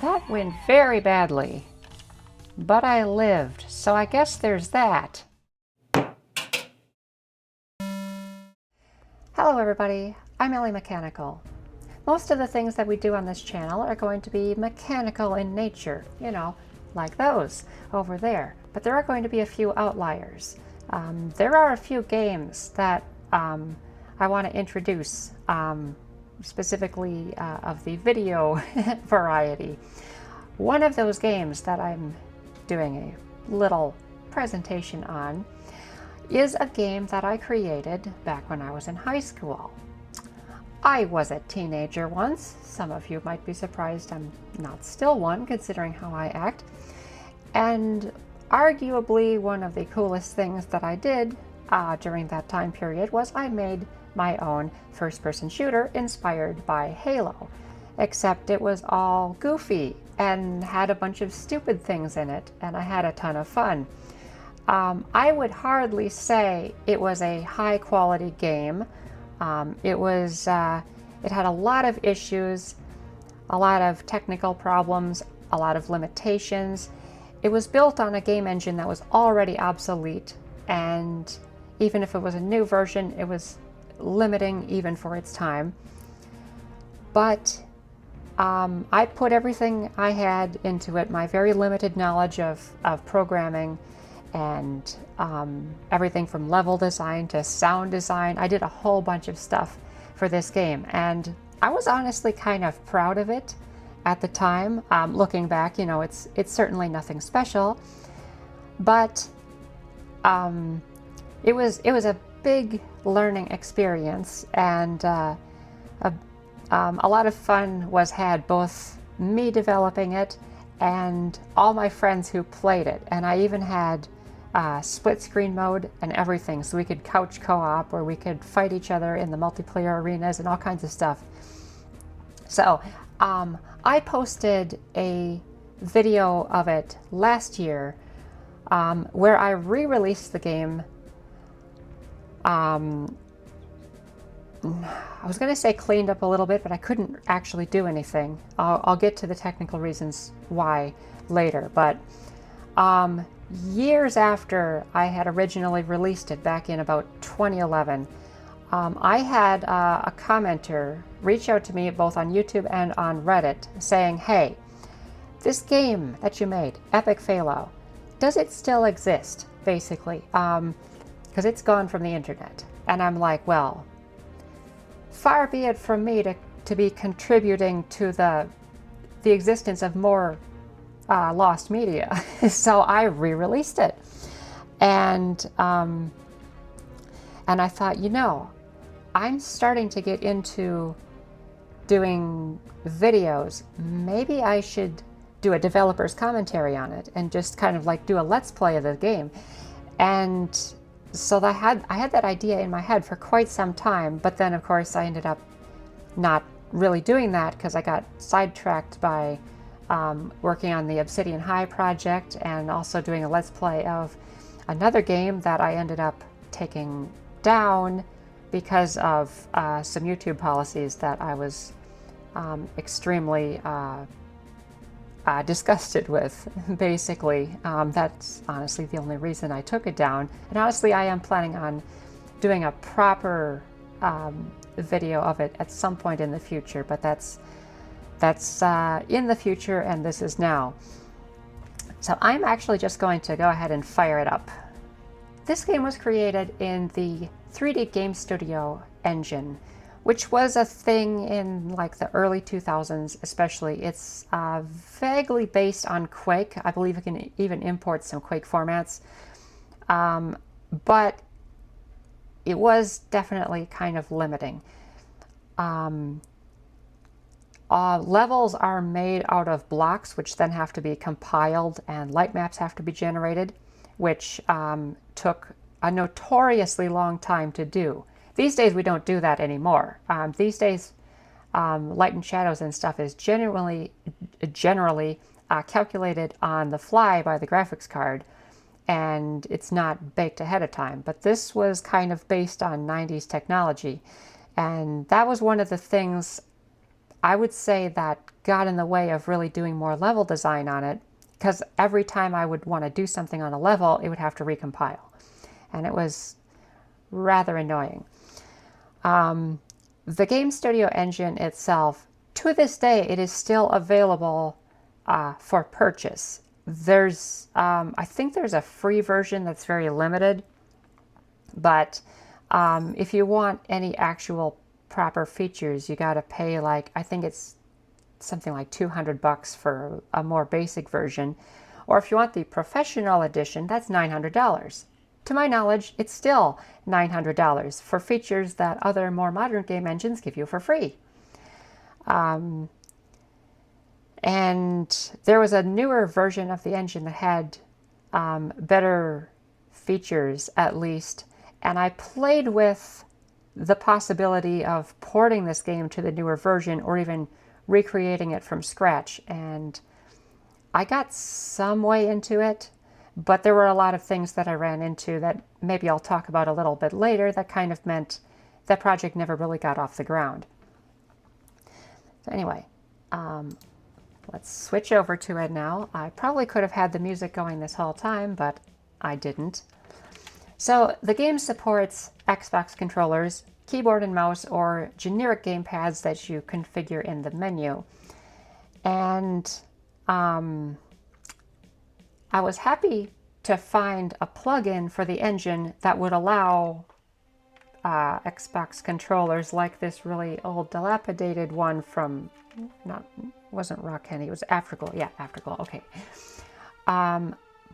That went very badly. But I lived, so I guess there's that. Hello everybody, I'm Ellie Mechanical. Most of the things that we do on this channel are going to be mechanical in nature, you know, like those over there. But there are going to be a few outliers. There are a few games that I want to introduce, specifically of the video variety. One of those games that I'm doing a little presentation on is a game that I created back when I was in high school. I was a teenager once. Some of you might be surprised I'm not still one, considering how I act. And arguably one of the coolest things that I did during that time period was I made my own first-person shooter inspired by Halo, except it was all goofy and had a bunch of stupid things in it, and I had a ton of fun. I would hardly say it was a high-quality game. It had a lot of issues, a lot of technical problems, a lot of limitations. It was built on a game engine that was already obsolete, and even if it was a new version, it was limiting even for its time. But I put everything I had into it, my very limited knowledge of programming, and everything from level design to sound design. I did a whole bunch of stuff for this game, and I was honestly kind of proud of it at the time. Looking back, you know, it's certainly nothing special, but it was a big learning experience, and a lot of fun was had, both me developing it and all my friends who played it. And I even had split screen mode and everything, so we could couch co-op, or we could fight each other in the multiplayer arenas and all kinds of stuff. So I posted a video of it last year where I re-released the game. I was going to say cleaned up a little bit, but I couldn't actually do anything. I'll get to the technical reasons why later, but years after I had originally released it back in about 2011, I had a commenter reach out to me both on YouTube and on Reddit saying, hey, this game that you made, Epic Falo, does it still exist, basically? Because it's gone from the internet. And I'm like, well, far be it from me to be contributing to the existence of more lost media. So I re-released it, and I thought, you know, I'm starting to get into doing videos. Maybe I should do a developer's commentary on it and just kind of like do a let's play of the game. And so I had that idea in my head for quite some time, but then of course I ended up not really doing that because I got sidetracked by working on the Obsidian High project, and also doing a let's play of another game that I ended up taking down because of some YouTube policies that I was extremely disgusted with, basically. That's honestly the only reason I took it down. And honestly, I am planning on doing a proper video of it at some point in the future, but that's in the future, and this is now. So I'm actually just going to go ahead and fire it up. This game was created in the 3D GameStudio engine, which was a thing in like the early 2000s especially. It's vaguely based on Quake. I believe it can even import some Quake formats. But it was definitely kind of limiting. Levels are made out of blocks, which then have to be compiled, and light maps have to be generated, which took a notoriously long time to do. These days we don't do that anymore. These days light and shadows and stuff is generally calculated on the fly by the graphics card, and it's not baked ahead of time. But this was kind of based on 90s technology, and that was one of the things I would say that got in the way of really doing more level design on it, because every time I would want to do something on a level, it would have to recompile. And it was rather annoying. The GameStudio engine itself, to this day, it is still available for purchase. There's, I think there's a free version that's very limited, but if you want any actual proper features, you got to pay like, I think it's something like $200 for a more basic version. Or if you want the professional edition, that's $900. To my knowledge, it's still $900 for features that other more modern game engines give you for free. And there was a newer version of the engine that had better features, at least. And I played with the possibility of porting this game to the newer version or even recreating it from scratch. And I got some way into it, but there were a lot of things that I ran into that maybe I'll talk about a little bit later that kind of meant that project never really got off the ground. So anyway, let's switch over to it now. I probably could have had the music going this whole time, but I didn't. So the game supports Xbox controllers, keyboard and mouse, or generic gamepads that you configure in the menu. And I was happy to find a plugin for the engine that would allow Xbox controllers like this really old dilapidated one from, wasn't Rock Candy, it was Africal. Yeah, Africal, okay.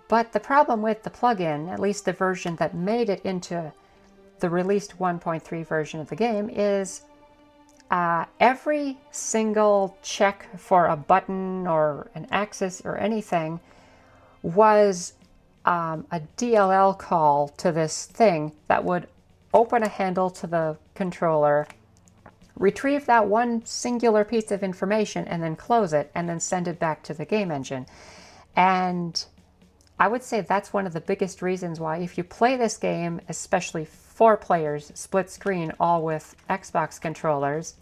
But the problem with the plugin, at least the version that made it into the released 1.3 version of the game, is every single check for a button or an axis or anything was a DLL call to this thing that would open a handle to the controller, retrieve that one singular piece of information, and then close it, and then send it back to the game engine. And I would say that's one of the biggest reasons why, if you play this game, especially 4 players, split screen, all with Xbox controllers,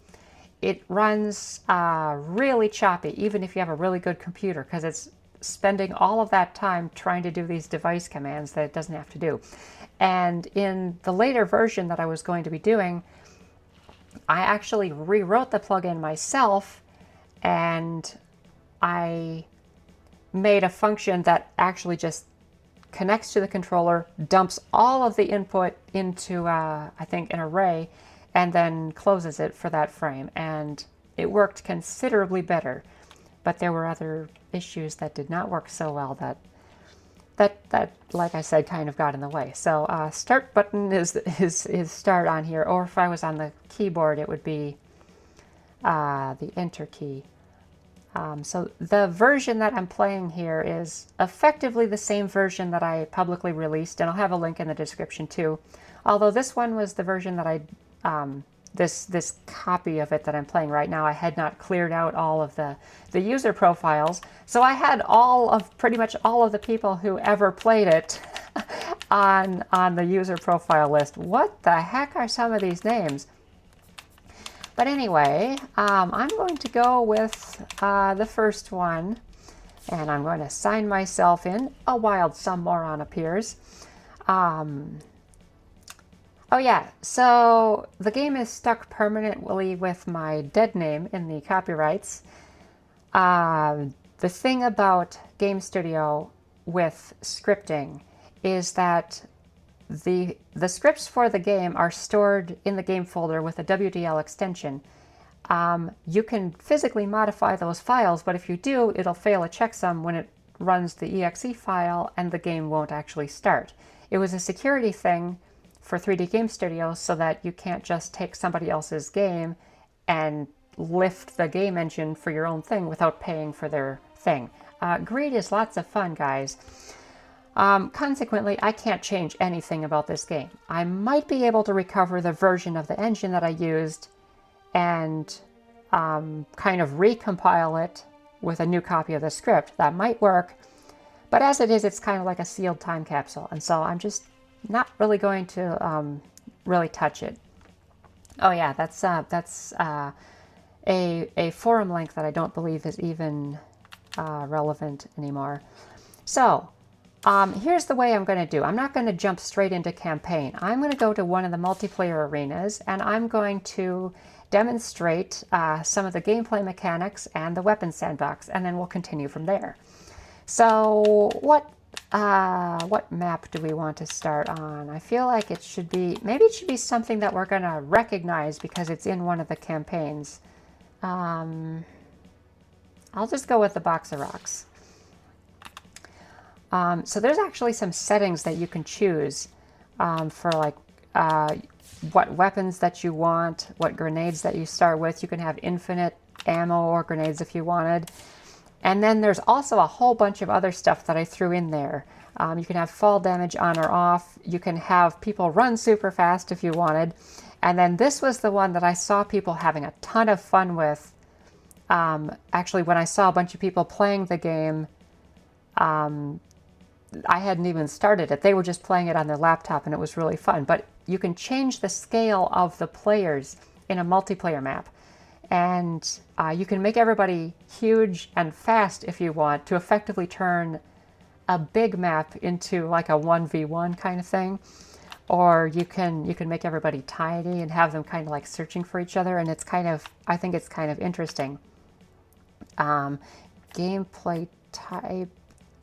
it runs really choppy, even if you have a really good computer, because it's spending all of that time trying to do these device commands that it doesn't have to do. And in the later version that I was going to be doing, I actually rewrote the plugin myself, and I made a function that actually just connects to the controller, dumps all of the input into, I think, an array, and then closes it for that frame. And it worked considerably better. But there were other issues that did not work so well that, like I said, kind of got in the way. So start button is start on here, or if I was on the keyboard, it would be the enter key. So the version that I'm playing here is effectively the same version that I publicly released, and I'll have a link in the description too. Although this one was the version that I, this copy of it that I'm playing right now, I had not cleared out all of the user profiles. So I had pretty much all of the people who ever played it on the user profile list. What the heck are some of these names? But anyway, I'm going to go with the first one, and I'm going to sign myself in. A wild some moron appears. Oh yeah, so the game is stuck permanently with my dead name in the copyrights. The thing about GameStudio with scripting is that the scripts for the game are stored in the game folder with a WDL extension. You can physically modify those files, but if you do, it'll fail a checksum when it runs the exe file and the game won't actually start. It was a security thing for 3D Game Studio so that you can't just take somebody else's game and lift the game engine for your own thing without paying for their thing. Greed is lots of fun, guys. Consequently, I can't change anything about this game. I might be able to recover the version of the engine that I used and kind of recompile it with a new copy of the script. That might work, but as it is, it's kind of like a sealed time capsule, and so I'm just not really going to really touch it. Oh yeah, that's a forum link that I don't believe is even relevant anymore. So here's the way I'm going to do. I'm not going to jump straight into campaign. I'm going to go to one of the multiplayer arenas, and I'm going to demonstrate some of the gameplay mechanics and the weapon sandbox, and then we'll continue from there. So what map do we want to start on? I feel like it should be, maybe it should be something that we're going to recognize because it's in one of the campaigns. I'll just go with the box of rocks. So there's actually some settings that you can choose for like what weapons that you want, what grenades that you start with. You can have infinite ammo or grenades if you wanted. And then there's also a whole bunch of other stuff that I threw in there. You can have fall damage on or off. You can have people run super fast if you wanted. And then this was the one that I saw people having a ton of fun with. Actually, when I saw a bunch of people playing the game, I hadn't even started it. They were just playing it on their laptop, and it was really fun. But you can change the scale of the players in a multiplayer map. And you can make everybody huge and fast if you want to effectively turn a big map into like a 1v1 kind of thing. Or you can make everybody tiny and have them kind of like searching for each other. And it's kind of, I think it's kind of interesting. Gameplay type.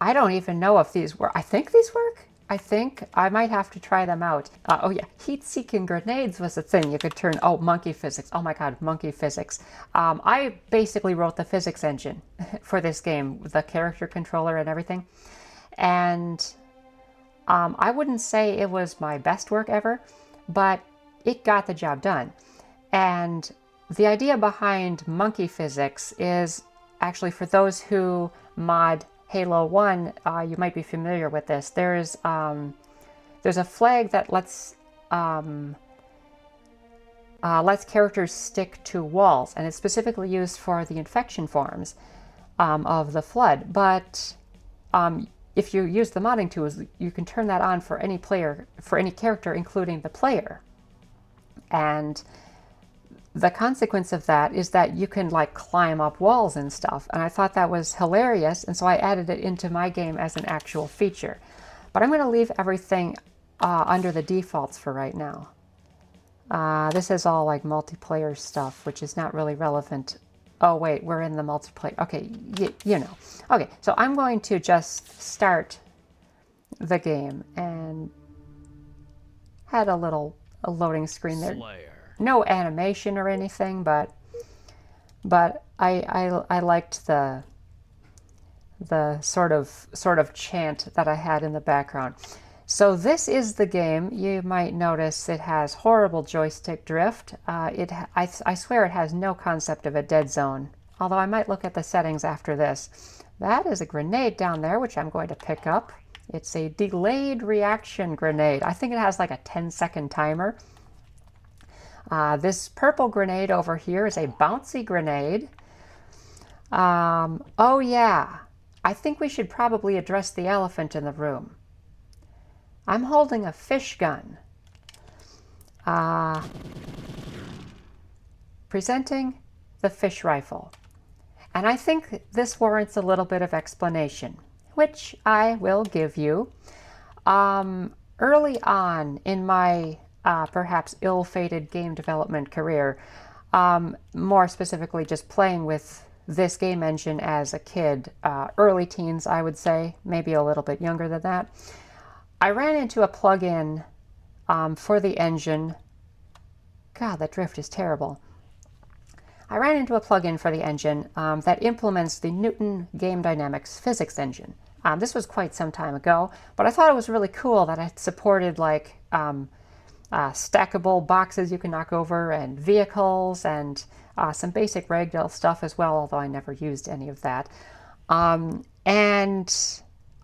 I don't even know if these work. I think these work. I think I might have to try them out. Oh yeah, heat-seeking grenades was a thing you could turn. Oh, monkey physics. Oh my god, monkey physics. I basically wrote the physics engine for this game, the character controller and everything. And I wouldn't say it was my best work ever, but it got the job done. And the idea behind monkey physics is actually for those who mod Halo 1, you might be familiar with this. There's a flag that lets characters stick to walls, and it's specifically used for the infection forms of the Flood. But if you use the modding tools, you can turn that on for any player, for any character, including the player. And the consequence of that is that you can like climb up walls and stuff. And I thought that was hilarious. And so I added it into my game as an actual feature. But I'm going to leave everything under the defaults for right now. This is all like multiplayer stuff, which is not really relevant. Oh, wait, we're in the multiplayer. Okay, you know. Okay, so I'm going to just start the game and had a loading screen there. Slayer. No animation or anything, but I liked the sort of chant that I had in the background. So this is the game. You might notice it has horrible joystick drift. I swear it has no concept of a dead zone, although I might look at the settings after this. That is a grenade down there, which I'm going to pick up. It's a delayed reaction grenade. I think it has like a 10-second timer. This purple grenade over here is a bouncy grenade. Oh yeah, I think we should probably address the elephant in the room. I'm holding a fish gun. Presenting the fish rifle. And I think this warrants a little bit of explanation, which I will give you. Early on in my perhaps ill-fated game development career, more specifically just playing with this game engine as a kid, early teens I would say, maybe a little bit younger than that, I ran into a plugin for the engine. God, that drift is terrible. I ran into a plugin for the engine that implements the Newton Game Dynamics physics engine. This was quite some time ago, but I thought it was really cool that it supported like stackable boxes you can knock over and vehicles and some basic ragdoll stuff as well, although I never used any of that. And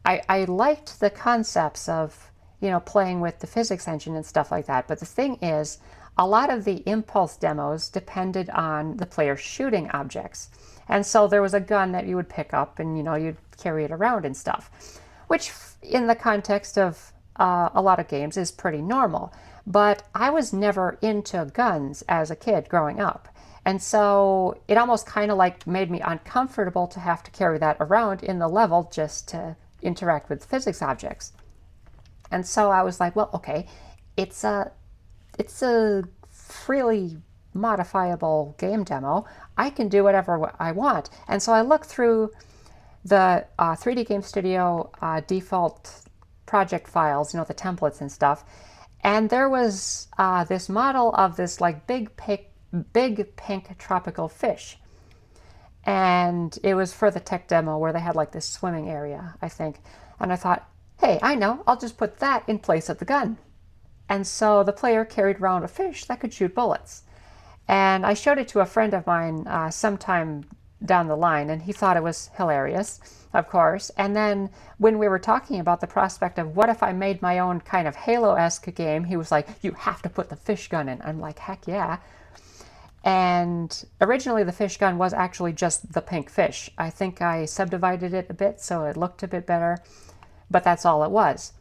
I liked the concepts of, you know, playing with the physics engine and stuff like that. But the thing is, a lot of the impulse demos depended on the player shooting objects. And so there was a gun that you would pick up and, you know, you'd carry it around and stuff, which in the context of a lot of games is pretty normal. But I was never into guns as a kid growing up. And so it almost kind of like made me uncomfortable to have to carry that around in the level just to interact with physics objects. And so I was like, well, okay, it's a freely modifiable game demo. I can do whatever I want. And so I looked through the 3D Game Studio default project files, the templates and stuff, and there was this model of this like big pink tropical fish. And it was for the tech demo where they had like this swimming area, I think. And I thought, hey, I know, I'll just put that in place of the gun. And so the player carried around a fish that could shoot bullets. And I showed it to a friend of mine sometime down the line, and he thought it was hilarious, of course. And then when we were talking about the prospect of what if I made my own kind of Halo-esque game, he was like, you have to put the fish gun in. I'm like, heck yeah. And originally the fish gun was actually just the pink fish. I think I subdivided it a bit so it looked a bit better, but that's all it was.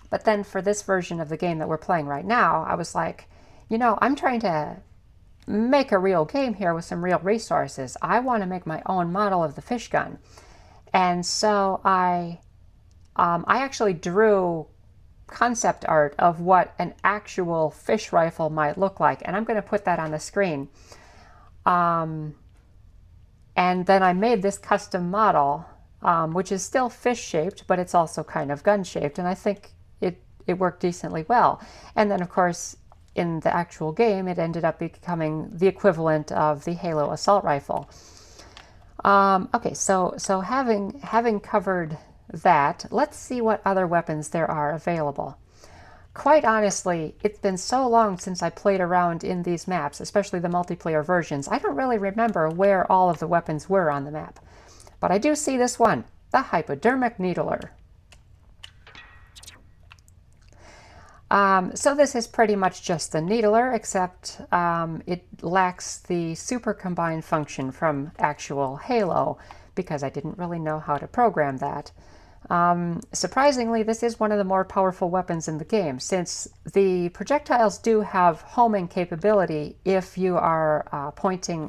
But then for this version of the game that we're playing right now, I was like, I'm trying to make a real game here with some real resources. I want to make my own model of the fish gun. And so I actually drew concept art of what an actual fish rifle might look like, and I'm going to put that on the screen. And then I made this custom model, which is still fish shaped, but it's also kind of gun shaped, and I think it worked decently well. And then of course in the actual game it ended up becoming the equivalent of the Halo assault rifle. Okay, so having covered that, let's see what other weapons there are available. Quite honestly, it's been so long since I played around in these maps, especially the multiplayer versions, I don't really remember where all of the weapons were on the map. But I do see this one, the hypodermic needler. So this is pretty much just the needler, except it lacks the super combine function from actual Halo, because I didn't really know how to program that. Surprisingly, this is one of the more powerful weapons in the game, since the projectiles do have homing capability if you are pointing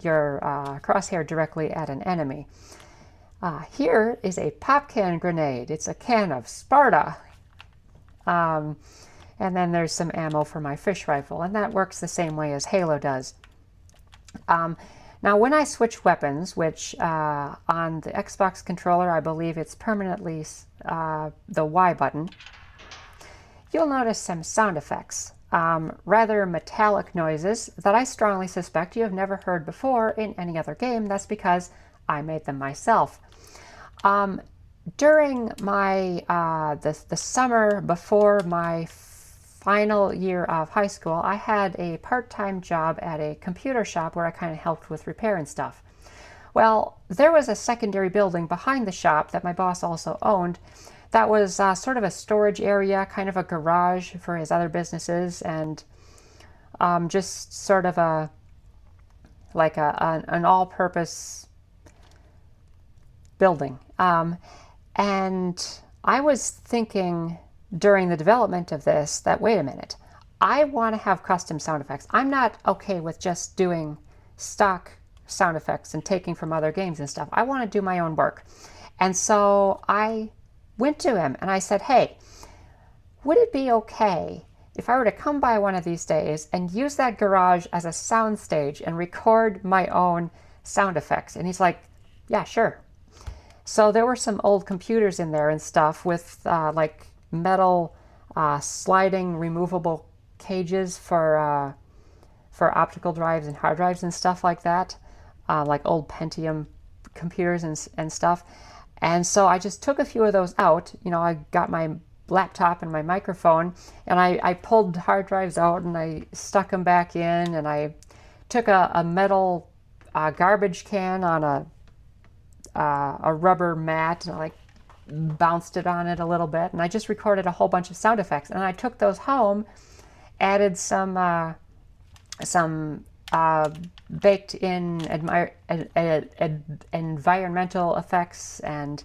your crosshair directly at an enemy. Here is a pop can grenade. It's a can of Sparta. And then there's some ammo for my fish rifle, and that works the same way as Halo does. Now when I switch weapons, which on the Xbox controller I believe it's permanently the Y button, you'll notice some sound effects. Rather metallic noises that I strongly suspect you have never heard before in any other game. That's because I made them myself. During my the summer before my final year of high school, I had a part-time job at a computer shop where I kind of helped with repair and stuff. Well, there was a secondary building behind the shop that my boss also owned that was sort of a storage area, kind of a garage for his other businesses, and just sort of an all-purpose building. And I was thinking during the development of this that, wait a minute, I want to have custom sound effects. I'm not okay with just doing stock sound effects and taking from other games and stuff. I want to do my own work. And so I went to him and I said, hey, would it be okay if I were to come by one of these days and use that garage as a sound stage and record my own sound effects? And he's like, yeah, sure. So there were some old computers in there and stuff with like metal sliding removable cages for optical drives and hard drives and stuff like that, like old Pentium computers and stuff. And so I just took a few of those out. I got my laptop and my microphone, and I pulled hard drives out and I stuck them back in, and I took a metal garbage can on a rubber mat, and I bounced it on it a little bit, and I just recorded a whole bunch of sound effects. And I took those home, added some baked in environmental effects, and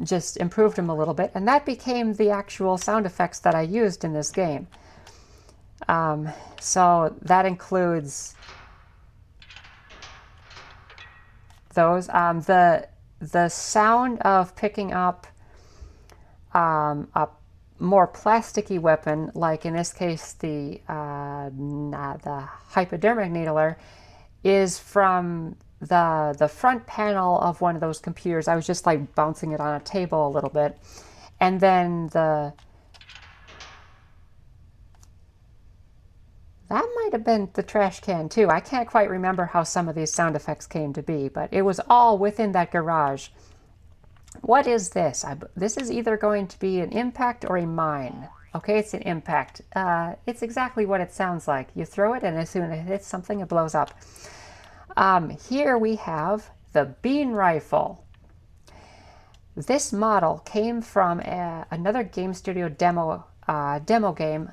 just improved them a little bit, and that became the actual sound effects that I used in this game. So that includes those. The sound of picking up a more plasticky weapon, like in this case the hypodermic needler, is from the front panel of one of those computers. I was just like bouncing it on a table a little bit, and then that might have been the trash can too. I can't quite remember how some of these sound effects came to be, but it was all within that garage. What is this? This is either going to be an impact or a mine. Okay, it's an impact. It's exactly what it sounds like. You throw it, and as soon as it hits something, it blows up. Here we have the bean rifle. This model came from another GameStudio demo game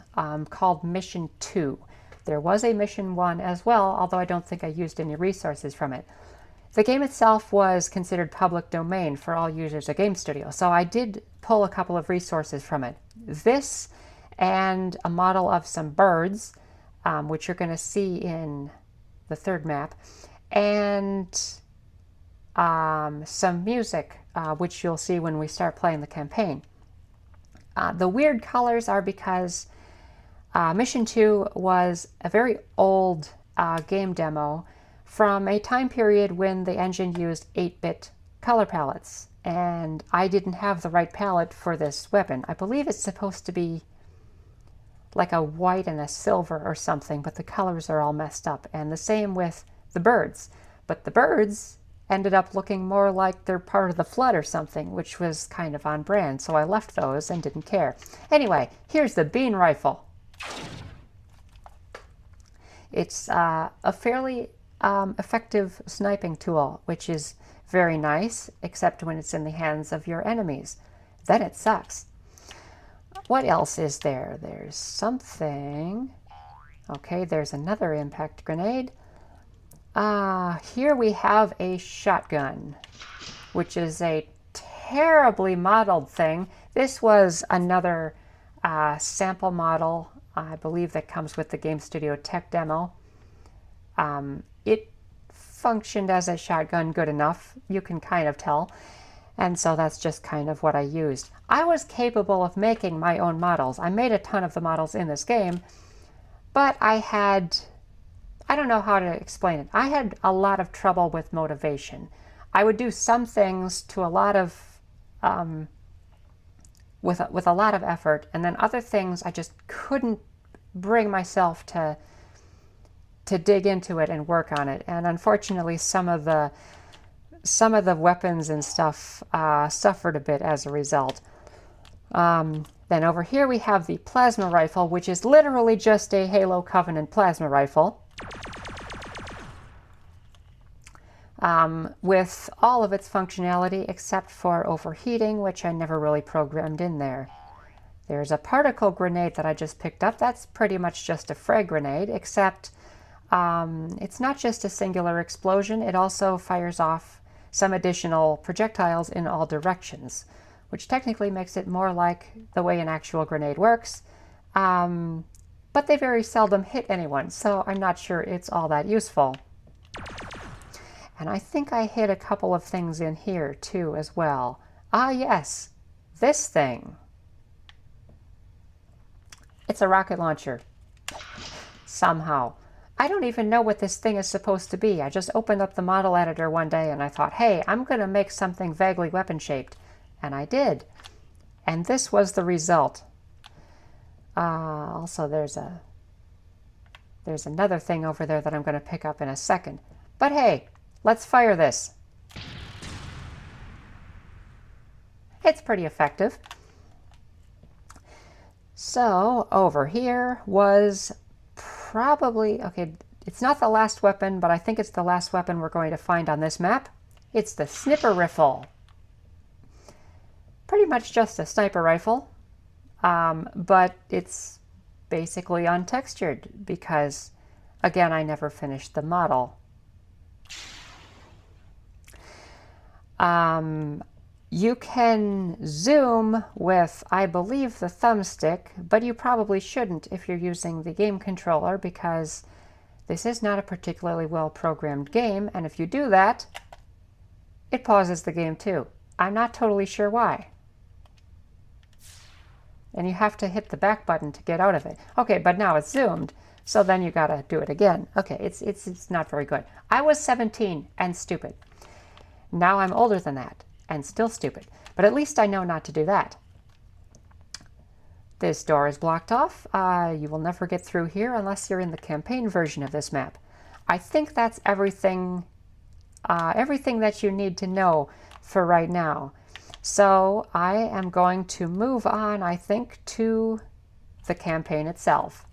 called Mission 2. There was a Mission 1 as well, although I don't think I used any resources from it. The game itself was considered public domain for all users of GameStudio, so I did pull a couple of resources from it. This and a model of some birds, which you're going to see in the third map, and some music, which you'll see when we start playing the campaign. The weird colors are because Mission 2 was a very old game demo from a time period when the engine used 8-bit color palettes, and I didn't have the right palette for this weapon. I believe it's supposed to be like a white and a silver or something, but the colors are all messed up, and the same with the birds. But the birds ended up looking more like they're part of the flood or something, which was kind of on brand, so I left those and didn't care. Anyway, here's the bean rifle. It's a fairly effective sniping tool, which is very nice, except when it's in the hands of your enemies. Then it sucks. What else is there? There's something. Okay, there's another impact grenade. Here we have a shotgun, which is a terribly modeled thing. This was another sample model, I believe, that comes with the GameStudio Tech demo. It functioned as a shotgun good enough, you can kind of tell, and so that's just kind of what I used. I was capable of making my own models. I made a ton of the models in this game, but I don't know how to explain it. I had a lot of trouble with motivation. I would do some things to a lot of with a lot of effort, and then other things I just couldn't bring myself to dig into it and work on it. And unfortunately, some of the weapons and stuff suffered a bit as a result. Then over here we have the plasma rifle, which is literally just a Halo Covenant plasma rifle. With all of its functionality except for overheating, which I never really programmed in there. There's a particle grenade that I just picked up. That's pretty much just a frag grenade, except it's not just a singular explosion. It also fires off some additional projectiles in all directions, which technically makes it more like the way an actual grenade works. But they very seldom hit anyone, so I'm not sure it's all that useful. And I think I hit a couple of things in here too as well. Ah yes, this thing. It's a rocket launcher. Somehow. I don't even know what this thing is supposed to be. I just opened up the model editor one day and I thought, hey, I'm going to make something vaguely weapon-shaped. And I did. And this was the result. Also, there's another thing over there that I'm going to pick up in a second. But hey, let's fire this. It's pretty effective. So over here was probably, okay, it's not the last weapon, but I think it's the last weapon we're going to find on this map. It's the snipper rifle. Pretty much just a sniper rifle, but it's basically untextured because, again, I never finished the model. You can zoom with, I believe, the thumbstick, but you probably shouldn't if you're using the game controller because this is not a particularly well-programmed game, and if you do that, it pauses the game too. I'm not totally sure why. And you have to hit the back button to get out of it. Okay, but now it's zoomed, so then you gotta do it again. Okay, it's not very good. I was 17 and stupid. Now I'm older than that and still stupid, but at least I know not to do that. This door is blocked off. You will never get through here unless you're in the campaign version of this map. I think that's everything that you need to know for right now. So I am going to move on, I think, to the campaign itself.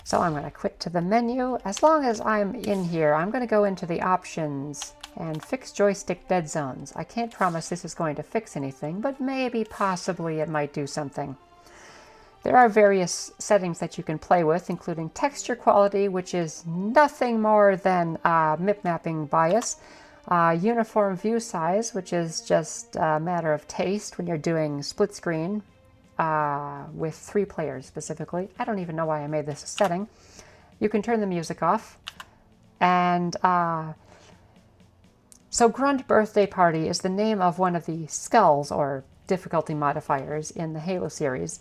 So I'm going to quit to the menu. As long as I'm in here, I'm going to go into the options and fix joystick dead zones. I can't promise this is going to fix anything, but maybe, possibly, it might do something. There are various settings that you can play with, including texture quality, which is nothing more than MIP mapping bias, uniform view size, which is just a matter of taste when you're doing split screen with 3 players specifically. I don't even know why I made this a setting. You can turn the music off, and so Grunt Birthday Party is the name of one of the skulls or difficulty modifiers in the Halo series.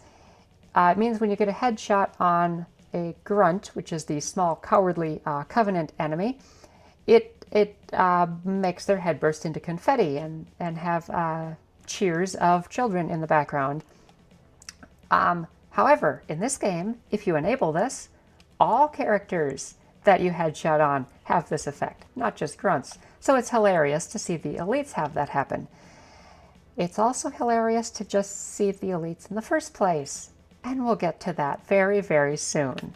It means when you get a headshot on a grunt, which is the small cowardly Covenant enemy, it makes their head burst into confetti and have cheers of children in the background. However, in this game, if you enable this, all characters that you headshot on have this effect, not just grunts. So it's hilarious to see the elites have that happen. It's also hilarious to just see the elites in the first place. And we'll get to that very, very soon.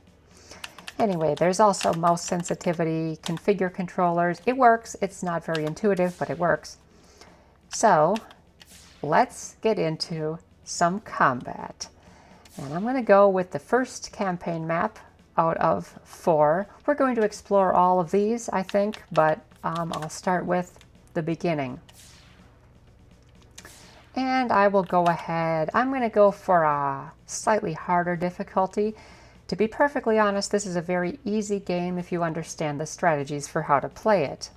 Anyway, there's also mouse sensitivity, configure controllers. It works. It's not very intuitive, but it works. So let's get into some combat. And I'm going to go with the first campaign map out of 4. We're going to explore all of these, I think, but I'll start with the beginning. And I will go ahead. I'm going to go for a slightly harder difficulty. To be perfectly honest, this is a very easy game if you understand the strategies for how to play it.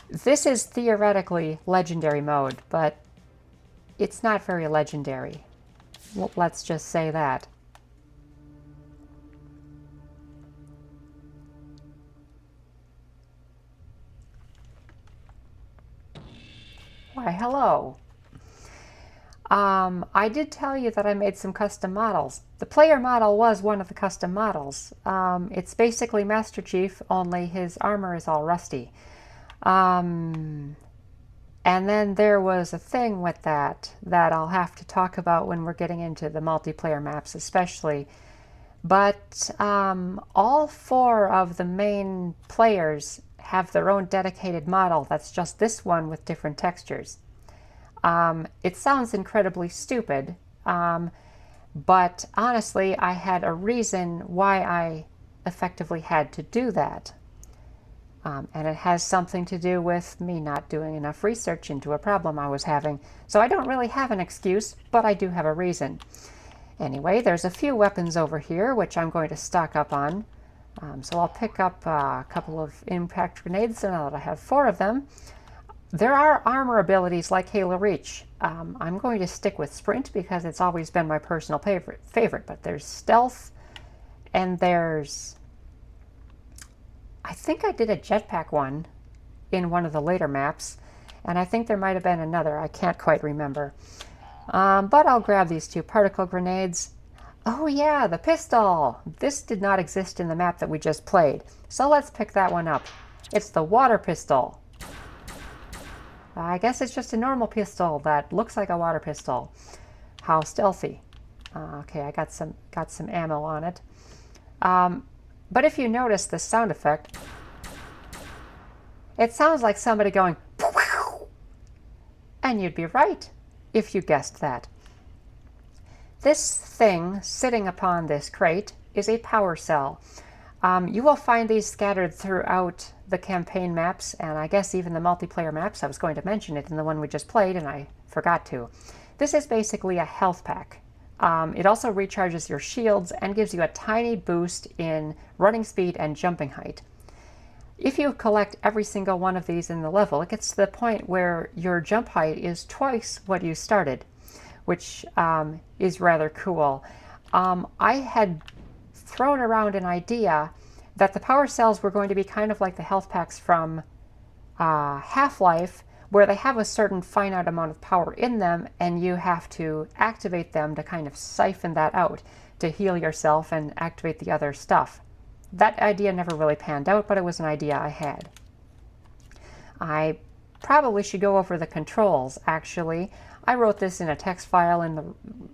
This is theoretically legendary mode, but it's not very legendary. Well, let's just say that. Why, hello. I did tell you that I made some custom models. The player model was one of the custom models. It's basically Master Chief, only his armor is all rusty. And then there was a thing with that I'll have to talk about when we're getting into the multiplayer maps especially. But all 4 of the main players have their own dedicated model that's just this one with different textures. It sounds incredibly stupid, but honestly I had a reason why I effectively had to do that. And it has something to do with me not doing enough research into a problem I was having. So I don't really have an excuse, but I do have a reason. Anyway, there's a few weapons over here which I'm going to stock up on. So I'll pick up a couple of impact grenades, so now that I have 4 of them. There are armor abilities like Halo Reach. I'm going to stick with Sprint because it's always been my personal favorite, but there's Stealth, and there's... I think I did a jetpack one in one of the later maps, and I think there might have been another. I can't quite remember. But I'll grab these 2 particle grenades. Oh yeah, the pistol! This did not exist in the map that we just played, so let's pick that one up. It's the water pistol. I guess it's just a normal pistol that looks like a water pistol. How stealthy. Okay, I got some ammo on it. But if you notice the sound effect, it sounds like somebody going, and you'd be right if you guessed that. This thing sitting upon this crate is a power cell. You will find these scattered throughout the campaign maps, and I guess even the multiplayer maps. I was going to mention it in the one we just played, and I forgot to. This is basically a health pack. It also recharges your shields and gives you a tiny boost in running speed and jumping height. If you collect every single one of these in the level, it gets to the point where your jump height is twice what you started, which is rather cool. I had thrown around an idea that the power cells were going to be kind of like the health packs from Half-Life, where they have a certain finite amount of power in them, and you have to activate them to kind of siphon that out to heal yourself and activate the other stuff. That idea never really panned out, but it was an idea I had. I probably should go over the controls, actually. I wrote this in a text file in the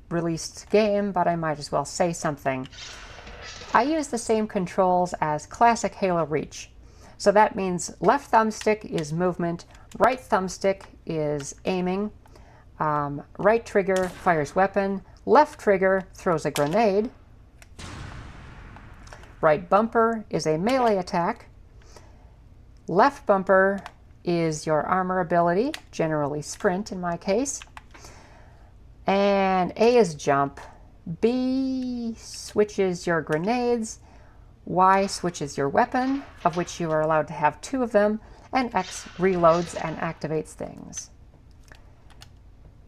released game, but I might as well say something. I use the same controls as classic Halo Reach. So that means left thumbstick is movement, right thumbstick is aiming, right trigger fires weapon, left trigger throws a grenade, right bumper is a melee attack, left bumper is your armor ability, generally sprint in my case, and A is jump. B switches your grenades, Y switches your weapon, of which you are allowed to have 2 of them, and X reloads and activates things.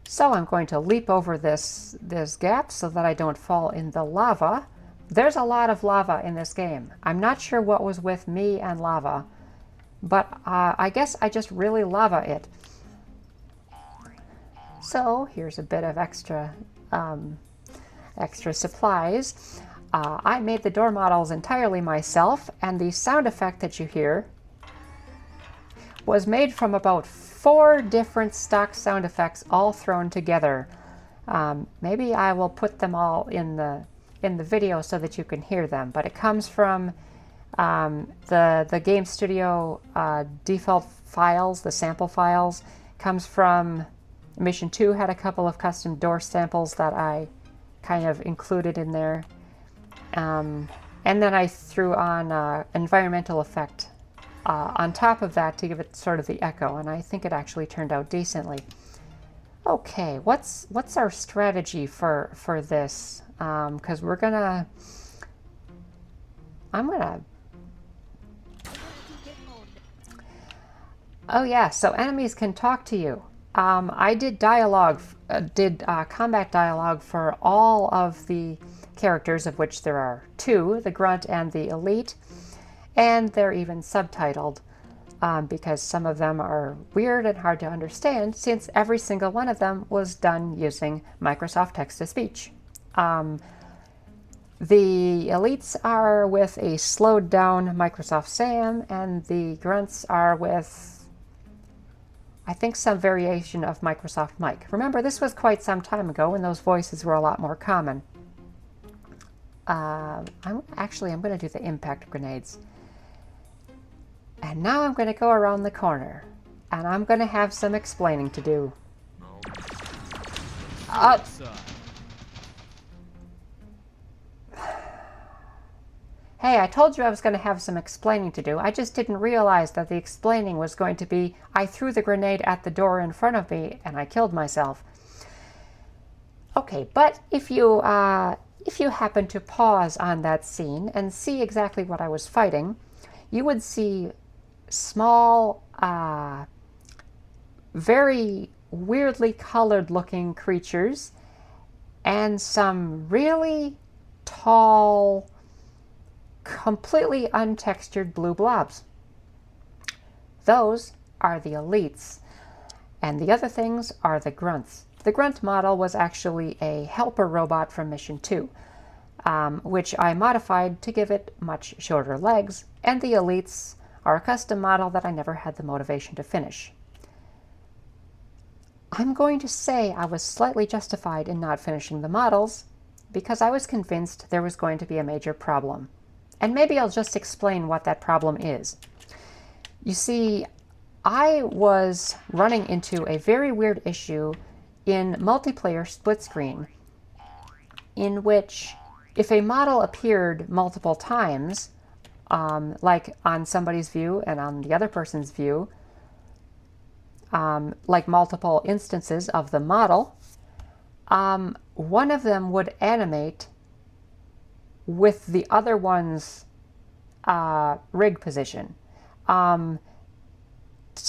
So I'm going to leap over this gap so that I don't fall in the lava. There's a lot of lava in this game. I'm not sure what was with me and lava, but I guess I just really lava it. So here's a bit of extra supplies. I made the door models entirely myself, and the sound effect that you hear was made from about 4 different stock sound effects all thrown together. Maybe I will put them all in the video so that you can hear them, but it comes from the GameStudio default files, the sample files. Comes from Mission 2, had a couple of custom door samples that I kind of included in there. And then I threw on environmental effect on top of that to give it sort of the echo, and I think it actually turned out decently. Okay, what's our strategy for this? Because oh yeah, so enemies can talk to you. I did combat dialogue for all of the characters, of which there are 2, the Grunt and the Elite, and they're even subtitled because some of them are weird and hard to understand, since every single one of them was done using Microsoft Text-to-Speech. The Elites are with a slowed down Microsoft SAM, and the Grunts are with, I think, some variation of Microsoft Mic. Remember, this was quite some time ago when those voices were a lot more common. I'm going to do the impact grenades. And now I'm going to go around the corner, and I'm going to have some explaining to do. Hey, I told you I was going to have some explaining to do. I just didn't realize that the explaining was going to be, I threw the grenade at the door in front of me and I killed myself. Okay, but if you happen to pause on that scene and see exactly what I was fighting, you would see small, very weirdly colored looking creatures and some really tall, completely untextured blue blobs. Those are the Elites, and the other things are the Grunts. The Grunt model was actually a helper robot from Mission 2, which I modified to give it much shorter legs, and the Elites are a custom model that I never had the motivation to finish. I'm going to say I was slightly justified in not finishing the models because I was convinced there was going to be a major problem. And maybe I'll just explain what that problem is. You see, I was running into a very weird issue in multiplayer split screen, in which if a model appeared multiple times like on somebody's view and on the other person's view, like multiple instances of the model, one of them would animate with the other one's rig position.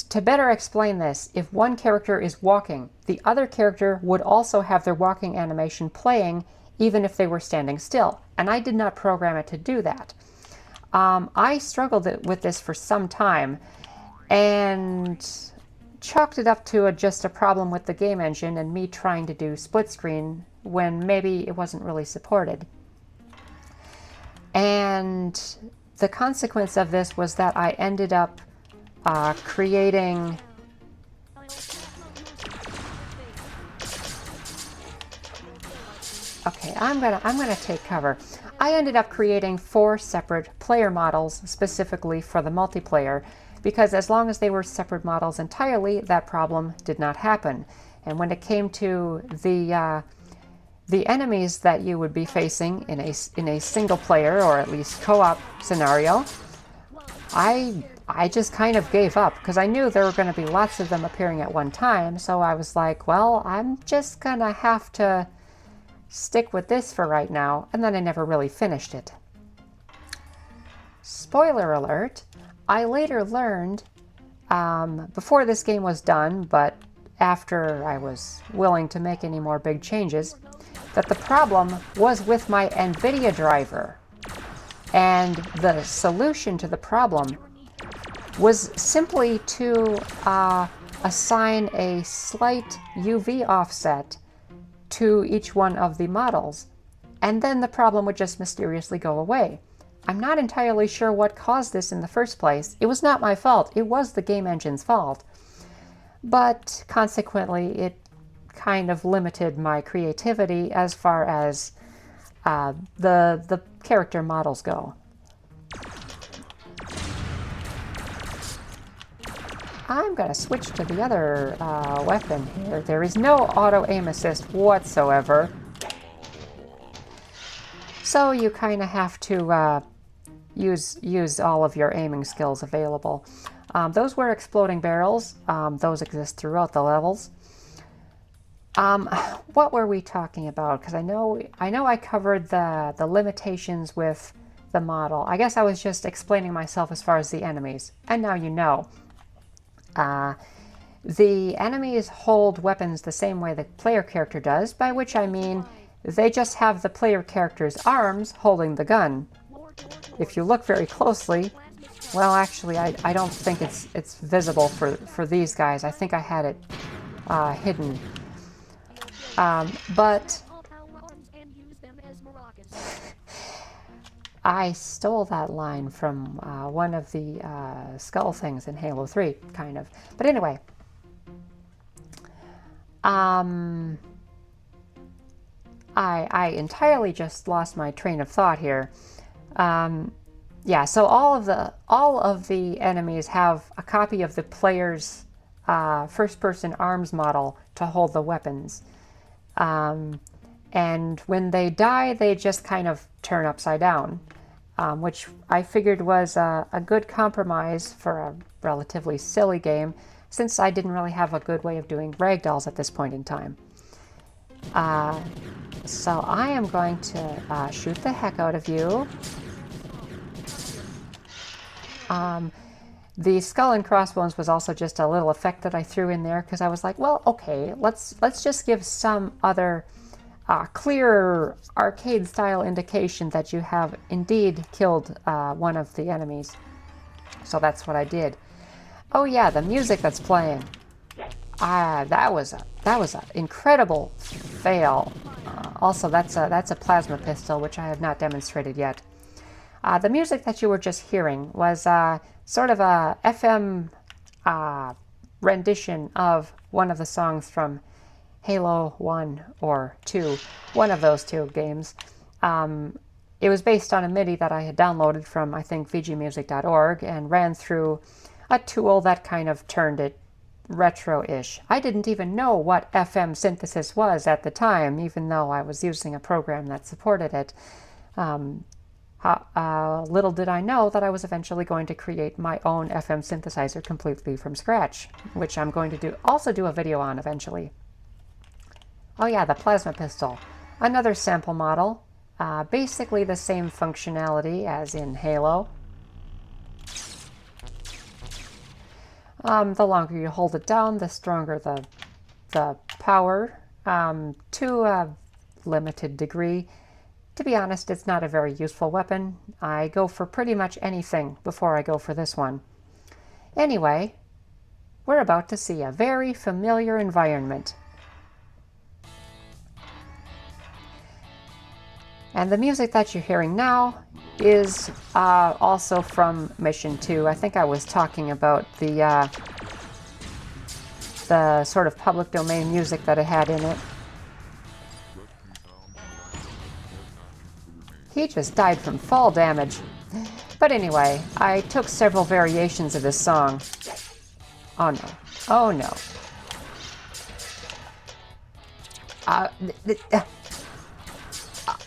To better explain this, if one character is walking, the other character would also have their walking animation playing even if they were standing still. And I did not program it to do that. I struggled with this for some time and chalked it up to just a problem with the game engine and me trying to do split screen when maybe it wasn't really supported. And the consequence of this was that I ended up creating okay, I'm gonna take cover. I ended up creating 4 separate player models specifically for the multiplayer, because as long as they were separate models entirely, that problem did not happen. And when it came to the enemies that you would be facing in a single player or at least co-op scenario, I just kind of gave up because I knew there were going to be lots of them appearing at one time. So I was like, well, I'm just gonna have to stick with this for right now. And then I never really finished it. Spoiler alert, I later learned, before this game was done, but after I was willing to make any more big changes, that the problem was with my NVIDIA driver. And the solution to the problem was simply to assign a slight UV offset to each one of the models, and then the problem would just mysteriously go away. I'm not entirely sure what caused this in the first place. It was not my fault. It was the game engine's fault. But consequently, it kind of limited my creativity as far as the character models go. I'm going to switch to the other weapon here. There is no auto aim assist whatsoever. So you kind of have to use all of your aiming skills available. Those were exploding barrels. Those exist throughout the levels. What were we talking about? Because I know I covered the limitations with the model. I guess I was just explaining myself as far as the enemies. And now you know. The enemies hold weapons the same way the player character does, by which I mean they just have the player character's arms holding the gun. If you look very closely, well, actually, I don't think it's visible for these guys. I think I had it hidden. But I stole that line from one of the skull things in Halo 3, kind of. But anyway, I entirely just lost my train of thought here. Yeah, so all of the enemies have a copy of the player's first-person arms model to hold the weapons. And when they die, they just kind of turn upside down, which I figured was a good compromise for a relatively silly game, since I didn't really have a good way of doing ragdolls at this point in time. So I am going to shoot the heck out of you. The skull and crossbones was also just a little effect that I threw in there because I was like, well, okay, let's just give some other clear arcade-style indication that you have indeed killed one of the enemies. So that's what I did. Oh yeah, the music that's playing. That was an incredible fail. Also, that's a plasma pistol, which I have not demonstrated yet. The music that you were just hearing was sort of a FM rendition of one of the songs from Halo 1 or 2, one of those two games. It was based on a MIDI that I had downloaded from, I think, vgmusic.org and ran through a tool that kind of turned it retro-ish. I didn't even know what FM synthesis was at the time, even though I was using a program that supported it. Little did I know that I was eventually going to create my own FM synthesizer completely from scratch, which I'm going to also do a video on eventually. Oh yeah, the plasma pistol. Another sample model. Basically the same functionality as in Halo. The longer you hold it down, the stronger the power, to a limited degree. To be honest, it's not a very useful weapon. I go for pretty much anything before I go for this one. Anyway, we're about to see a very familiar environment. And the music that you're hearing now is also from Mission 2. I think I was talking about the sort of public domain music that it had in it. He just died from fall damage. But anyway, I took several variations of this song. Oh no. Oh no.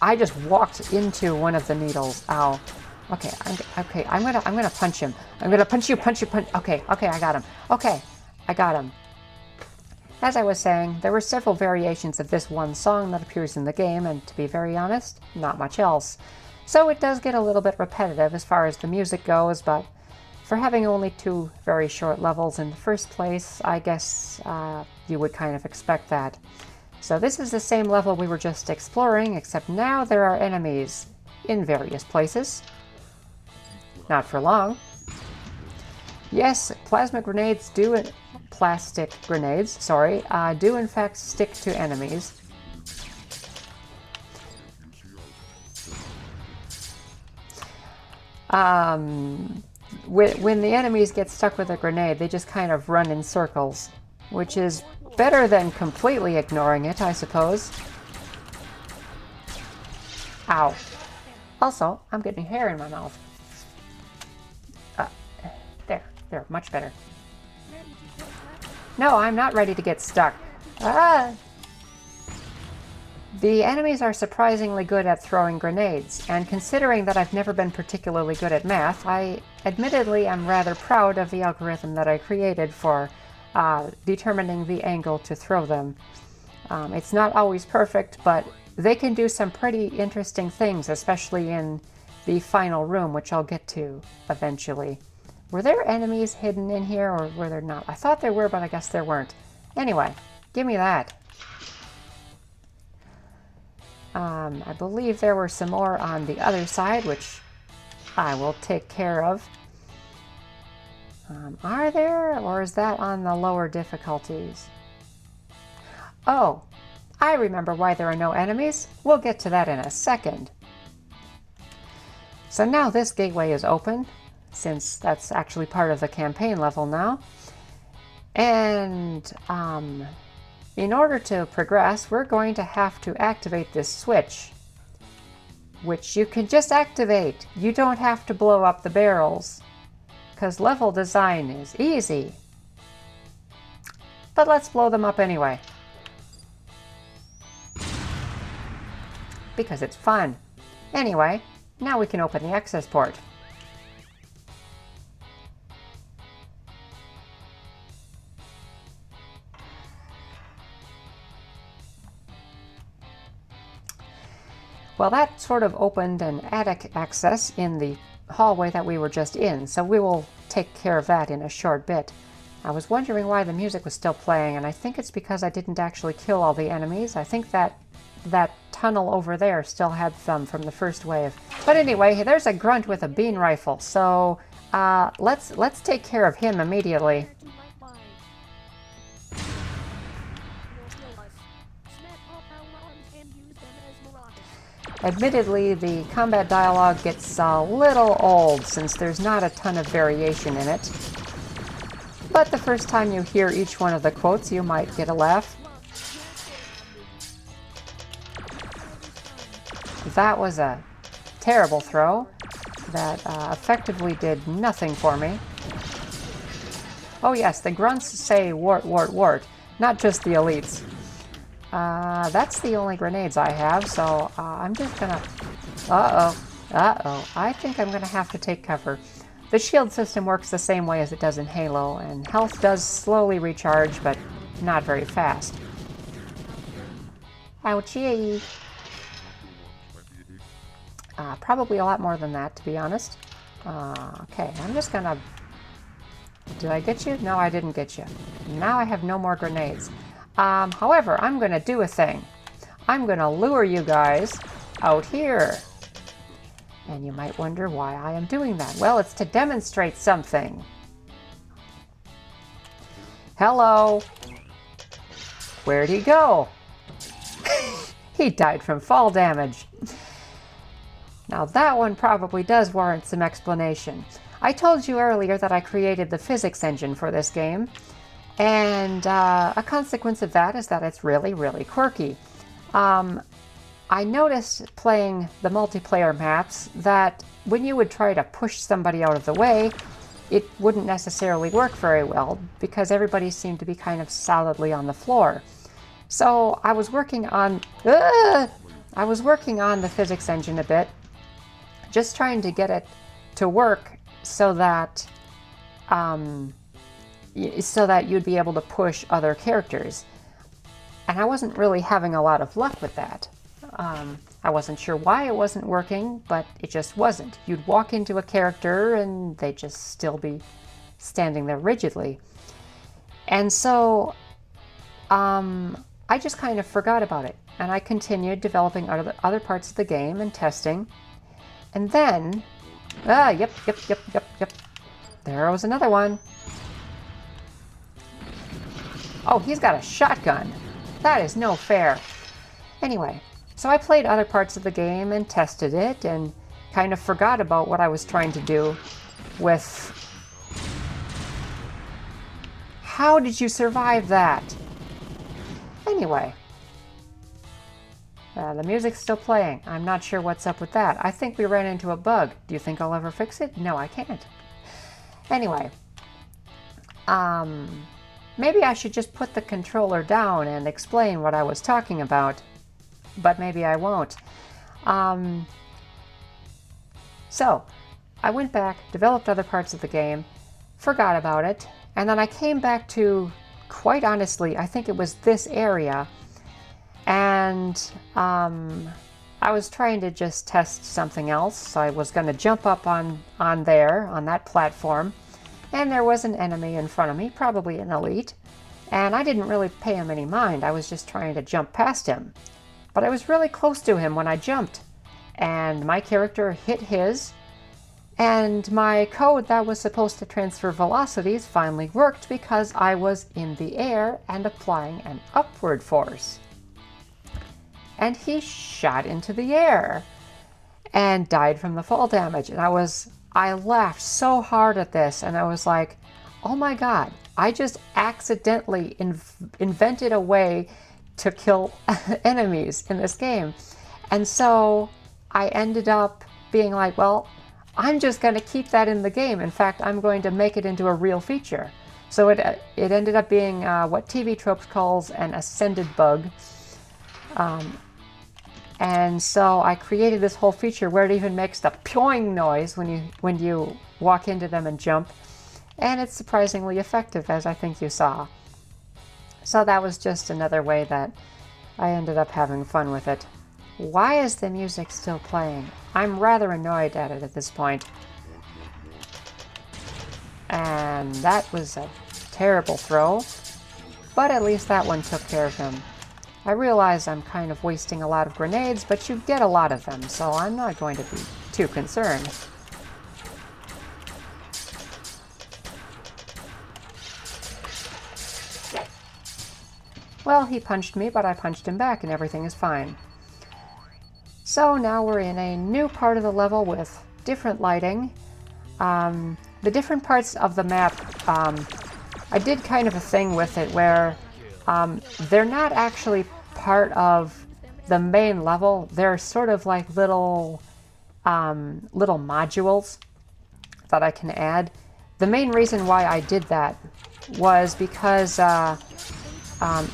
I just walked into one of the needles. Ow. Okay, I'm gonna punch him. I'm gonna punch you. Okay, I got him. Okay, I got him. As I was saying, there were several variations of this one song that appears in the game, and to be very honest, not much else. So it does get a little bit repetitive as far as the music goes, but for having only 2 very short levels in the first place, I guess you would kind of expect that. So this is the same level we were just exploring, except now there are enemies in various places. Not for long. Yes, plastic grenades do in fact stick to enemies. When the enemies get stuck with a grenade, they just kind of run in circles, which is better than completely ignoring it, I suppose. Ow. Also, I'm getting hair in my mouth. There, much better. No, I'm not ready to get stuck. Ah! The enemies are surprisingly good at throwing grenades, and considering that I've never been particularly good at math, I admittedly am rather proud of the algorithm that I created for determining the angle to throw them. It's not always perfect, but they can do some pretty interesting things, especially in the final room, which I'll get to eventually. Were there enemies hidden in here, or were there not? I thought there were, but I guess there weren't. Anyway, give me that. I believe there were some more on the other side, which I will take care of. Are there, or is that on the lower difficulties? Oh, I remember why there are no enemies. We'll get to that in a second. So now this gateway is open, since that's actually part of the campaign level now. And in order to progress, we're going to have to activate this switch, which you can just activate. You don't have to blow up the barrels, because level design is easy. But let's blow them up anyway, because it's fun. Anyway, now we can open the access port. Well, that sort of opened an attic access in the hallway that we were just in, so we will take care of that in a short bit. I was wondering why the music was still playing, and I think it's because I didn't actually kill all the enemies. I think that tunnel over there still had some from the first wave. But anyway, there's a grunt with a bean rifle, so let's take care of him immediately. Admittedly, the combat dialogue gets a little old since there's not a ton of variation in it. But the first time you hear each one of the quotes, you might get a laugh. That was a terrible throw that effectively did nothing for me. Oh yes, the grunts say wart, wart, wart, not just the elites. That's the only grenades I have, so I'm just gonna... Uh-oh. Uh-oh, I think I'm going to have to take cover. The shield system works the same way as it does in Halo, and health does slowly recharge, but not very fast. Ouchie! Probably a lot more than that, to be honest. Okay, I'm just gonna... Did I get you? No, I didn't get you. Now I have no more grenades. However, I'm gonna do a thing. I'm gonna lure you guys out here. And you might wonder why I am doing that. Well, it's to demonstrate something. Hello. Where'd he go? He died from fall damage. Now that one probably does warrant some explanation. I told you earlier that I created the physics engine for this game, and a consequence of that is that it's really, really quirky. I noticed playing the multiplayer maps that when you would try to push somebody out of the way, it wouldn't necessarily work very well because everybody seemed to be kind of solidly on the floor. So I was working on the physics engine a bit, just trying to get it to work so that you'd be able to push other characters. And I wasn't really having a lot of luck with that. I wasn't sure why it wasn't working, but it just wasn't. You'd walk into a character and they'd just still be standing there rigidly. And so I just kind of forgot about it. And I continued developing other parts of the game and testing. And then, yep. There was another one. Oh, he's got a shotgun. That is no fair. Anyway, so I played other parts of the game and tested it and kind of forgot about what I was trying to do with... How did you survive that? Anyway, the music's still playing. I'm not sure what's up with that. I think we ran into a bug. Do you think I'll ever fix it? No, I can't. Anyway, maybe I should just put the controller down and explain what I was talking about, but maybe I won't. So, I went back, developed other parts of the game, forgot about it, and then I came back to, quite honestly, I think it was this area, and I was trying to just test something else. So I was going to jump up on that platform, and there was an enemy in front of me, probably an elite, and I didn't really pay him any mind. I was just trying to jump past him. But I was really close to him when I jumped, and my character hit his, and my code that was supposed to transfer velocities finally worked because I was in the air and applying an upward force. And he shot into the air and died from the fall damage. And I laughed so hard at this, and I was like, oh my god, I just accidentally invented a way to kill enemies in this game. And so I ended up being like, well, I'm just going to keep that in the game. In fact, I'm going to make it into a real feature. So it ended up being what TV Tropes calls an ascended bug. And so I created this whole feature where it even makes the pyoing noise when you walk into them and jump. And it's surprisingly effective, as I think you saw. So that was just another way that I ended up having fun with it. Why is the music still playing? I'm rather annoyed at it at this point. And that was a terrible throw, but at least that one took care of him. I realize I'm kind of wasting a lot of grenades, but you get a lot of them, so I'm not going to be too concerned. Well, he punched me, but I punched him back, and everything is fine. So now we're in a new part of the level with different lighting. The different parts of the map, I did kind of a thing with it where they're not actually part of the main level. They're sort of like little modules that I can add. The main reason why I did that was because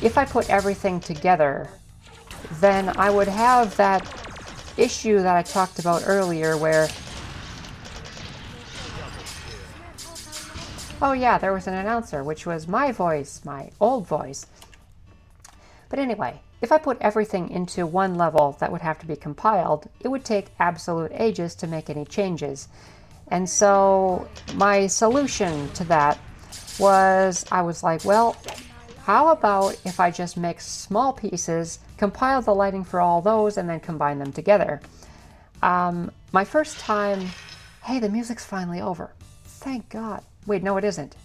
if I put everything together, then I would have that issue that I talked about earlier where, oh yeah, there was an announcer, which was my voice, my old voice. But anyway, if I put everything into one level that would have to be compiled, it would take absolute ages to make any changes. And so my solution to that was, I was like, well, how about if I just make small pieces, compile the lighting for all those, and then combine them together? My first time, hey, the music's finally over. Thank God. Wait, no, it isn't.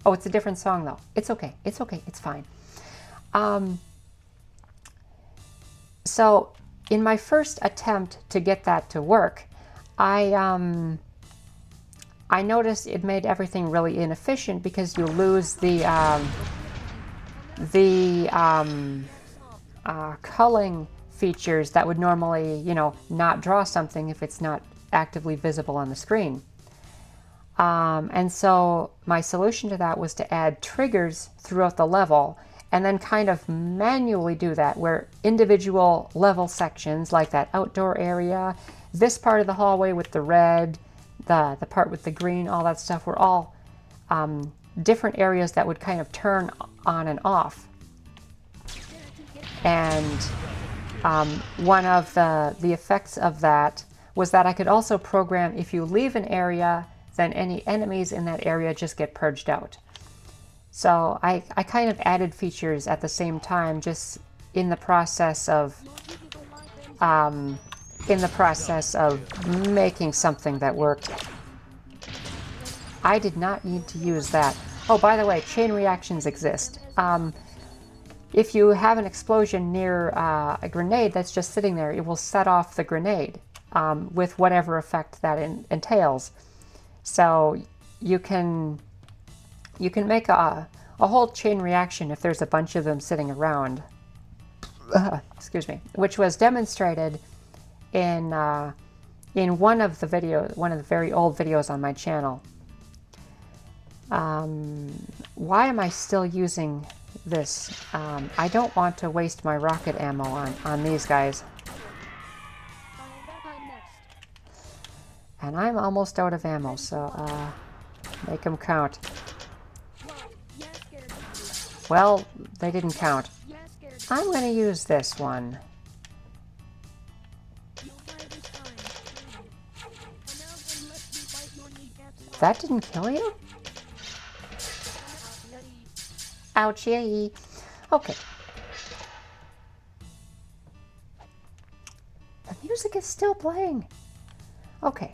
Oh, it's a different song though. It's okay. It's okay. It's fine. So in my first attempt to get that to work, I noticed it made everything really inefficient because you lose the culling features that would normally, you know, not draw something if it's not actively visible on the screen. And so my solution to that was to add triggers throughout the level and then kind of manually do that, where individual level sections, like that outdoor area, this part of the hallway with the red, the part with the green, all that stuff, were all different areas that would kind of turn on and off. And one of the effects of that was that I could also program, if you leave an area, then any enemies in that area just get purged out. So I kind of added features at the same time, just in the process of making something that worked. I did not need to use that. Oh, by the way, chain reactions exist. If you have an explosion near a grenade that's just sitting there, it will set off the grenade with whatever effect that entails. So you can make a whole chain reaction if there's a bunch of them sitting around. Excuse me, which was demonstrated in one of the very old videos on my channel. Why am I still using this? I don't want to waste my rocket ammo on these guys. And I'm almost out of ammo, so make them count. Well, they didn't count. I'm going to use this one. That didn't kill you? Ouchie. Okay. The music is still playing. Okay.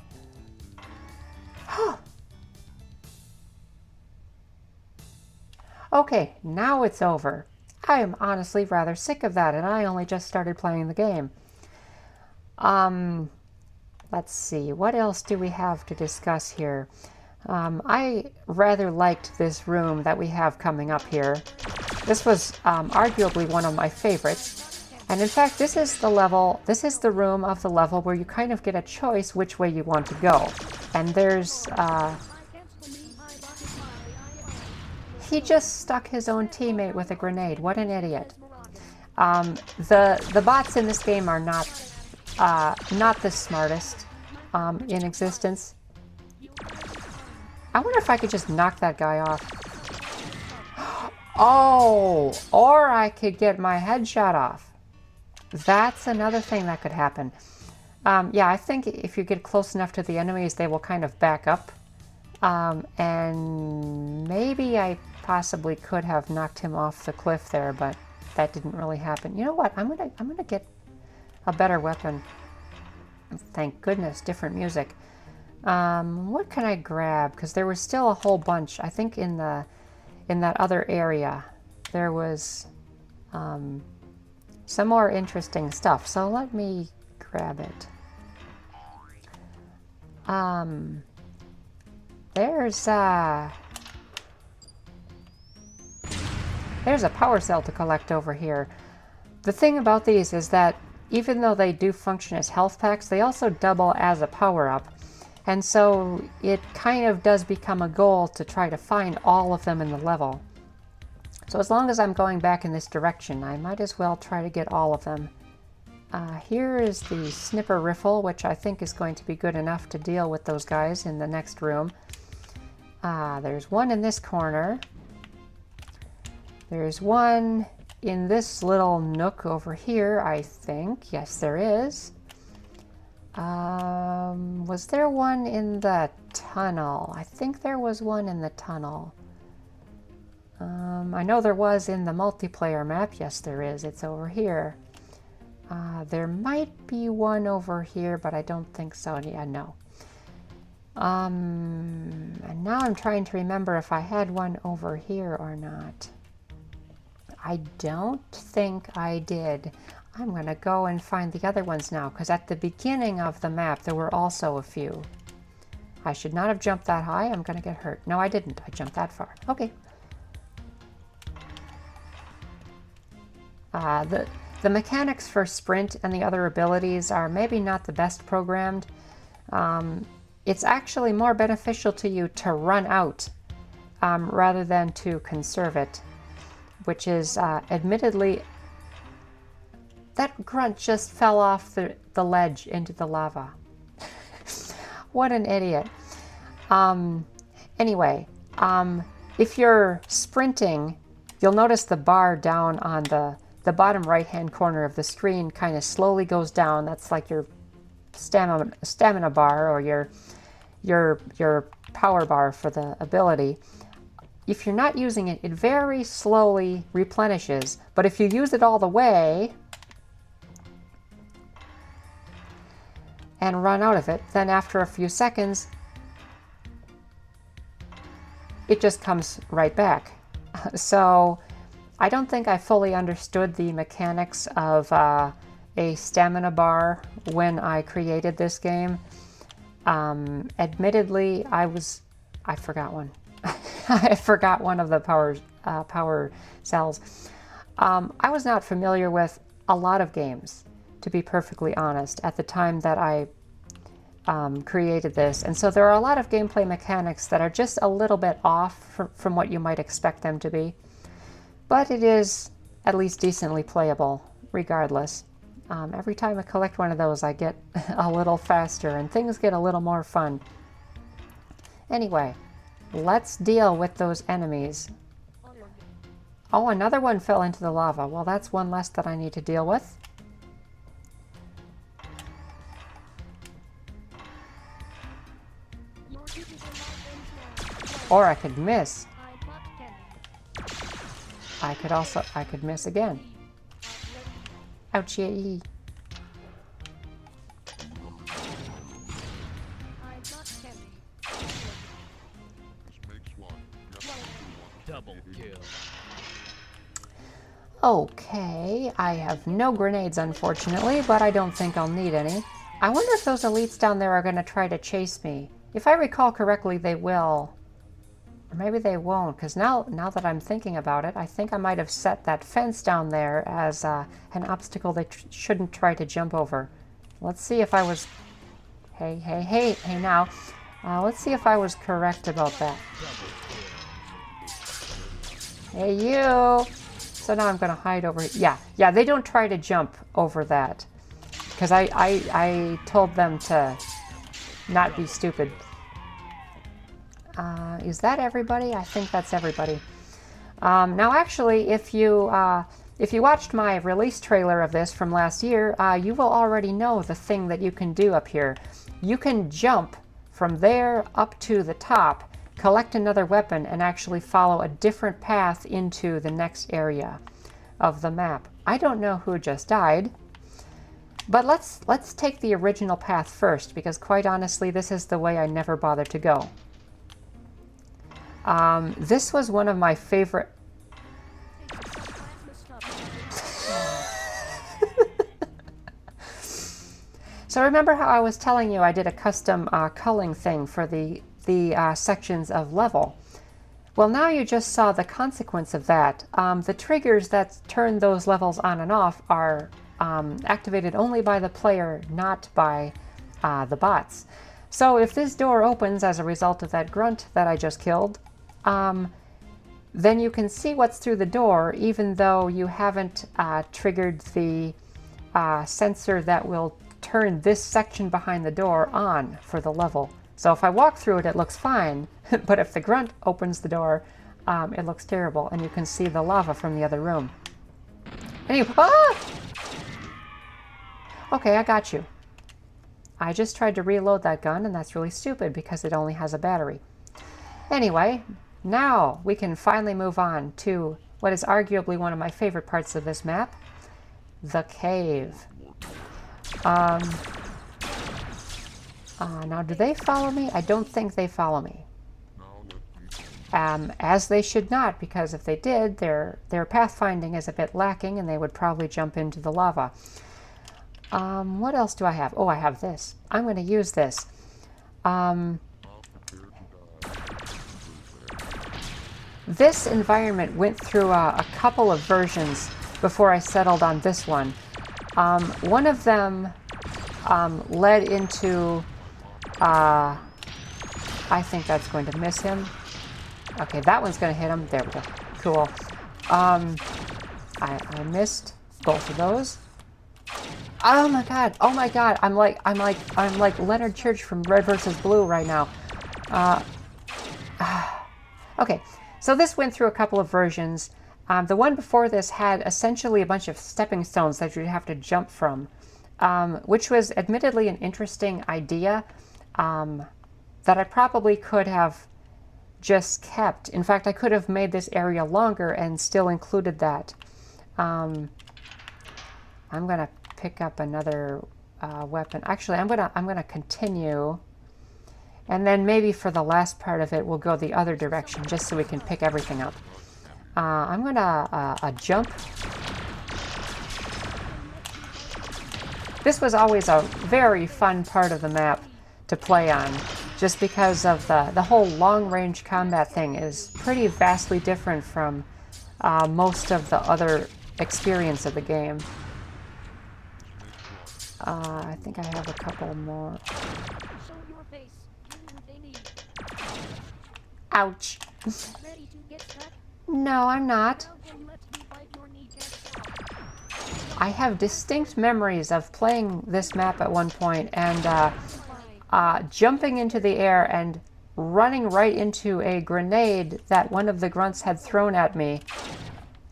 Okay, now it's over. I am honestly rather sick of that, and I only just started playing the game. Let's see, what else do we have to discuss here? I rather liked this room that we have coming up here. This was arguably one of my favorites. And in fact, this is the room of the level where you kind of get a choice which way you want to go. And there's, he just stuck his own teammate with a grenade. What an idiot. The bots in this game are not the smartest in existence. I wonder if I could just knock that guy off. Oh, or I could get my headshot off. That's another thing that could happen. Yeah, I think if you get close enough to the enemies, they will kind of back up. And maybe I possibly could have knocked him off the cliff there, but that didn't really happen. You know what? I'm gonna get a better weapon. Thank goodness, different music. What can I grab? Because there was still a whole bunch. I think in that other area there was some more interesting stuff. So let me grab it. There's a power cell to collect over here. The thing about these is that even though they do function as health packs, they also double as a power-up. And so it kind of does become a goal to try to find all of them in the level. So as long as I'm going back in this direction, I might as well try to get all of them. Here is the snipper riffle, which I think is going to be good enough to deal with those guys in the next room. There's one in this corner. There's one in this little nook over here, I think. Yes, there is. Was there one in the tunnel? I think there was one in the tunnel. I know there was in the multiplayer map. Yes, there is. It's over here. There might be one over here, but I don't think so. Yeah, no. And now I'm trying to remember if I had one over here or not. I don't think I did. I'm going to go and find the other ones now, because at the beginning of the map there were also a few. I should not have jumped that high. I'm going to get hurt. No, I didn't. I jumped that far. Okay. The mechanics for sprint and the other abilities are maybe not the best programmed. It's actually more beneficial to you to run out rather than to conserve it, which is admittedly... That grunt just fell off the ledge into the lava. What an idiot. Anyway, if you're sprinting, you'll notice the bar down on the bottom right-hand corner of the screen kind of slowly goes down. That's like your stamina bar or your power bar for the ability. If you're not using it, it very slowly replenishes. But if you use it all the way and run out of it, then after a few seconds, it just comes right back. So I don't think I fully understood the mechanics of a stamina bar when I created this game. Admittedly, I forgot one. I forgot one of the power cells. I was not familiar with a lot of games, to be perfectly honest, at the time that I created this. And so there are a lot of gameplay mechanics that are just a little bit off from what you might expect them to be. But it is at least decently playable, regardless. Every time I collect one of those, I get a little faster and things get a little more fun. Anyway, let's deal with those enemies. Oh, another one fell into the lava. Well, that's one less that I need to deal with. Or I could miss. I could miss again. Ouchie. Double kill. Okay, I have no grenades unfortunately, but I don't think I'll need any. I wonder if those elites down there are going to try to chase me. If I recall correctly, they will. Or maybe they won't, because now that I'm thinking about it, I think I might have set that fence down there as an obstacle they shouldn't try to jump over. Let's see if I was... Hey now. Let's see if I was correct about that. Hey, you! So now I'm going to hide over here. Yeah, they don't try to jump over that. Because I told them to not be stupid. Is that everybody? I think that's everybody. Now, actually, if you watched my release trailer of this from last year, you will already know the thing that you can do up here. You can jump from there up to the top, collect another weapon, and actually follow a different path into the next area of the map. I don't know who just died, but let's take the original path first, because quite honestly, this is the way I never bothered to go. This was one of my favorite... So remember how I was telling you I did a custom culling thing for the sections of level? Well, now you just saw the consequence of that. The triggers that turn those levels on and off are activated only by the player, not by the bots. So if this door opens as a result of that grunt that I just killed, then you can see what's through the door, even though you haven't triggered the sensor that will turn this section behind the door on for the level. So if I walk through it, it looks fine, but if the grunt opens the door, it looks terrible, and you can see the lava from the other room. Anyway, okay, I got you. I just tried to reload that gun, and that's really stupid because it only has a battery. Anyway, now we can finally move on to what is arguably one of my favorite parts of this map, the cave. Now, do they follow me? I don't think they follow me. As they should not, because if they did, their pathfinding is a bit lacking, and they would probably jump into the lava. What else do I have? Oh, I have this. I'm going to use this. This environment went through a couple of versions before I settled on this one. One of them led into... I think that's going to miss him. Okay, that one's going to hit him. There we go. Cool. I missed both of those. Oh my god! Oh my god! I'm like Leonard Church from Red vs. Blue right now. Okay, so this went through a couple of versions. The one before this had essentially a bunch of stepping stones that you'd have to jump from, which was admittedly an interesting idea that I probably could have just kept. In fact, I could have made this area longer and still included that. I'm gonna pick up another weapon. Actually, I'm gonna continue, and then maybe for the last part of it, we'll go the other direction just so we can pick everything up. I'm gonna jump. This was always a very fun part of the map to play on, just because of the whole long-range combat thing is pretty vastly different from most of the other experience of the game. I think I have a couple more. Ouch. No, I'm not. I have distinct memories of playing this map at one point and jumping into the air and running right into a grenade that one of the grunts had thrown at me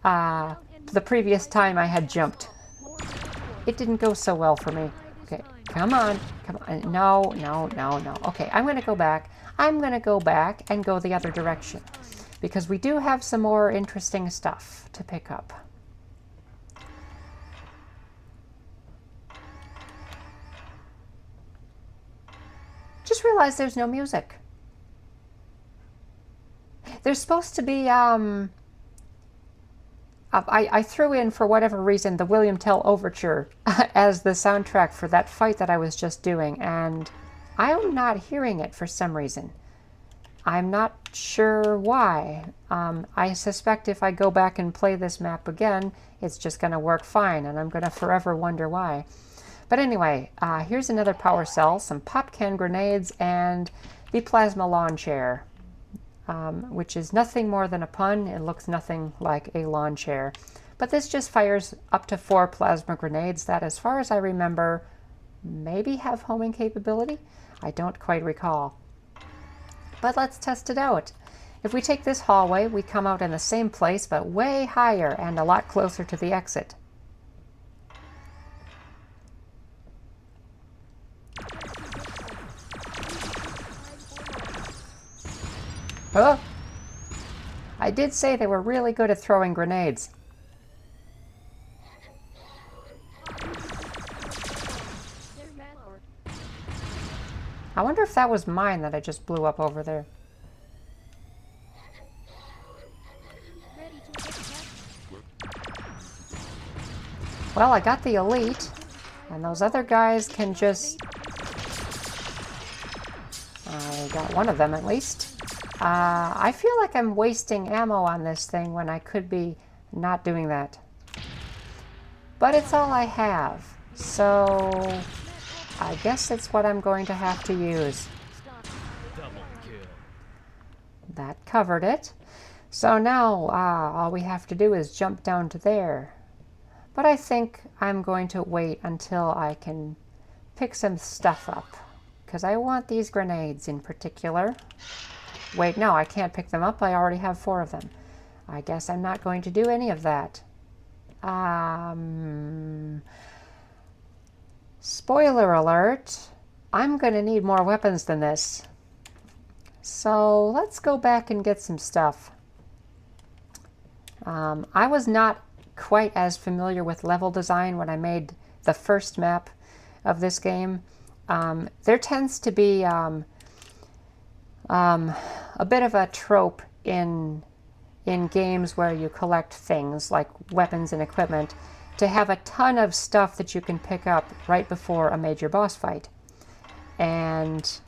the previous time I had jumped. It didn't go so well for me. Okay, come on, come on. No, no, no, no. Okay, I'm going to go back. I'm going to go back and go the other direction, because we do have some more interesting stuff to pick up. Just realized there's no music. There's supposed to be, I threw in, for whatever reason, the William Tell Overture as the soundtrack for that fight that I was just doing, and I'm not hearing it for some reason. I'm not sure why. I suspect if I go back and play this map again, it's just going to work fine, and I'm going to forever wonder why. But anyway, here's another power cell, some pop can grenades, and the plasma lawn chair. Which is nothing more than a pun. It looks nothing like a lawn chair. But this just fires up to 4 plasma grenades that, as far as I remember, maybe have homing capability? I don't quite recall. But let's test it out. If we take this hallway, we come out in the same place, but way higher and a lot closer to the exit. Oh! I did say they were really good at throwing grenades. I wonder if that was mine that I just blew up over there. Well, I got the elite, and those other guys can just... I got one of them at least. I feel like I'm wasting ammo on this thing when I could be not doing that. But it's all I have, so I guess it's what I'm going to have to use. Double kill. That covered it. So now all we have to do is jump down to there. But I think I'm going to wait until I can pick some stuff up, because I want these grenades in particular. Wait, no, I can't pick them up. I already have 4 of them. I guess I'm not going to do any of that. Spoiler alert, I'm going to need more weapons than this. So let's go back and get some stuff. I was not quite as familiar with level design when I made the first map of this game. There tends to be a bit of a trope in games where you collect things like weapons and equipment to have a ton of stuff that you can pick up right before a major boss fight. And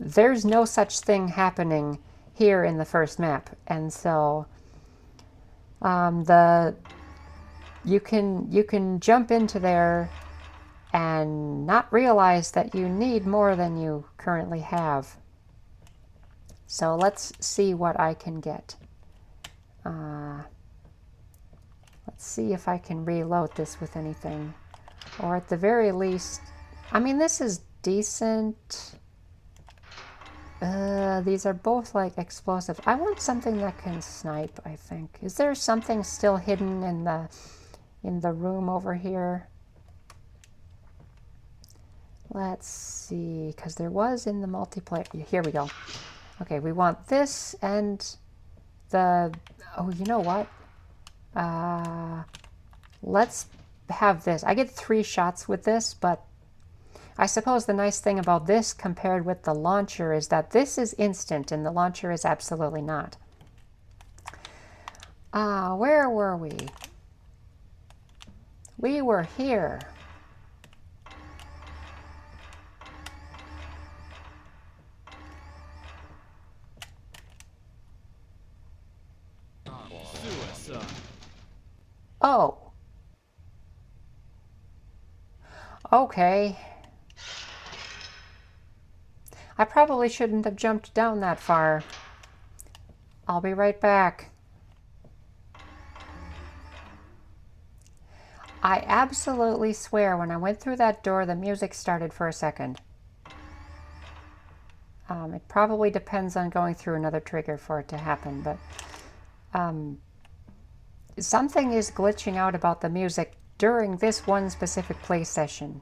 there's no such thing happening here in the first map. And so you can jump into there and not realize that you need more than you currently have. So let's see what I can get. Let's see if I can reload this with anything. Or at the very least, I mean, this is decent. These are both like explosive. I want something that can snipe, I think. Is there something still hidden in the room over here? Let's see, because there was in the multiplayer. Here we go. Okay, we want this and the... Oh, you know what? Let's have this. I get 3 shots with this, but I suppose the nice thing about this compared with the launcher is that this is instant and the launcher is absolutely not. Where were we? We were here. Suicide. Oh. Okay. I probably shouldn't have jumped down that far. I'll be right back. I absolutely swear when I went through that door, the music started for a second. It probably depends on going through another trigger for it to happen, but something is glitching out about the music during this one specific play session.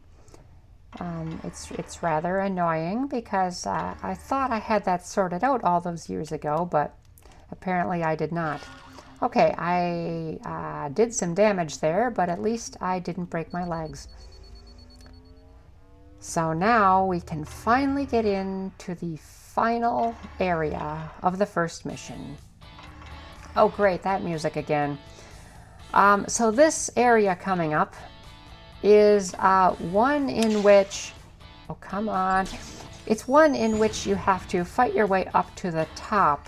It's rather annoying because I thought I had that sorted out all those years ago, but apparently I did not. Okay, I did some damage there, but at least I didn't break my legs. So now we can finally get into the final area of the first mission. Oh great, that music again. So this area coming up is one in which, oh come on, it's one in which you have to fight your way up to the top.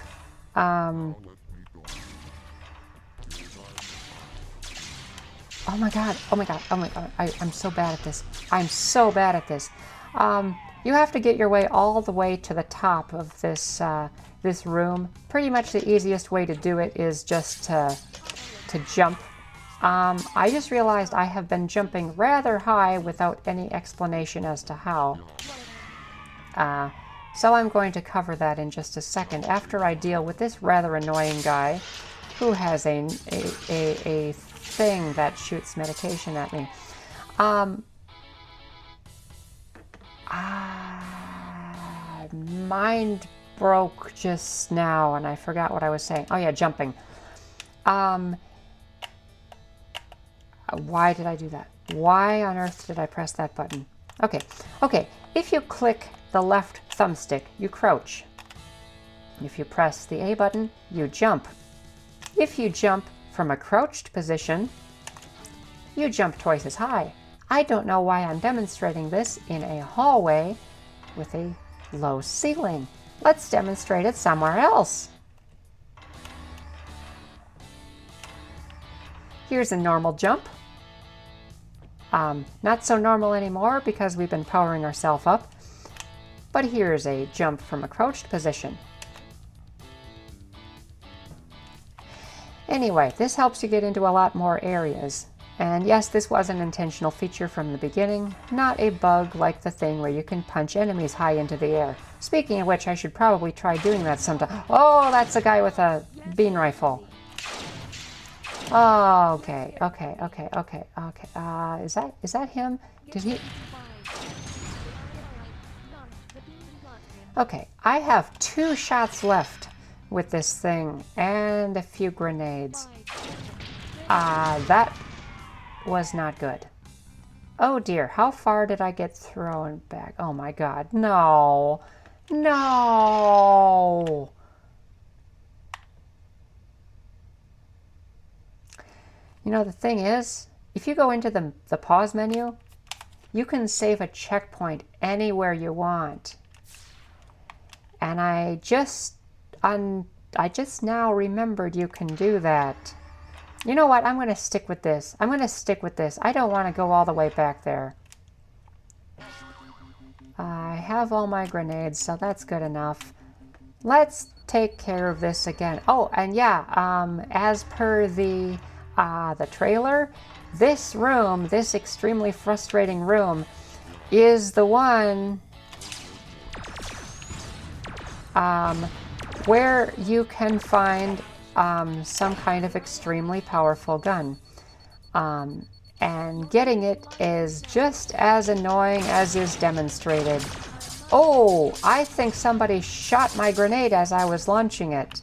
Oh my god, oh my god, oh my god, I'm so bad at this. I'm so bad at this. You have to get your way all the way to the top of this this room. Pretty much the easiest way to do it is just to jump. I just realized I have been jumping rather high without any explanation as to how. So I'm going to cover that in just a second after I deal with this rather annoying guy who has a thing that shoots medication at me. Mind broke just now and I forgot what I was saying. Oh yeah, jumping. Why did I do that? Why on earth did I press that button? Okay, if you click the left thumbstick, you crouch. If you press the A button, you jump. If you jump from a crouched position, you jump twice as high. I don't know why I'm demonstrating this in a hallway with a low ceiling. Let's demonstrate it somewhere else. Here's a normal jump. Not so normal anymore because we've been powering ourselves up. But here's a jump from a crouched position. Anyway, this helps you get into a lot more areas. And yes, this was an intentional feature from the beginning, not a bug like the thing where you can punch enemies high into the air. Speaking of which, I should probably try doing that sometime. Oh, that's a guy with a bean rifle. Oh, okay. Is that him? Did he? Okay, I have 2 shots left with this thing and a few grenades. That was not good. Oh dear, how far did I get thrown back? Oh my god, no. No! You know, the thing is, if you go into the pause menu, you can save a checkpoint anywhere you want. And I just now remembered you can do that. You know what? I'm going to stick with this. I don't want to go all the way back there. I have all my grenades, so that's good enough. Let's take care of this again. Oh, and yeah, as per the trailer, this room, this extremely frustrating room, is the one where you can find some kind of extremely powerful gun. And getting it is just as annoying as is demonstrated. Oh, I think somebody shot my grenade as I was launching it.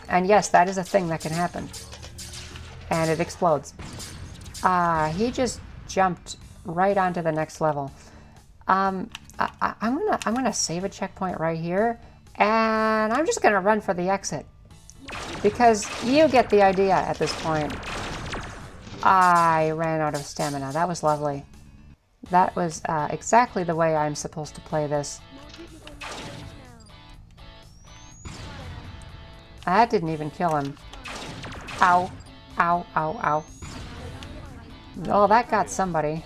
And yes, that is a thing that can happen. And it explodes. He just jumped right onto the next level. I'm gonna save a checkpoint right here, and I'm just gonna run for the exit because you get the idea at this point. I ran out of stamina. That was lovely. That was exactly the way I'm supposed to play this. That didn't even kill him. Ow. Ow, ow, ow. Oh, that got somebody.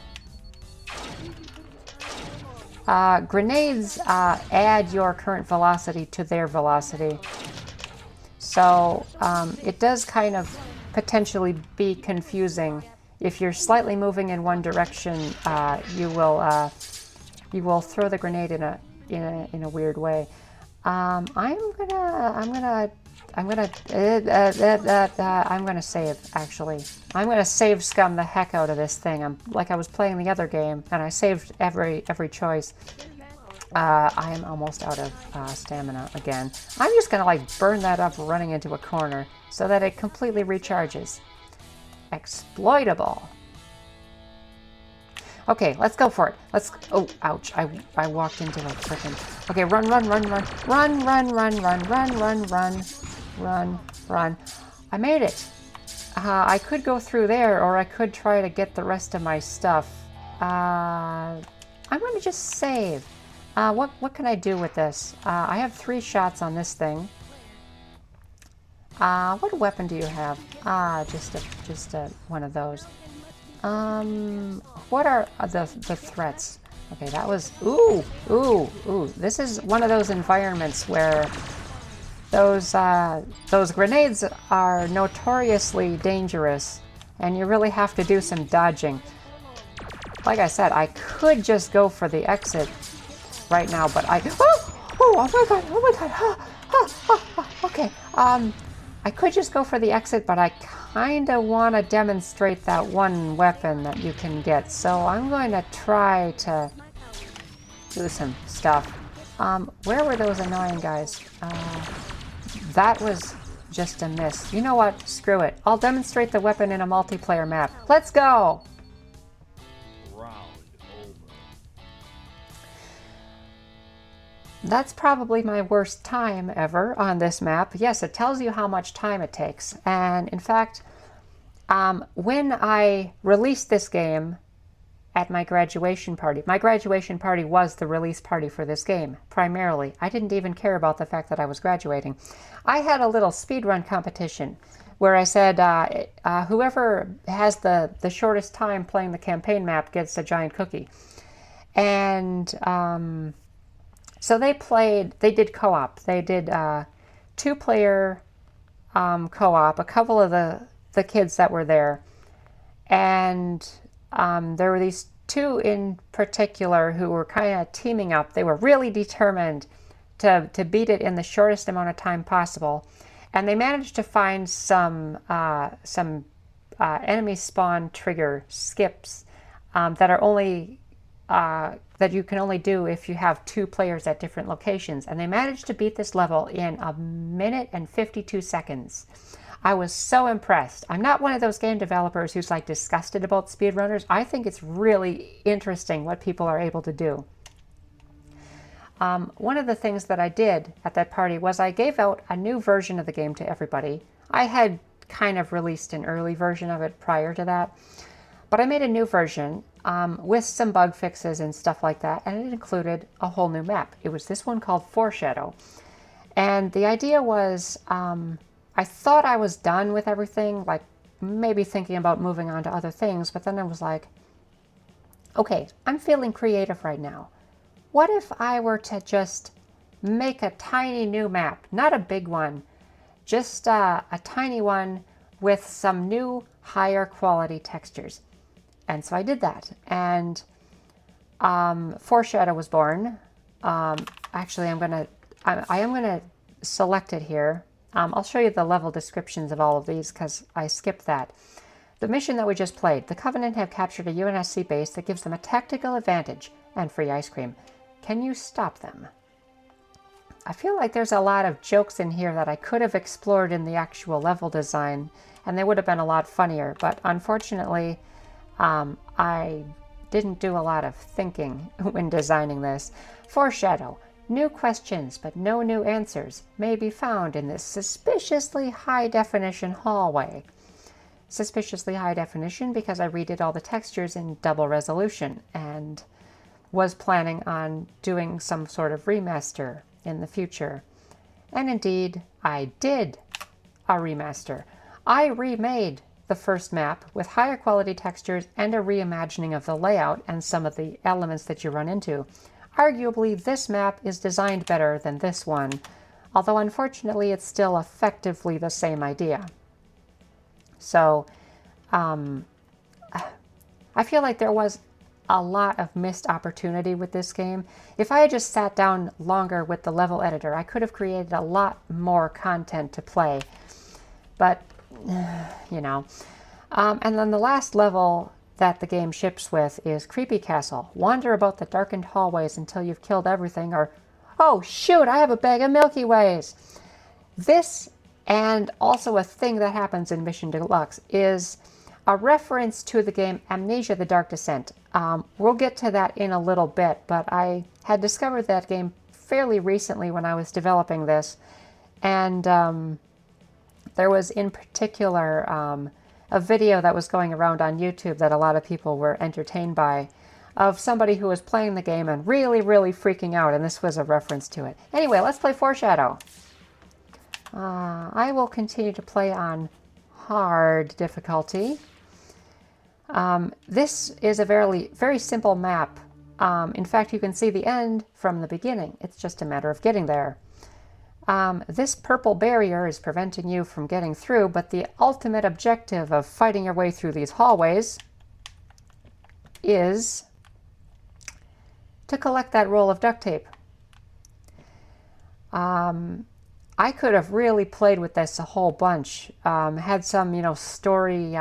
Grenades add your current velocity to their velocity. So it does kind of potentially be confusing. If you're slightly moving in one direction, you will throw the grenade in a weird way. I'm gonna save, actually. I'm gonna save scum the heck out of this thing. Like I was playing the other game, and I saved every choice. I am almost out of stamina again. I'm just gonna like burn that up running into a corner so that it completely recharges. Exploitable. Okay, let's go for it. Oh, ouch. I walked into a frickin'... Okay, run. Run. I made it. I could go through there, or I could try to get the rest of my stuff. I'm going to just save. What can I do with this? I have 3 shots on this thing. What weapon do you have? Just one of those. What are the threats? Okay, that was... Ooh. This is one of those environments where those grenades are notoriously dangerous, and you really have to do some dodging. Like I said, I could just go for the exit right now, but oh my god, okay, I could just go for the exit, but I kind of want to demonstrate that one weapon that you can get, so I'm going to try to do some stuff. Where were those annoying guys? That was just a miss. You know what? Screw it. I'll demonstrate the weapon in a multiplayer map. Let's go! Round over. That's probably my worst time ever on this map. Yes, it tells you how much time it takes. And in fact, when I released this game at my graduation party was the release party for this game, primarily. I didn't even care about the fact that I was graduating. I had a little speedrun competition where I said, whoever has the shortest time playing the campaign map gets a giant cookie. And so they did co-op. They did 2-player co-op. A couple of the kids that were there And there were these two in particular who were kind of teaming up. They were really determined to beat it in the shortest amount of time possible. And they managed to find some enemy spawn trigger skips that are only that you can only do if you have two players at different locations. And they managed to beat this level in 1 minute and 52 seconds. I was so impressed. I'm not one of those game developers who's like disgusted about speedrunners. I think it's really interesting what people are able to do. One of the things that I did at that party was I gave out a new version of the game to everybody. I had kind of released an early version of it prior to that, but I made a new version with some bug fixes and stuff like that, and it included a whole new map. It was this one called Foreshadow. And the idea was, I thought I was done with everything, like maybe thinking about moving on to other things, but then I was like, okay, I'm feeling creative right now. What if I were to just make a tiny new map, not a big one, just a tiny one with some new higher quality textures? And so I did that, and Foreshadow was born. Actually, I am gonna select it here. I'll show you the level descriptions of all of these because I skipped that. The mission that we just played, the Covenant have captured a UNSC base that gives them a tactical advantage and free ice cream. Can you stop them? I feel like there's a lot of jokes in here that I could have explored in the actual level design, and they would have been a lot funnier, but unfortunately, I didn't do a lot of thinking when designing this. Foreshadow. New questions, but no new answers, may be found in this suspiciously high-definition hallway. Suspiciously high definition because I redid all the textures in double resolution and was planning on doing some sort of remaster in the future. And indeed, I did a remaster. I remade the first map with higher quality textures and a reimagining of the layout and some of the elements that you run into. Arguably, this map is designed better than this one, although unfortunately it's still effectively the same idea. So, I feel like there was a lot of missed opportunity with this game. If I had just sat down longer with the level editor, I could have created a lot more content to play. But, you know. And then the last level that the game ships with is Creepy Castle. Wander about the darkened hallways until you've killed everything, or, oh shoot, I have a bag of Milky Ways. This, and also a thing that happens in Mission Deluxe, is a reference to the game Amnesia: The Dark Descent. We'll get to that in a little bit, but I had discovered that game fairly recently when I was developing this, and there was in particular a video that was going around on YouTube that a lot of people were entertained by, of somebody who was playing the game and really, really freaking out, and this was a reference to it. Anyway, let's play Foreshadow. I will continue to play on hard difficulty. This is a very, very simple map. In fact, you can see the end from the beginning. It's just a matter of getting there. This purple barrier is preventing you from getting through, but the ultimate objective of fighting your way through these hallways is to collect that roll of duct tape. I could have really played with this a whole bunch, had some, you know, story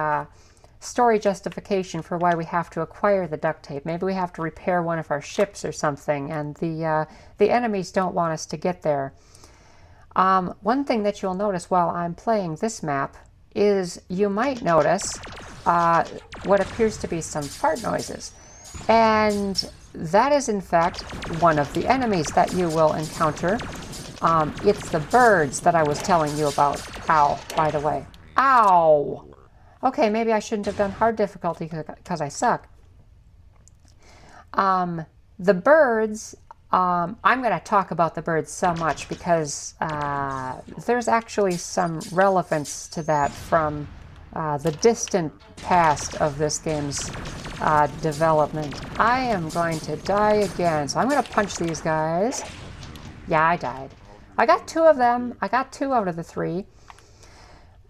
justification for why we have to acquire the duct tape. Maybe we have to repair one of our ships or something, and the enemies don't want us to get there. One thing that you'll notice while I'm playing this map is you might notice what appears to be some fart noises. And that is in fact one of the enemies that you will encounter. It's the birds that I was telling you about. Ow, by the way. Ow! Okay, maybe I shouldn't have done hard difficulty because I suck. The birds, I'm going to talk about the birds so much because there's actually some relevance to that from the distant past of this game's development. I am going to die again, so I'm going to punch these guys. Yeah, I died. I got 2 of them. I got 2 out of the 3.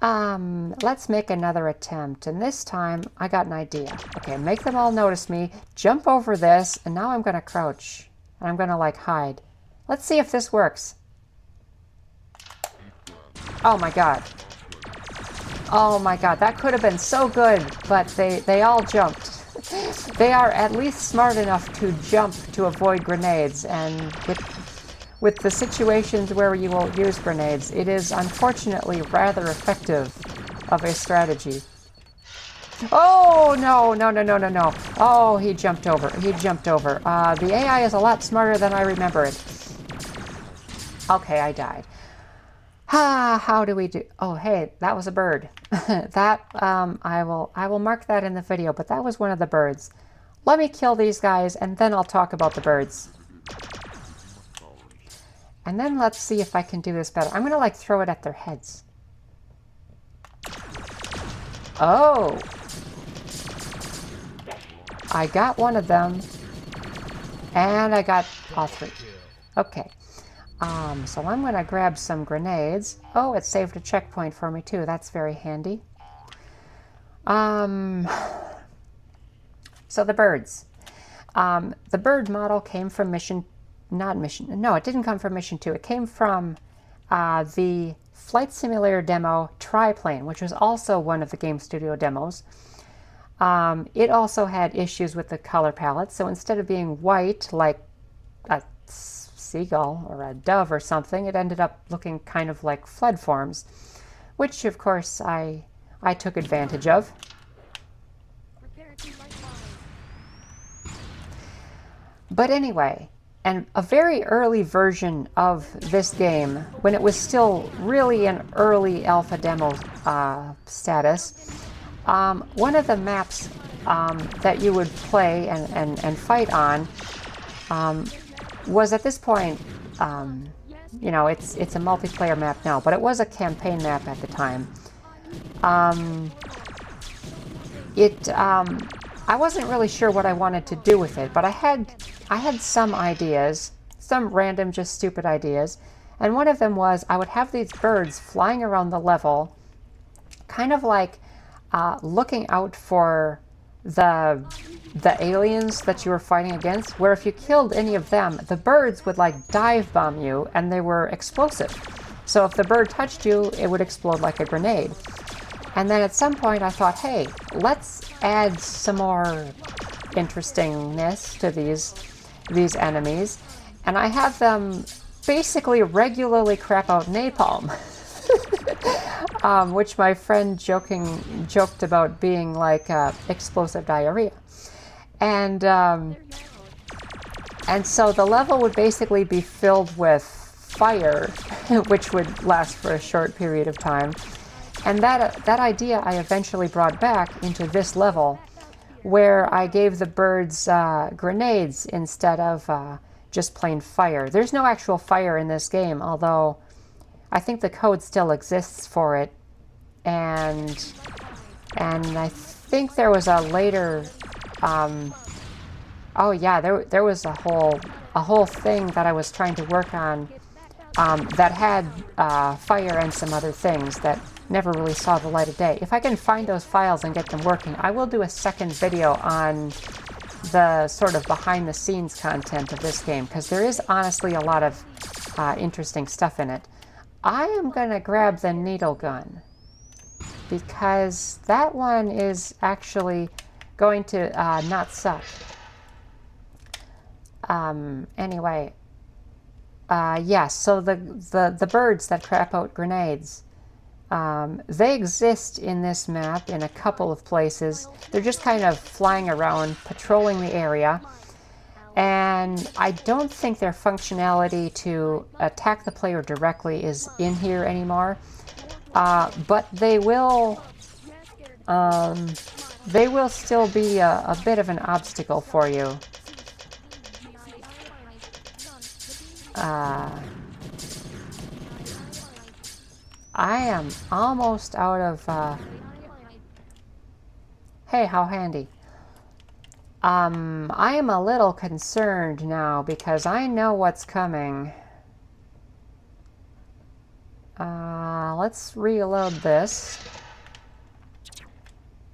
Let's make another attempt, and this time I got an idea. Okay, make them all notice me, jump over this, and now I'm gonna crouch, and I'm gonna like hide. Let's see if this works. Oh my god. Oh my god, that could have been so good, but they all jumped. They are at least smart enough to jump to avoid grenades, and with the situations where you will use grenades, it is unfortunately rather effective of a strategy. Oh, no, no, no, no, no, no. Oh, he jumped over. He jumped over. The AI is a lot smarter than I remember it. Okay, I died. How do we do? Oh, hey, that was a bird. That, I will mark that in the video, but that was one of the birds. Let me kill these guys, and then I'll talk about the birds. And then let's see if I can do this better. I'm gonna like throw it at their heads. Oh! I got one of them. And I got all three. Okay. So I'm gonna grab some grenades. Oh, it saved a checkpoint for me too. That's very handy. So the birds. The bird model came from mission... No, it didn't come from Mission 2. It came from the Flight Simulator demo Triplane, which was also one of the GameStudio demos. It also had issues with the color palette, so instead of being white like a seagull or a dove or something, it ended up looking kind of like flood forms, which of course I took advantage of. But anyway, and a very early version of this game, when it was still really an early alpha demo status, one of the maps that you would play and fight on was at this point, you know, it's a multiplayer map now, but it was a campaign map at the time. I wasn't really sure what I wanted to do with it, but I had some ideas, some random, just stupid ideas, and one of them was I would have these birds flying around the level, kind of like looking out for the aliens that you were fighting against, where if you killed any of them, the birds would like dive bomb you, and they were explosive. So if the bird touched you, it would explode like a grenade. And then at some point I thought, hey, let's add some more interestingness to these enemies. And I have them basically regularly crap out napalm. Which my friend joked about being like explosive diarrhea. And so the level would basically be filled with fire, which would last for a short period of time. And that idea I eventually brought back into this level, where I gave the birds grenades instead of just plain fire. There's no actual fire in this game, although I think the code still exists for it. And I think there was a later, oh yeah, there was a whole thing that I was trying to work on that had fire and some other things that never really saw the light of day. If I can find those files and get them working, I will do a second video on the sort of behind the scenes content of this game, because there is honestly a lot of interesting stuff in it. I am going to grab the needle gun, because that one is actually going to not suck. Anyway, yeah, so the birds that crap out grenades, they exist in this map in a couple of places. They're just kind of flying around, patrolling the area. And I don't think their functionality to attack the player directly is in here anymore. But they will still be a bit of an obstacle for you. I am almost out of... Hey, how handy. I am a little concerned now because I know what's coming. Let's reload this.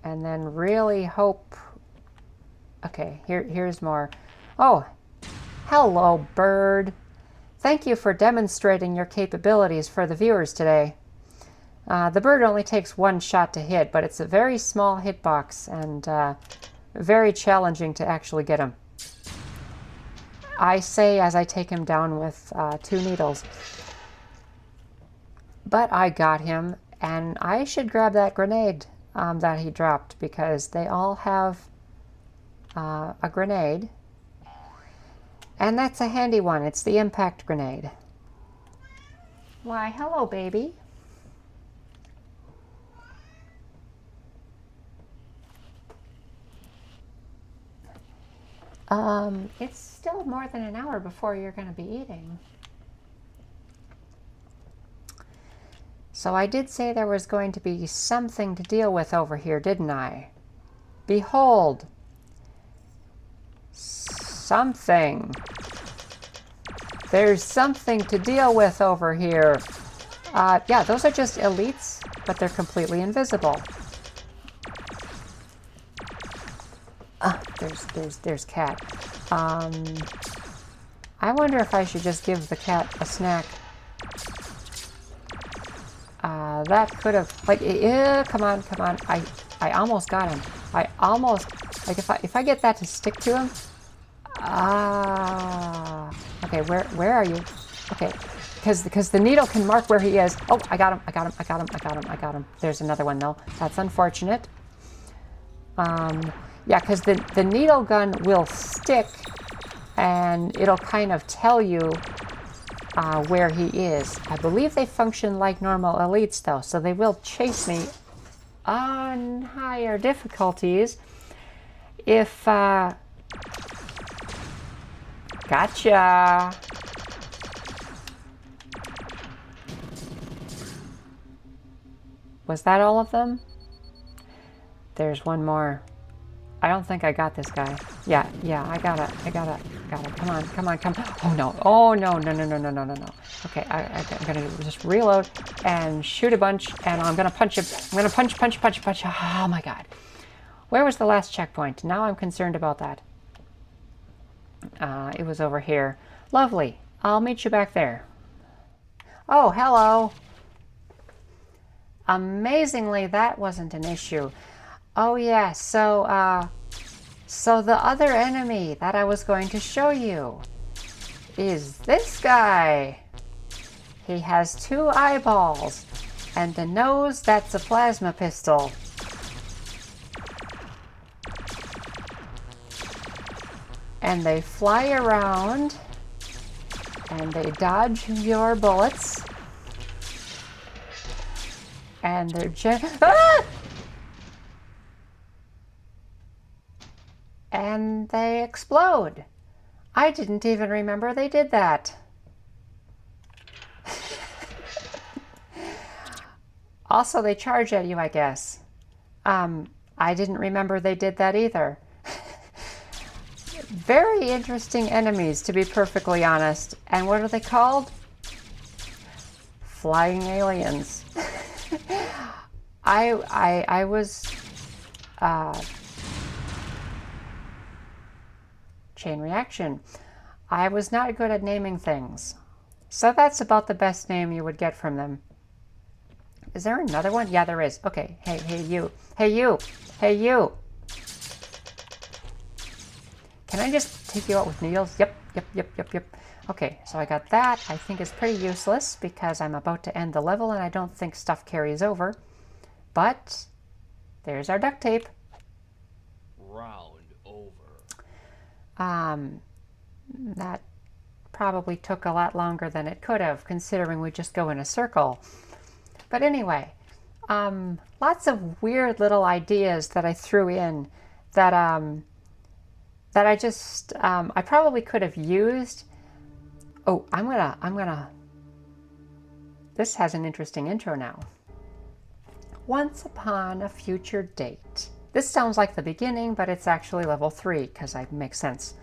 And then really hope... Okay, here's more. Oh, hello, bird. Thank you for demonstrating your capabilities for the viewers today. The bird only takes one shot to hit, but it's a very small hitbox and very challenging to actually get him. I say as I take him down with 2 needles. But I got him, and I should grab that grenade that he dropped, because they all have a grenade. And that's a handy one. It's the impact grenade. Why, hello, baby. It's still more than an hour before you're going to be eating. So I did say there was going to be something to deal with over here, didn't I? Behold. Something. There's something to deal with over here. Yeah, those are just elites, but they're completely invisible. There's cat. I wonder if I should just give the cat a snack. That could have, like, come on. I almost got him. I almost, like, if I get that to stick to him. Okay, where are you? Okay, because the needle can mark where he is. Oh, I got him. There's another one though. That's unfortunate. Yeah, because the needle gun will stick, and it'll kind of tell you where he is. I believe they function like normal elites though, so they will chase me on higher difficulties if gotcha. Was that all of them? There's one more. I don't think I got this guy. Yeah, I got it. Come on. Oh no. Okay, I'm gonna just reload and shoot a bunch, and I'm gonna punch him. I'm gonna punch. Oh my god. Where was the last checkpoint? Now I'm concerned about that. It was over here. Lovely. I'll meet you back there. Oh, hello. Amazingly, that wasn't an issue. Oh yeah, so the other enemy that I was going to show you is this guy. He has 2 eyeballs and a nose that's a plasma pistol. And they fly around and they dodge your bullets. And they're and they explode. I didn't even remember they did that. Also, they charge at you, I guess. I didn't remember they did that either. Very interesting enemies, to be perfectly honest. And what are they called? Flying aliens. I was chain reaction. I was not good at naming things. So that's about the best name you would get from them. Is there another one? Yeah, there is. Okay. Hey you. Hey you. Can I just take you out with needles? Yep. Okay, so I got that. I think it's pretty useless because I'm about to end the level and I don't think stuff carries over. But there's our duct tape. Round over. That probably took a lot longer than it could have, considering we just go in a circle. But anyway, lots of weird little ideas that I threw in that that I just I probably could have used. Oh, I'm gonna. This has an interesting intro now. Once upon a future date. This sounds like the beginning, but it's actually level 3, because it makes sense.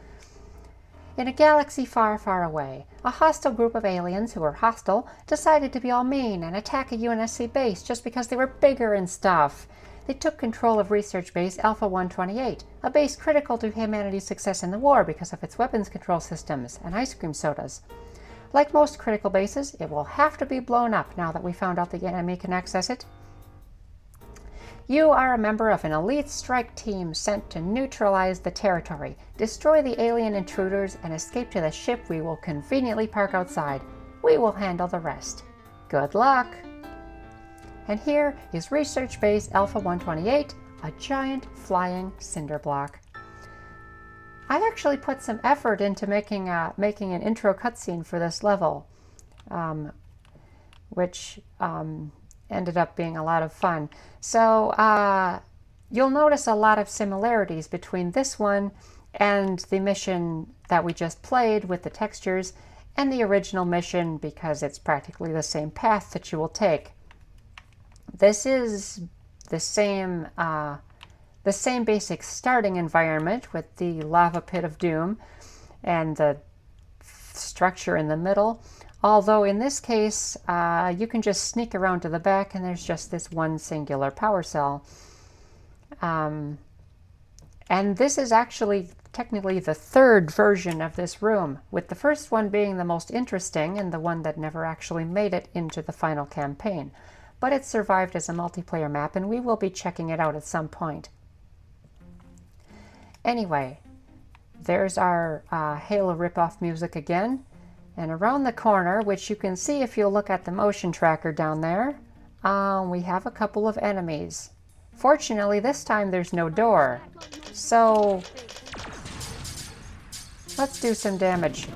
In a galaxy far, far away, A hostile group of aliens who were hostile decided to be all mean and attack a UNSC base just because they were bigger and stuff. They took control of research base Alpha 128, a base critical to humanity's success in the war because of its weapons control systems and ice cream sodas. Like most critical bases, it will have to be blown up now that we found out the enemy can access it. You are a member of an elite strike team sent to neutralize the territory, destroy the alien intruders, and escape to the ship we will conveniently park outside. We will handle the rest. Good luck! And here is Research Base Alpha 128, a giant flying cinder block. I actually put some effort into making an intro cutscene for this level, which ended up being a lot of fun. So you'll notice a lot of similarities between this one and the mission that we just played with the textures and the original mission, because it's practically the same path that you will take. This is the same basic starting environment with the lava pit of doom and the structure in the middle. Although in this case, you can just sneak around to the back and there's just this one singular power cell. And this is actually technically the third version of this room, with the first one being the most interesting and the one that never actually made it into the final campaign. But it survived as a multiplayer map and we will be checking it out at some point. Anyway, there's our Halo ripoff music again. And around the corner, which you can see if you look at the motion tracker down there, we have a couple of enemies. Fortunately, this time there's no door. So let's do some damage.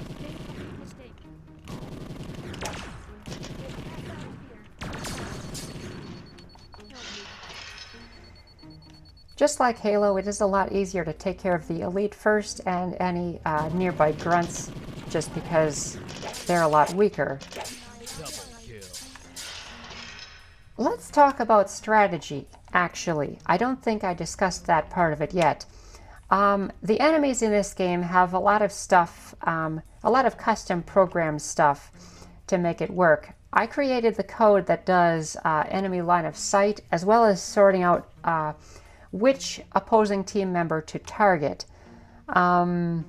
Just like Halo, it is a lot easier to take care of the elite first and any nearby grunts, just because they're a lot weaker. Let's talk about strategy, actually. I don't think I discussed that part of it yet. The enemies in this game have a lot of stuff, a lot of custom program stuff to make it work. I created the code that does enemy line of sight, as well as sorting out which opposing team member to target. But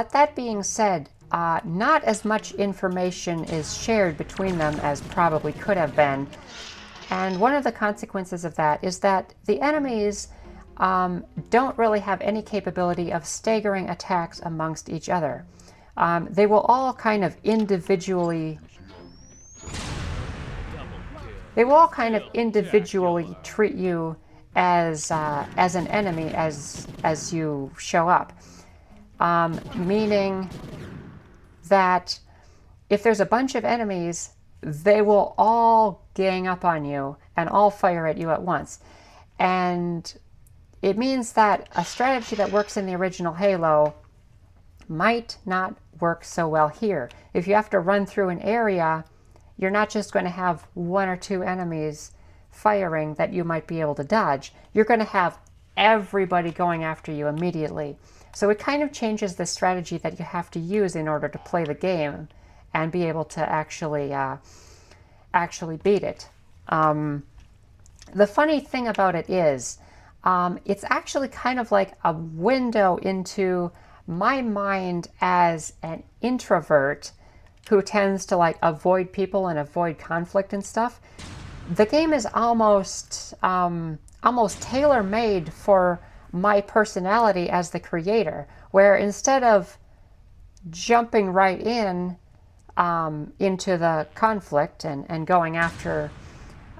that being said, not as much information is shared between them as probably could have been. And one of the consequences of that is that the enemies don't really have any capability of staggering attacks amongst each other. They will all kind of individually treat you as an enemy as you show up. Meaning that if there's a bunch of enemies, they will all gang up on you and all fire at you at once. And it means that a strategy that works in the original Halo might not work so well here. If you have to run through an area, you're not just going to have one or two enemies firing that you might be able to dodge. You're going to have everybody going after you immediately. So it kind of changes the strategy that you have to use in order to play the game and be able to actually beat it. The funny thing about it is, it's actually kind of like a window into my mind as an introvert who tends to like avoid people and avoid conflict and stuff. The game is almost tailor-made for my personality as the creator, where instead of jumping right into the conflict and going after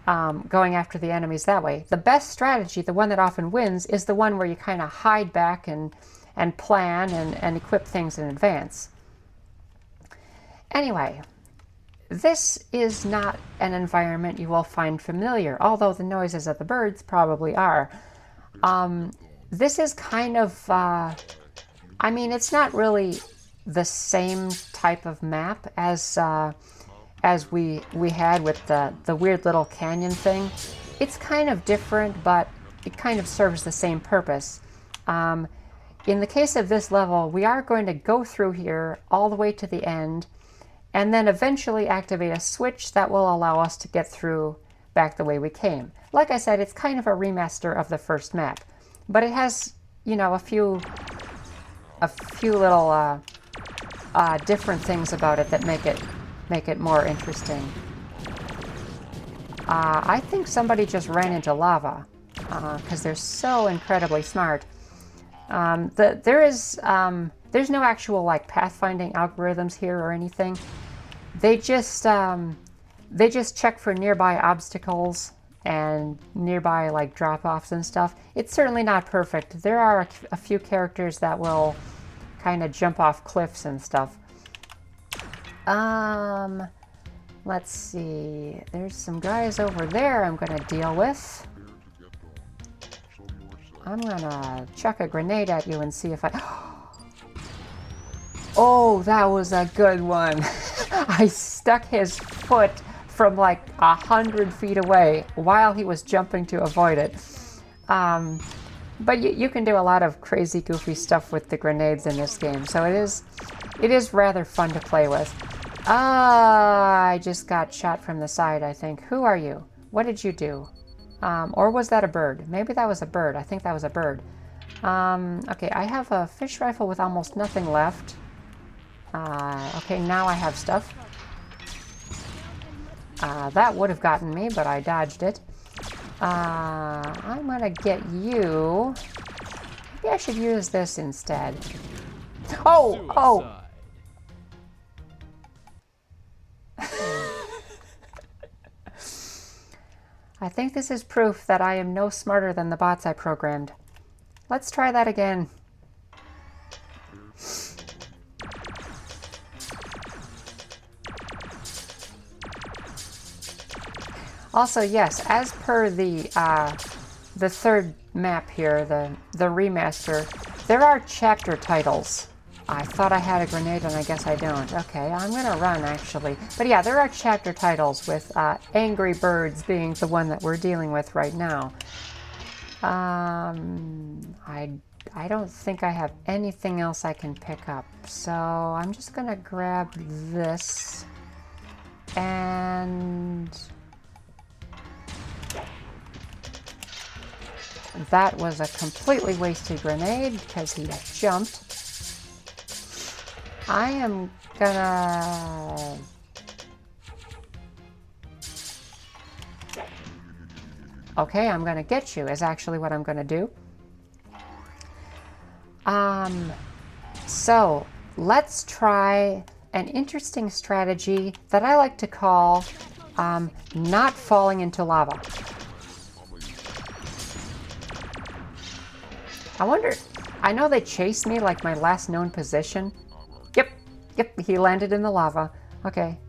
the enemies that way, the best strategy, the one that often wins, is the one where you kind of hide back and plan and equip things in advance. Anyway, this is not an environment you will find familiar, although the noises of the birds probably are. This is kind of, it's not really the same type of map as we had with the weird little canyon thing. It's kind of different, but it kind of serves the same purpose. in the case of this level, we are going to go through here all the way to the end and then eventually activate a switch that will allow us to get through back the way we came. Like I said, it's kind of a remaster of the first map, but it has, you know, a few little different things about it that make it more interesting. I think somebody just ran into lava because they're so incredibly smart. There's no actual like pathfinding algorithms here or anything. They just check for nearby obstacles and nearby like drop-offs and stuff. It's certainly not perfect. There are a few characters that will kind of jump off cliffs and stuff. Let's see. There's some guys over there I'm gonna deal with. I'm gonna chuck a grenade at you and see if I... Oh, that was a good one. I stuck his foot from like 100 feet away while he was jumping to avoid it. But you can do a lot of crazy, goofy stuff with the grenades in this game, so it is rather fun to play with. I just got shot from the side, I think. Who are you? What did you do? Or was that a bird? Maybe that was a bird. I think that was a bird. Okay, I have a fish rifle with almost nothing left. Okay, now I have stuff. That would have gotten me, but I dodged it. I'm gonna get you. Maybe I should use this instead. Oh! Oh! I think this is proof that I am no smarter than the bots I programmed. Let's try that again. Also, yes, as per the third map here, the remaster, there are chapter titles. I thought I had a grenade and I guess I don't. Okay, I'm gonna run actually. But yeah, there are chapter titles with Angry Birds being the one that we're dealing with right now. I don't think I have anything else I can pick up. So I'm just gonna grab this and that was a completely wasted grenade because he jumped. I am gonna... Okay, I'm gonna get you is actually what I'm gonna do. So let's try an interesting strategy that I like to call not falling into lava. I wonder, I know they chased me like my last known position. Yep, he landed in the lava. Okay.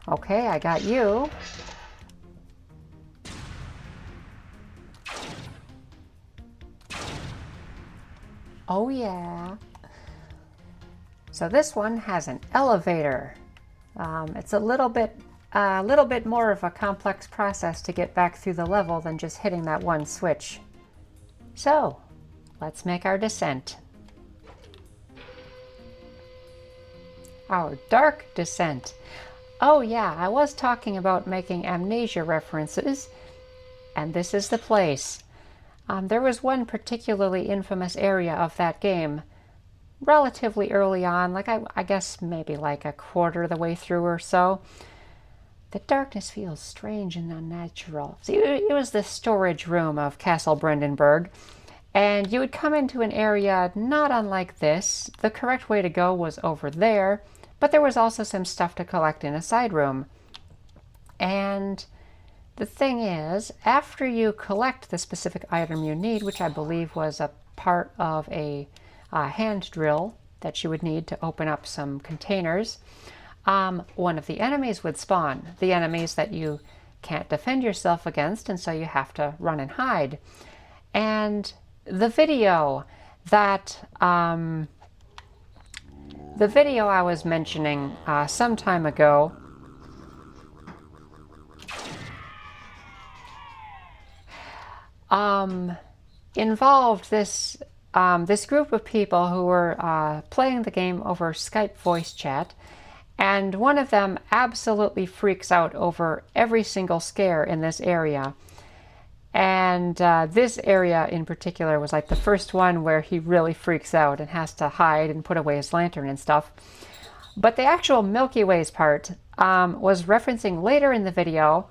Okay, I got you. Oh yeah. So this one has an elevator. It's a little bit more of a complex process to get back through the level than just hitting that one switch. So, let's make our descent. Our dark descent. Oh yeah, I was talking about making amnesia references, and this is the place. There was one particularly infamous area of that game relatively early on, like I guess maybe like a quarter of the way through or so. The darkness feels strange and unnatural. See, it was the storage room of Castle Brandenburg, and you would come into an area not unlike this. The correct way to go was over there, but there was also some stuff to collect in a side room. And the thing is, after you collect the specific item you need, which I believe was a part of a hand drill that you would need to open up some containers, one of the enemies would spawn. The enemies that you can't defend yourself against, and so you have to run and hide. And the video that The video I was mentioning some time ago involved this this group of people who were playing the game over Skype voice chat, and one of them absolutely freaks out over every single scare in this area. And this area in particular was like the first one where he really freaks out and has to hide and put away his lantern and stuff. But the actual Milky Ways part was referencing later in the video,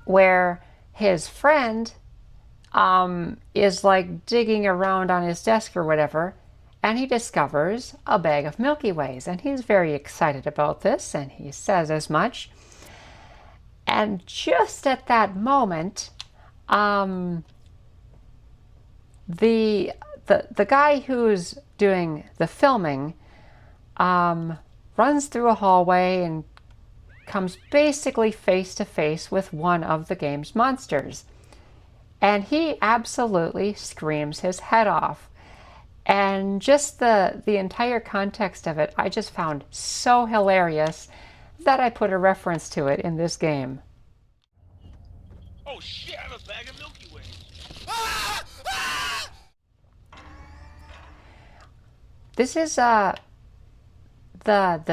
where his friend is like digging around on his desk or whatever, and he discovers a bag of Milky Ways, and he's very excited about this, and he says as much. And just at that moment, the guy who's doing the filming runs through a hallway and comes basically face to face with one of the game's monsters. And he absolutely screams his head off. And just the entire context of it, I just found so hilarious that I put a reference to it in this game. Oh shit, I have a bag of Milky Way. This is the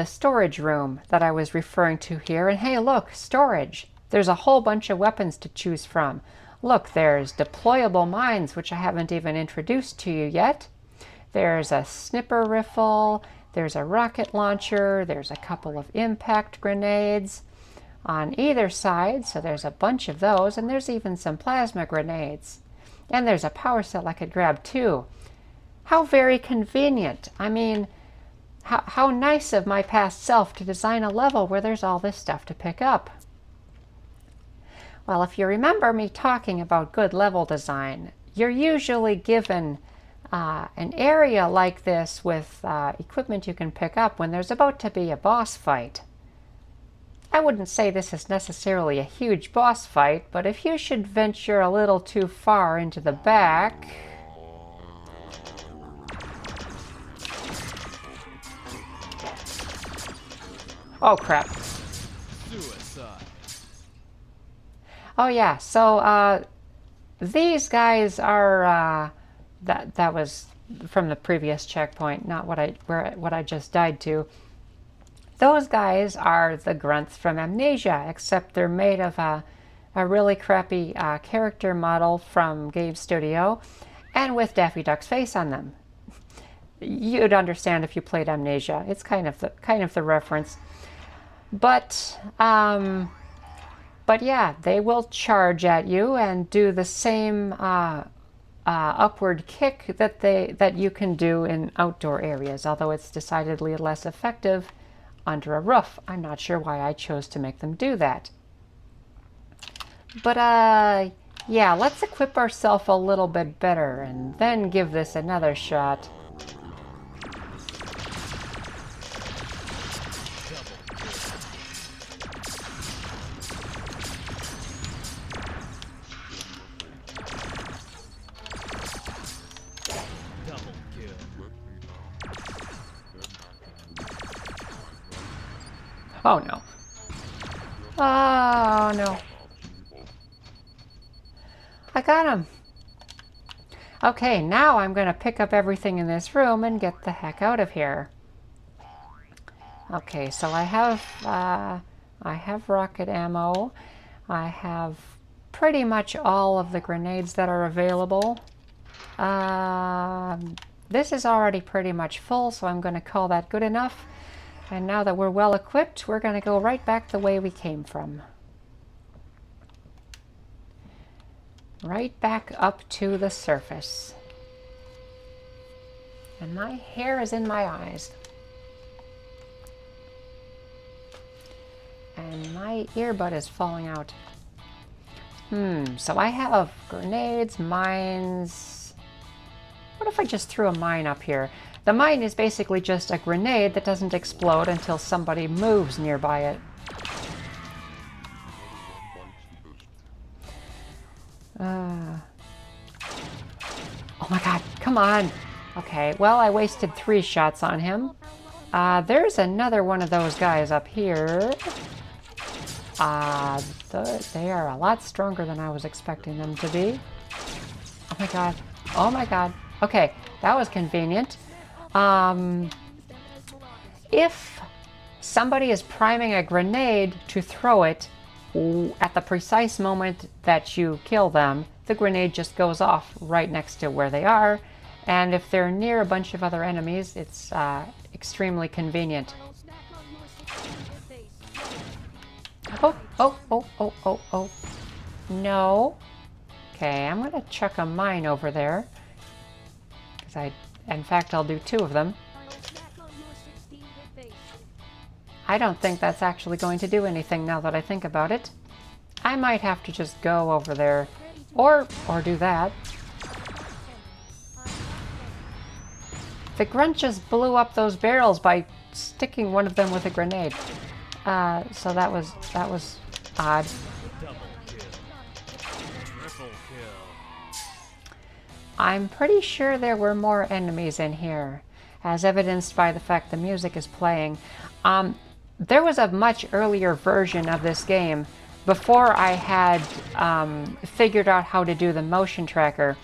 storage room that I was referring to here. And hey, look, storage. There's a whole bunch of weapons to choose from. Look, there's deployable mines, which I haven't even introduced to you yet. There's a snipper rifle, there's a rocket launcher, there's a couple of impact grenades on either side, so there's a bunch of those, and there's even some plasma grenades. And there's a power cell I could grab too. How very convenient. I mean, how nice of my past self to design a level where there's all this stuff to pick up. Well, if you remember me talking about good level design, you're usually given an area like this with equipment you can pick up when there's about to be a boss fight. I wouldn't say this is necessarily a huge boss fight, but if you should venture a little too far into the back... Oh crap. Suicide. Oh yeah, so these guys are that was from the previous checkpoint, not what I just died to. Those guys are the grunts from Amnesia, except they're made of a really crappy character model from GameStudio, and with Daffy Duck's face on them. You'd understand if you played Amnesia. It's kind of the reference. But yeah, they will charge at you and do the same upward kick that you can do in outdoor areas, although it's decidedly less effective under a roof. I'm not sure why I chose to make them do that. But yeah, let's equip ourselves a little bit better and then give this another shot. Oh no. Oh no. I got him. Okay, now I'm going to pick up everything in this room and get the heck out of here. Okay, so I have rocket ammo. I have pretty much all of the grenades that are available. This is already pretty much full, so I'm going to call that good enough. And now that we're well equipped, we're going to go right back the way we came from. Right back up to the surface. And my hair is in my eyes. And my earbud is falling out. So I have grenades, mines. What if I just threw a mine up here? The mine is basically just a grenade that doesn't explode until somebody moves nearby it. Oh my god, come on! Okay, well, I wasted 3 shots on him. There's another one of those guys up here. They are a lot stronger than I was expecting them to be. Oh my god. Oh my god. Okay, that was convenient. If somebody is priming a grenade to throw it at the precise moment that you kill them, the grenade just goes off right next to where they are. And if they're near a bunch of other enemies, it's extremely convenient. Oh, oh, oh, oh, oh, oh. No. Okay, I'm going to chuck a mine over there. In fact, I'll do 2 of them. I don't think that's actually going to do anything now that I think about it. I might have to just go over there. Or do that. The grunt just blew up those barrels by sticking one of them with a grenade. So that was odd. I'm pretty sure there were more enemies in here, as evidenced by the fact the music is playing. There was a much earlier version of this game before I had figured out how to do the motion tracker,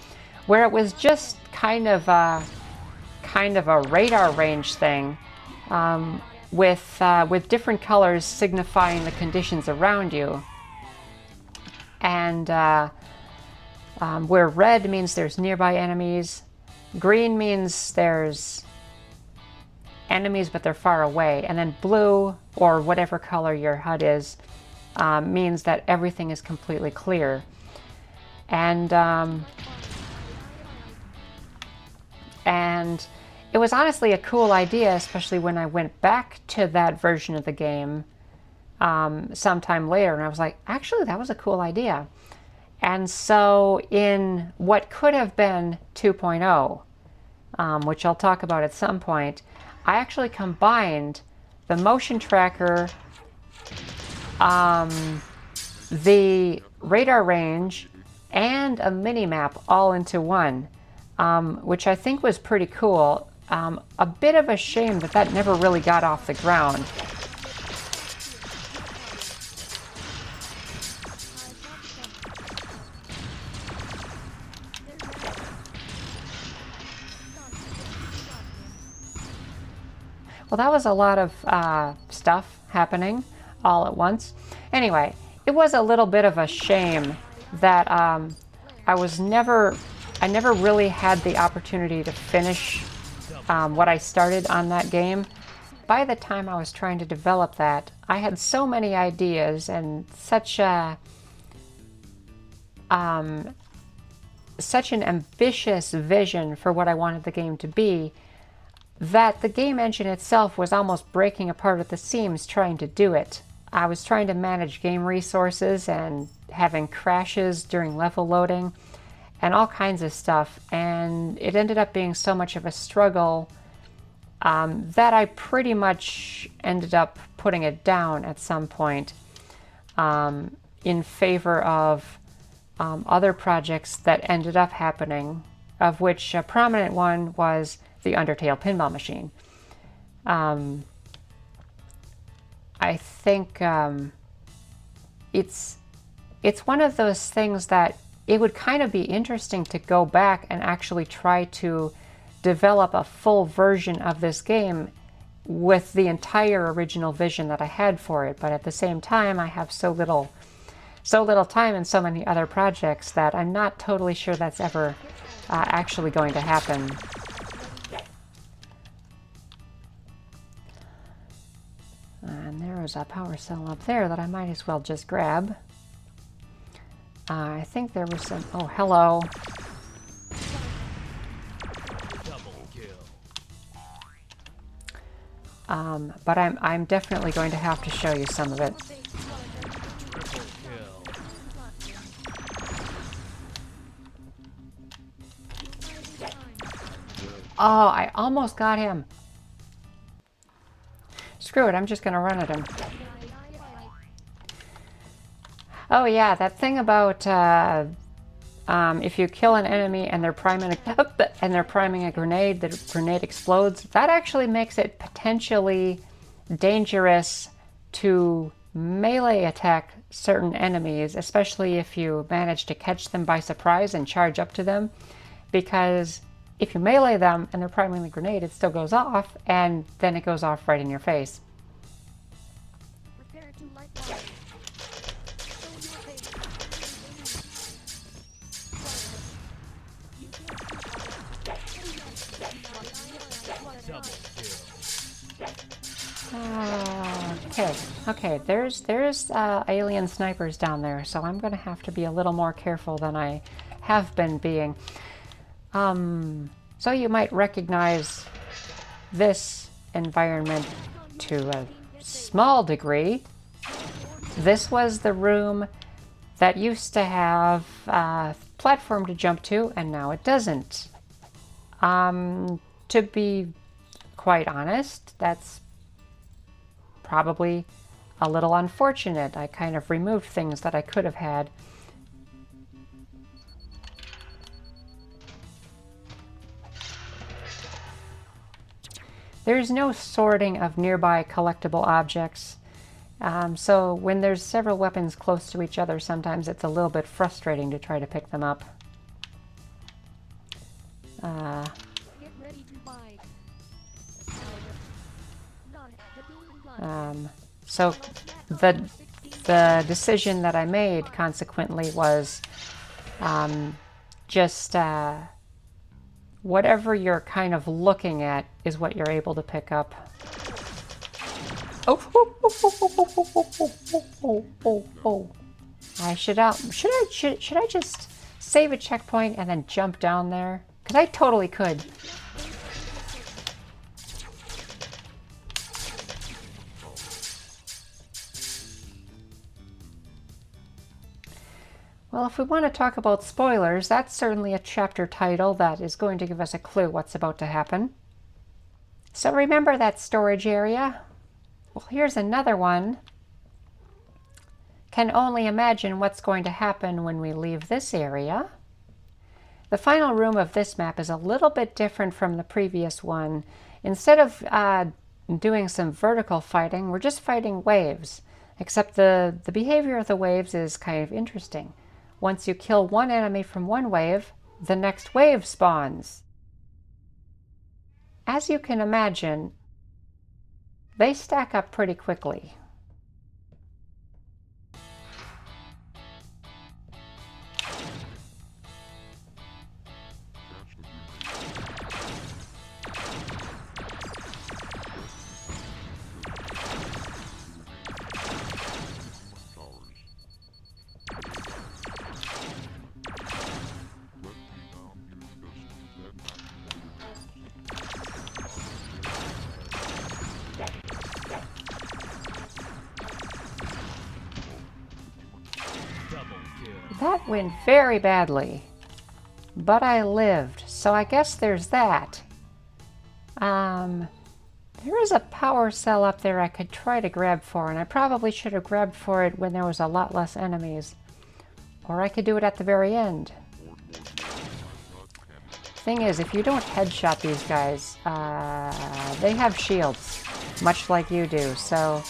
where it was just kind of a radar range thing with different colors signifying the conditions around you. And where red means there's nearby enemies, green means there's enemies but they're far away, and then blue, or whatever color your HUD is, means that everything is completely clear. And it was honestly a cool idea, especially when I went back to that version of the game sometime later, and I was like, actually, that was a cool idea. And so in what could have been 2.0, which I'll talk about at some point, I actually combined the motion tracker, the radar range, and a mini-map all into one, which I think was pretty cool. A bit of a shame that that never really got off the ground. Well, that was a lot of stuff happening all at once. Anyway, it was a little bit of a shame that I never really had the opportunity to finish what I started on that game. By the time I was trying to develop that, I had so many ideas and such an ambitious vision for what I wanted the game to be, that the game engine itself was almost breaking apart at the seams trying to do it. I was trying to manage game resources and having crashes during level loading and all kinds of stuff, and it ended up being so much of a struggle that I pretty much ended up putting it down at some point in favor of other projects that ended up happening, of which a prominent one was the Undertale pinball machine. I think it's one of those things that it would kind of be interesting to go back and actually try to develop a full version of this game with the entire original vision that I had for it. But at the same time, I have so little time and so many other projects that I'm not totally sure that's ever actually going to happen. And there is a power cell up there that I might as well just grab. I think there was some... Oh, hello. Double kill. But I'm definitely going to have to show you some of it. Triple kill. Oh, I almost got him. Screw it, I'm just going to run at him. Oh yeah, that thing about if you kill an enemy and they're priming a grenade, the grenade explodes. That actually makes it potentially dangerous to melee attack certain enemies, especially if you manage to catch them by surprise and charge up to them, because if you melee them and they're priming the grenade, it still goes off, and then it goes off right in your face. Okay, there's alien snipers down there, so I'm going to have to be a little more careful than I have been being. So you might recognize this environment to a small degree. This was the room that used to have a platform to jump to, and now it doesn't. To be quite honest, that's probably a little unfortunate. I kind of removed things that I could have had. There's no sorting of nearby collectible objects, so when there's several weapons close to each other, sometimes it's a little bit frustrating to try to pick them up. So the decision that I made consequently was just whatever you're kind of looking at is what you're able to pick up. Should I just save a checkpoint and then jump down there? Because I totally could. Well, if we want to talk about spoilers, that's certainly a chapter title that is going to give us a clue what's about to happen. So remember that storage area? Well, here's another one. Can only imagine what's going to happen when we leave this area. The final room of this map is a little bit different from the previous one. Instead of doing some vertical fighting, we're just fighting waves. Except the behavior of the waves is kind of interesting. Once you kill one enemy from one wave, the next wave spawns. As you can imagine, they stack up pretty quickly. That went very badly, but I lived, so I guess there's that. There is a power cell up there I could try to grab for, and I probably should have grabbed for it when there was a lot less enemies. Or I could do it at the very end. Thing is, if you don't headshot these guys, they have shields, much like you do, so...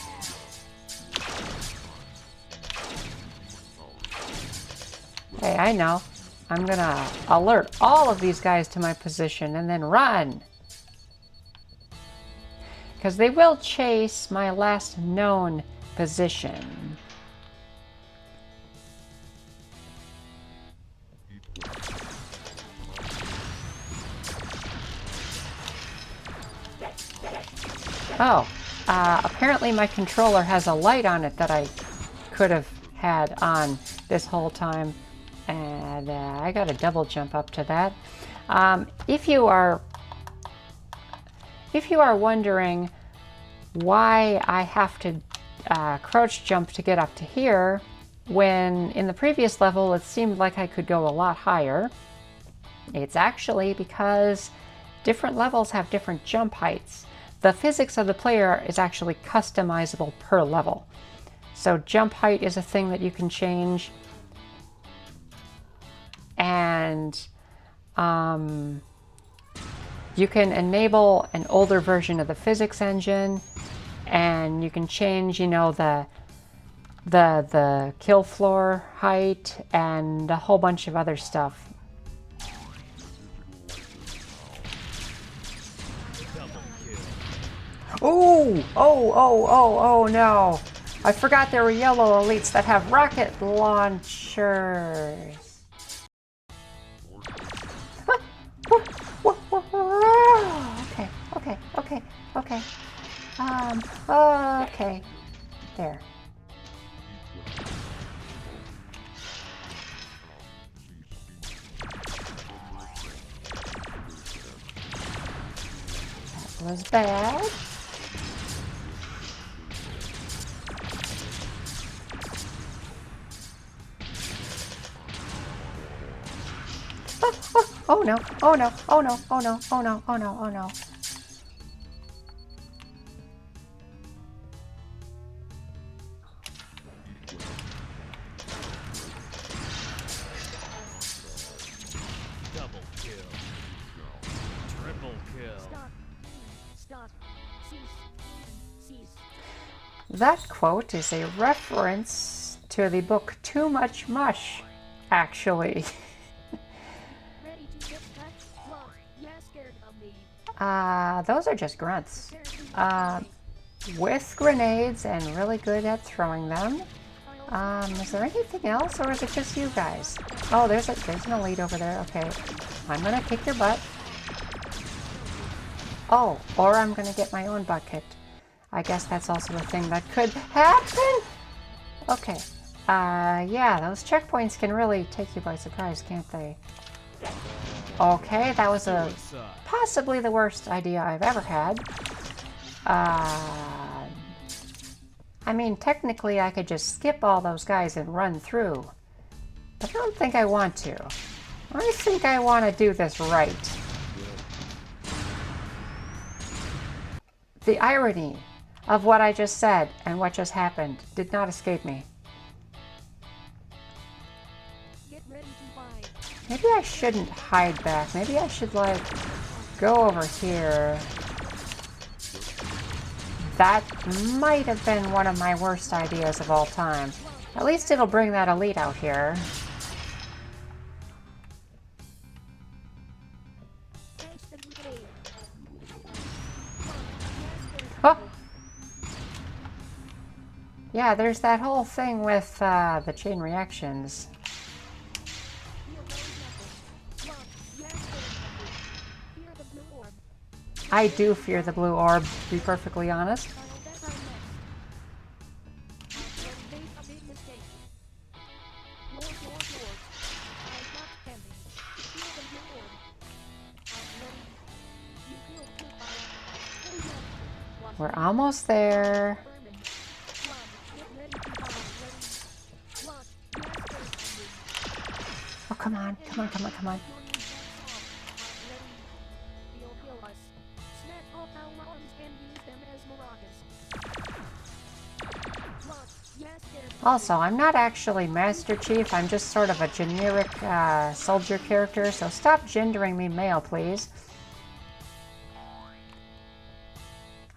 Hey, I know. I'm gonna alert all of these guys to my position and then run. Because they will chase my last known position. Oh, apparently my controller has a light on it that I could have had on this whole time. And I got a double jump up to that. If you are wondering why I have to crouch jump to get up to here, when in the previous level it seemed like I could go a lot higher, it's actually because different levels have different jump heights. The physics of the player is actually customizable per level. So jump height is a thing that you can change. and you can enable an older version of the physics engine, and you can change, you know, the kill floor height and a whole bunch of other stuff. Oh, oh no. I forgot there were yellow elites that have rocket launchers. Okay. Okay. There. That was bad. Oh no, oh no, oh no, oh no, oh no, oh no, oh no. Double kill. Triple kill. Stop. Cease. That quote is a reference to the book Too Much Mush, actually. Ready to get cut? What? Yeah, scared of me. Those are just grunts. With grenades and really good at throwing them. Is there anything else, or is it just you guys? Oh, there's an elite over there. Okay, I'm gonna kick your butt. Oh, or I'm gonna get my own butt kicked. I guess that's also a thing that could happen. Okay. Yeah, those checkpoints can really take you by surprise, can't they? Okay, that was possibly the worst idea I've ever had. I mean, technically I could just skip all those guys and run through. But I don't think I want to. I think I want to do this right. The irony of what I just said and what just happened did not escape me. Get ready to fight. Maybe I shouldn't hide back. Maybe I should, like, go over here. That might have been one of my worst ideas of all time. At least it'll bring that elite out here. Oh! Yeah, there's that whole thing with the chain reactions. I do fear the blue orb, to be perfectly honest. We're almost there. Oh, come on, come on, come on, come on. Also, I'm not actually Master Chief, I'm just sort of a generic soldier character, so stop gendering me male, please.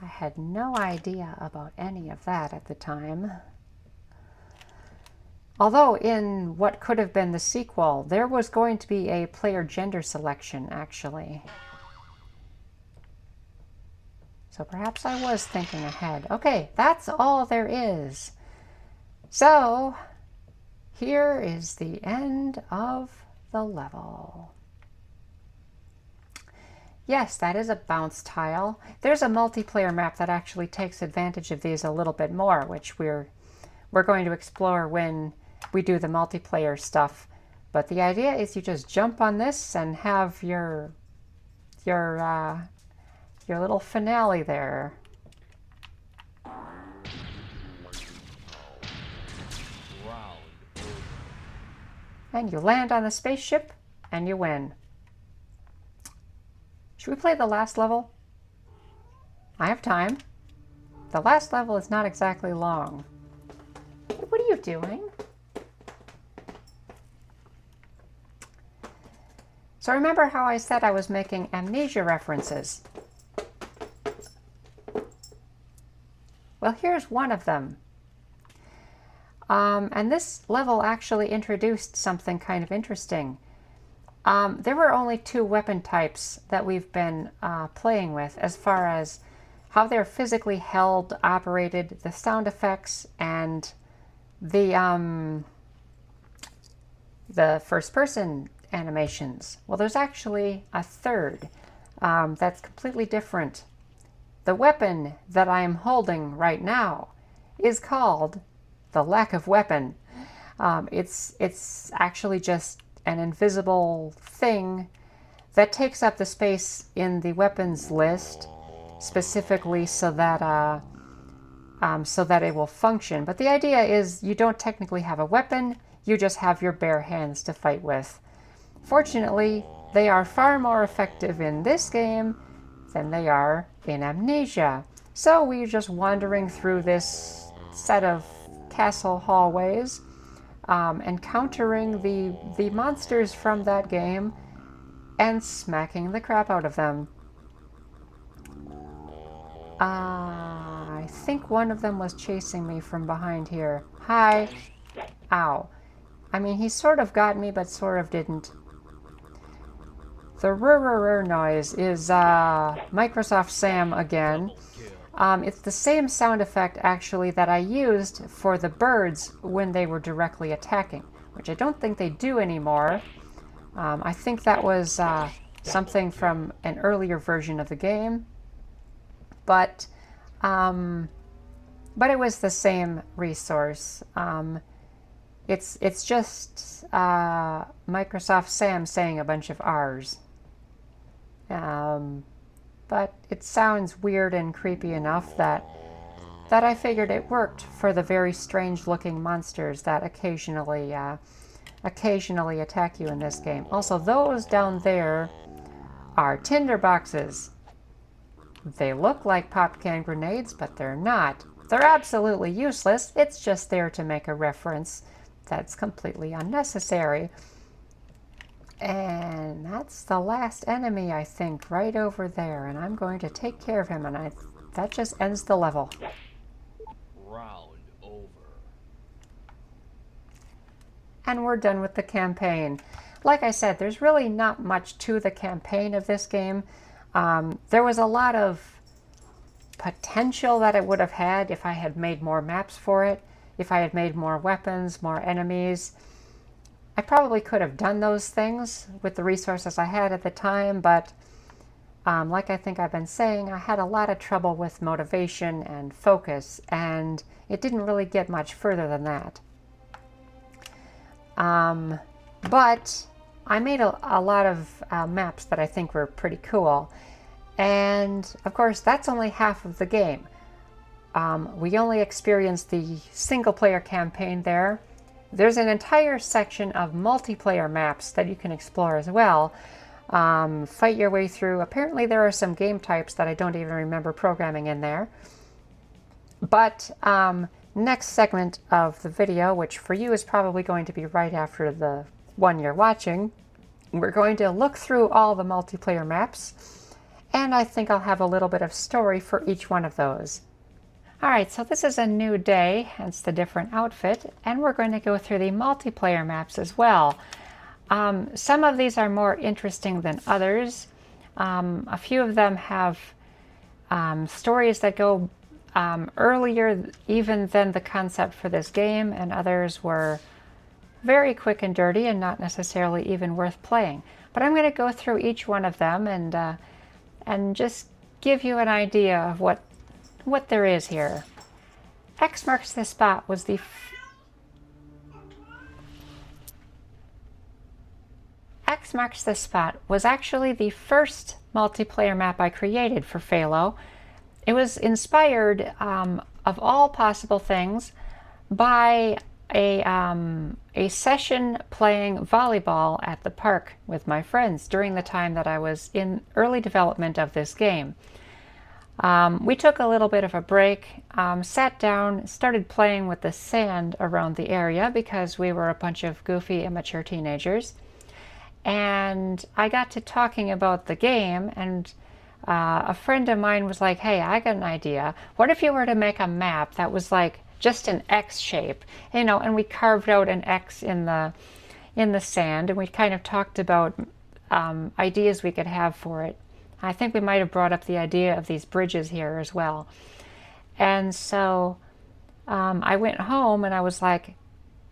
I had no idea about any of that at the time. Although in what could have been the sequel, there was going to be a player gender selection, actually. So perhaps I was thinking ahead. Okay, that's all there is. So, here is the end of the level. Yes, that is a bounce tile. There's a multiplayer map that actually takes advantage of these a little bit more, which we're going to explore when we do the multiplayer stuff. But the idea is you just jump on this and have your little finale there. And you land on the spaceship, and you win. Should we play the last level? I have time. The last level is not exactly long. What are you doing? So remember how I said I was making amnesia references? Well, here's one of them. And this level actually introduced something kind of interesting. There were only 2 weapon types that we've been playing with as far as how they're physically held, operated, the sound effects, and the first-person animations. Well, there's actually a third that's completely different. The weapon that I am holding right now is called the lack of weapon. It's actually just an invisible thing that takes up the space in the weapons list specifically so that it will function. But the idea is you don't technically have a weapon, you just have your bare hands to fight with. Fortunately, they are far more effective in this game than they are in Amnesia. So we're just wandering through this set of castle hallways, encountering the monsters from that game and smacking the crap out of them. I think one of them was chasing me from behind here. Hi. Ow. I mean, he sort of got me, but sort of didn't. The rrrr noise is Microsoft Sam again. It's the same sound effect, actually, that I used for the birds when they were directly attacking, which I don't think they do anymore. I think that was something from an earlier version of the game. But it was the same resource. It's just Microsoft Sam saying a bunch of R's. But it sounds weird and creepy enough that I figured it worked for the very strange-looking monsters that occasionally attack you in this game. Also, those down there are tinder boxes. They look like pop can grenades, but they're not. They're absolutely useless. It's just there to make a reference that's completely unnecessary. And that's the last enemy, I think, right over there. And I'm going to take care of him, and that just ends the level. Round over. And we're done with the campaign. Like I said, there's really not much to the campaign of this game. There was a lot of potential that it would have had if I had made more maps for it, if I had made more weapons, more enemies. I probably could have done those things with the resources I had at the time, but like I think I've been saying, I had a lot of trouble with motivation and focus, and it didn't really get much further than that. But I made a lot of maps that I think were pretty cool. And of course, that's only half of the game. We only experienced the single-player campaign there. There's an entire section of multiplayer maps that you can explore as well. Fight your way through. Apparently there are some game types that I don't even remember programming in there. But next segment of the video, which for you is probably going to be right after the one you're watching, we're going to look through all the multiplayer maps, and I think I'll have a little bit of story for each one of those. Alright, so this is a new day, hence the different outfit, and we're going to go through the multiplayer maps as well. Some of these are more interesting than others. A few of them have stories that go earlier even than the concept for this game, and others were very quick and dirty and not necessarily even worth playing. But I'm going to go through each one of them and just give you an idea of what there is here. X marks the spot was the X marks the spot was actually the first multiplayer map I created for Falo. It was inspired, of all possible things, by a session playing volleyball at the park with my friends during the time that I was in early development of this game. We took a little bit of a break, sat down, started playing with the sand around the area because we were a bunch of goofy, immature teenagers. and I got to talking about the game, and a friend of mine was like, hey, I got an idea. What if you were to make a map that was like just an X shape, you know, and we carved out an X in the sand, and we kind of talked about ideas we could have for it. I think we might have brought up the idea of these bridges here as well. And so I went home and I was like,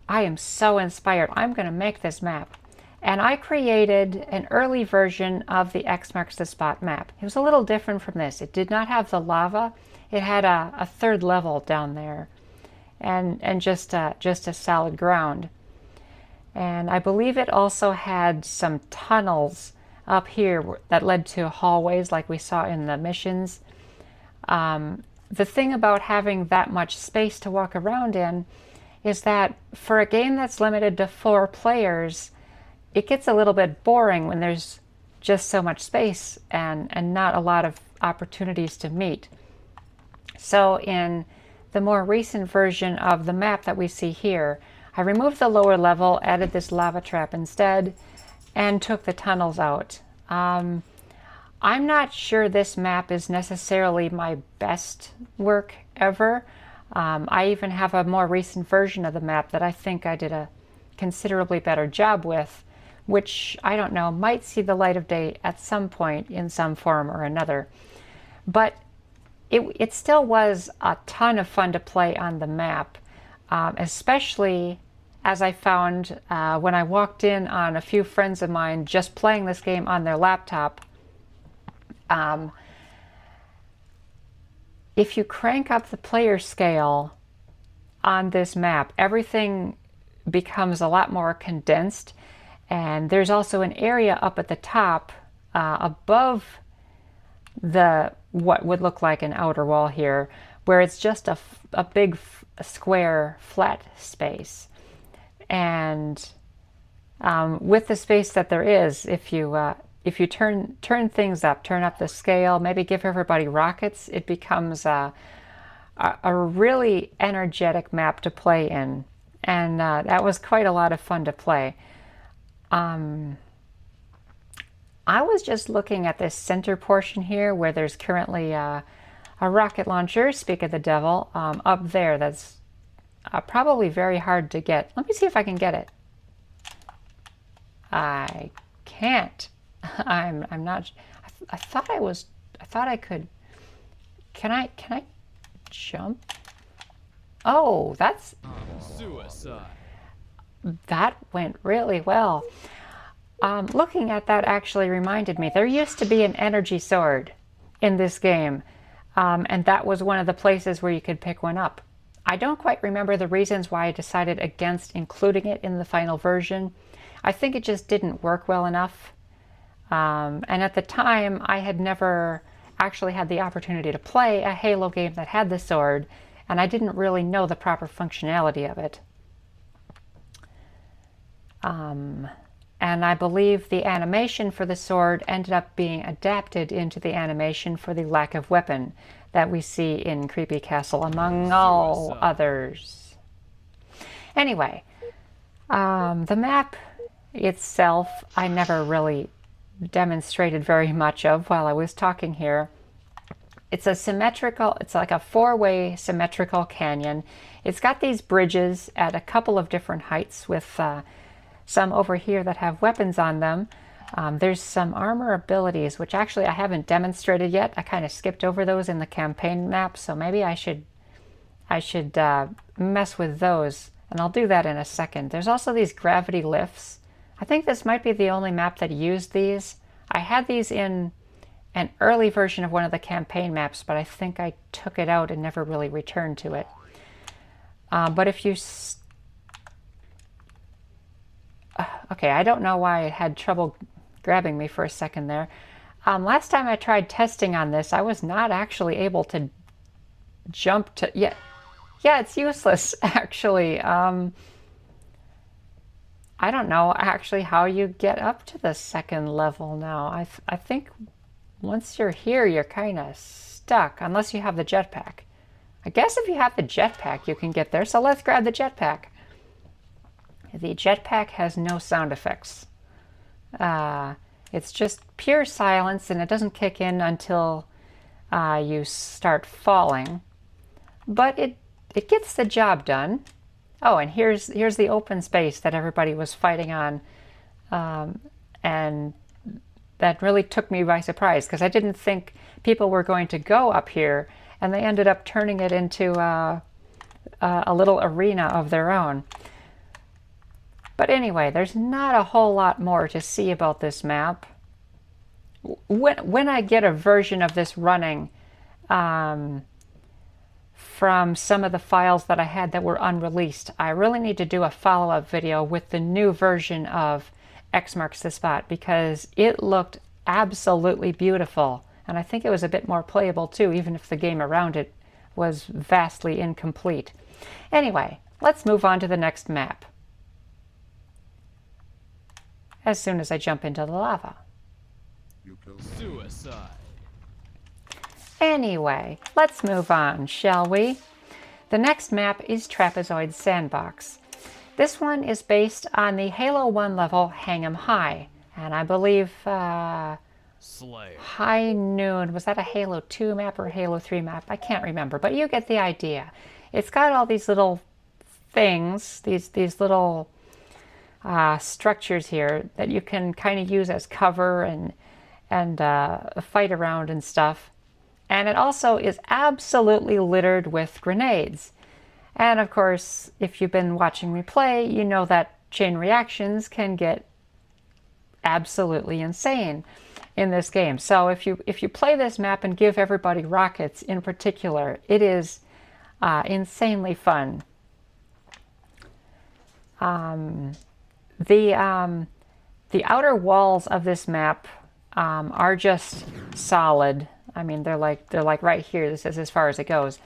I am so inspired. I'm going to make this map. And I created an early version of the X marks the spot map. It was a little different from this. It did not have the lava. It had a third level down there, and just a solid ground. And I believe it also had some tunnels up here that led to hallways like we saw in the missions. The thing about having that much space to walk around in is that for a game that's limited to 4 players, it gets a little bit boring when there's just so much space and not a lot of opportunities to meet. So in the more recent version of the map that we see here, I removed the lower level, added this lava trap instead, and took the tunnels out. I'm not sure this map is necessarily my best work ever. I even have a more recent version of the map that I think I did a considerably better job with, which, I don't know, might see the light of day at some point in some form or another. But it still was a ton of fun to play on the map, especially as I found when I walked in on a few friends of mine just playing this game on their laptop. If you crank up the player scale on this map, everything becomes a lot more condensed. And there's also an area up at the top above the what would look like an outer wall here, where it's just a big square flat space. And with the space that there is, if you turn things up, turn up the scale, maybe give everybody rockets, it becomes a really energetic map to play in. And that was quite a lot of fun to play. I was just looking at this center portion here where there's currently a rocket launcher, speak of the devil, up there. That's probably very hard to get. Let me see if I can get it. I can't. I'm not. I thought I could. Can I jump? Oh, that's suicide. That went really well. Looking at that actually reminded me, there used to be an energy sword in this game, and that was one of the places where you could pick one up. I don't quite remember the reasons why I decided against including it in the final version. I think it just didn't work well enough. And at the time, I had never actually had the opportunity to play a Halo game that had the sword, and I didn't really know the proper functionality of it. And I believe the animation for the sword ended up being adapted into the animation for the lack of weapon that we see in Creepy Castle, among all others. Anyway, the map itself, I never really demonstrated very much of while I was talking here. It's a symmetrical, it's like a 4-way symmetrical canyon. It's got these bridges at a couple of different heights with some over here that have weapons on them. There's some armor abilities, which actually I haven't demonstrated yet. I kind of skipped over those in the campaign map, so maybe I should mess with those, and I'll do that in a second. There's also these gravity lifts. I think this might be the only map that used these. I had these in an early version of one of the campaign maps, but I think I took it out and never really returned to it. But if you... Okay, I don't know why it had trouble grabbing me for a second there. Last time I tried testing on this, I was not actually able to jump to... Yeah, it's useless, actually. I don't know actually how you get up to the second level now. I think once you're here, you're kind of stuck, unless you have the jetpack. I guess if you have the jetpack, you can get there, so let's grab the jetpack. The jetpack has no sound effects. It's just pure silence, and it doesn't kick in until you start falling. But it gets the job done. Oh, and here's the open space that everybody was fighting on, and that really took me by surprise because I didn't think people were going to go up here, and they ended up turning it into a little arena of their own. But anyway, there's not a whole lot more to see about this map. When I get a version of this running from some of the files that I had that were unreleased, I really need to do a follow-up video with the new version of X Marks the Spot because it looked absolutely beautiful. And I think it was a bit more playable too, even if the game around it was vastly incomplete. Anyway, let's move on to the next map as soon as I jump into the lava. Suicide. Anyway, let's move on, shall we? The next map is Trapezoid Sandbox. This one is based on the Halo 1 level Hang 'em High, and I believe Slayer. High Noon, was that a Halo 2 map or a Halo 3 map? I can't remember, but you get the idea. It's got all these little things, these little structures here that you can kind of use as cover and fight around and stuff. And it also is absolutely littered with grenades. And of course, if you've been watching me play, you know that chain reactions can get absolutely insane in this game. So if you play this map and give everybody rockets in particular, it is insanely fun. The outer walls of this map are just solid. I mean, they're like right here. This is as far as it goes.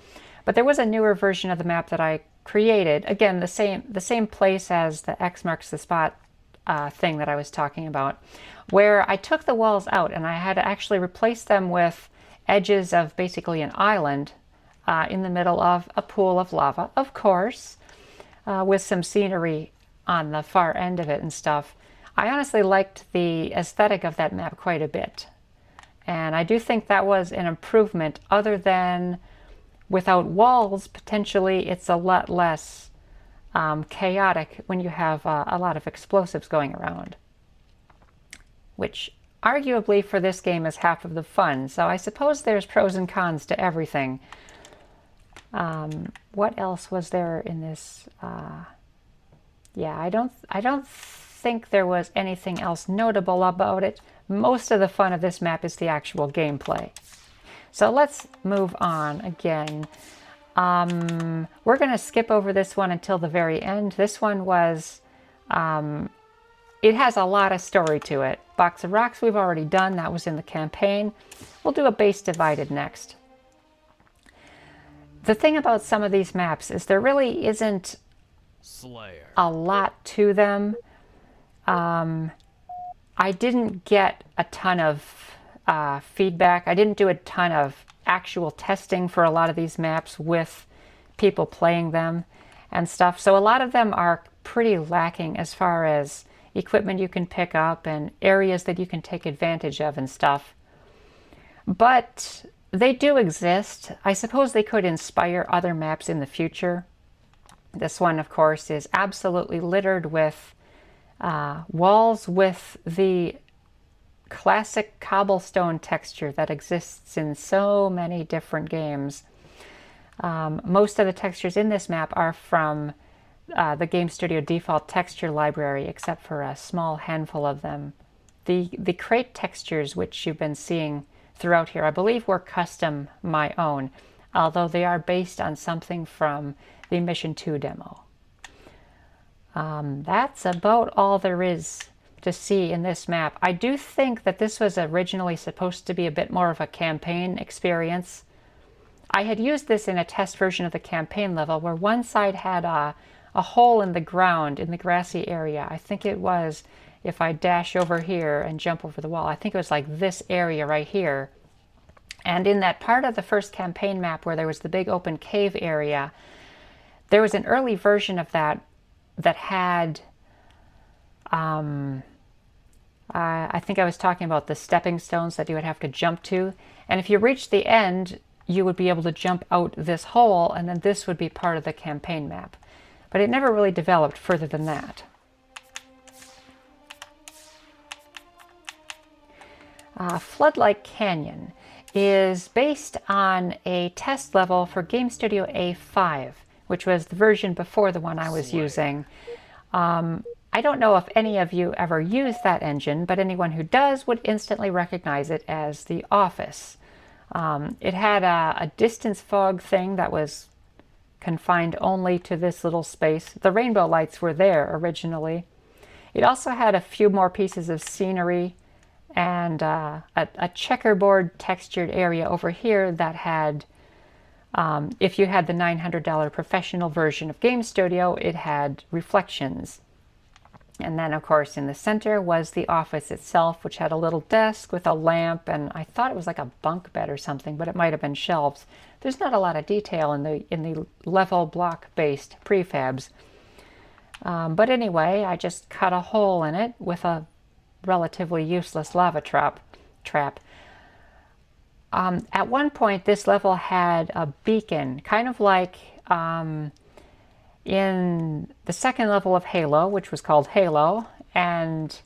But there was a newer version of the map that I created. Again, the same place as the X Marks the Spot thing that I was talking about, where I took the walls out and I had to actually replace them with edges of basically an island in the middle of a pool of lava, of course, with some scenery on the far end of it and stuff. I honestly liked the aesthetic of that map quite a bit. And I do think that was an improvement, other than without walls, potentially it's a lot less chaotic when you have a lot of explosives going around. Which arguably for this game is half of the fun. So I suppose there's pros and cons to everything. What else was there in this? Yeah, I don't think there was anything else notable about it. Most of the fun of this map is the actual gameplay. So let's move on again. We're going to skip over this one until the very end. This one was, it has a lot of story to it. Box of Rocks we've already done. That was in the campaign. We'll do a base divided next. The thing about some of these maps is there really isn't Slayer. a lot to them. I didn't get a ton of feedback. I didn't do a ton of actual testing for a lot of these maps with people playing them and stuff. So a lot of them are pretty lacking as far as equipment you can pick up and areas that you can take advantage of and stuff. But they do exist. I suppose they could inspire other maps in the future. This one, of course, is absolutely littered with walls with the classic cobblestone texture that exists in so many different games. Most of the textures in this map are from the GameStudio default texture library, except for a small handful of them. The crate textures, which you've been seeing throughout here, I believe were custom my own, although they are based on something from the Mission 2 demo. That's about all there is to see in this map. I do think that this was originally supposed to be a bit more of a campaign experience. I had used this in a test version of the campaign level where one side had a hole in the ground in the grassy area. I think it was, if I dash over here and jump over the wall, I think it was like this area right here. And in that part of the first campaign map where there was the big open cave area, there was an early version of that that had I think I was talking about the stepping stones that you would have to jump to. And if you reach the end, you would be able to jump out this hole, and then this would be part of the campaign map. But it never really developed further than that. Floodlight Canyon is based on a test level for GameStudio A5, which was the version before the one I was using. I don't know if any of you ever used that engine, but anyone who does would instantly recognize it as The Office. It had a distance fog thing that was confined only to this little space. The rainbow lights were there originally. It also had a few more pieces of scenery and a checkerboard textured area over here that had, if you had the $900 professional version of GameStudio, it had reflections. And then, of course, in the center was the office itself, which had a little desk with a lamp, and I thought it was like a bunk bed or something, but it might have been shelves. There's not a lot of detail in the level block-based prefabs. But anyway, I just cut a hole in it with a relatively useless lava trap. At one point, this level had a beacon, kind of like in the second level of Halo, which was called Halo, and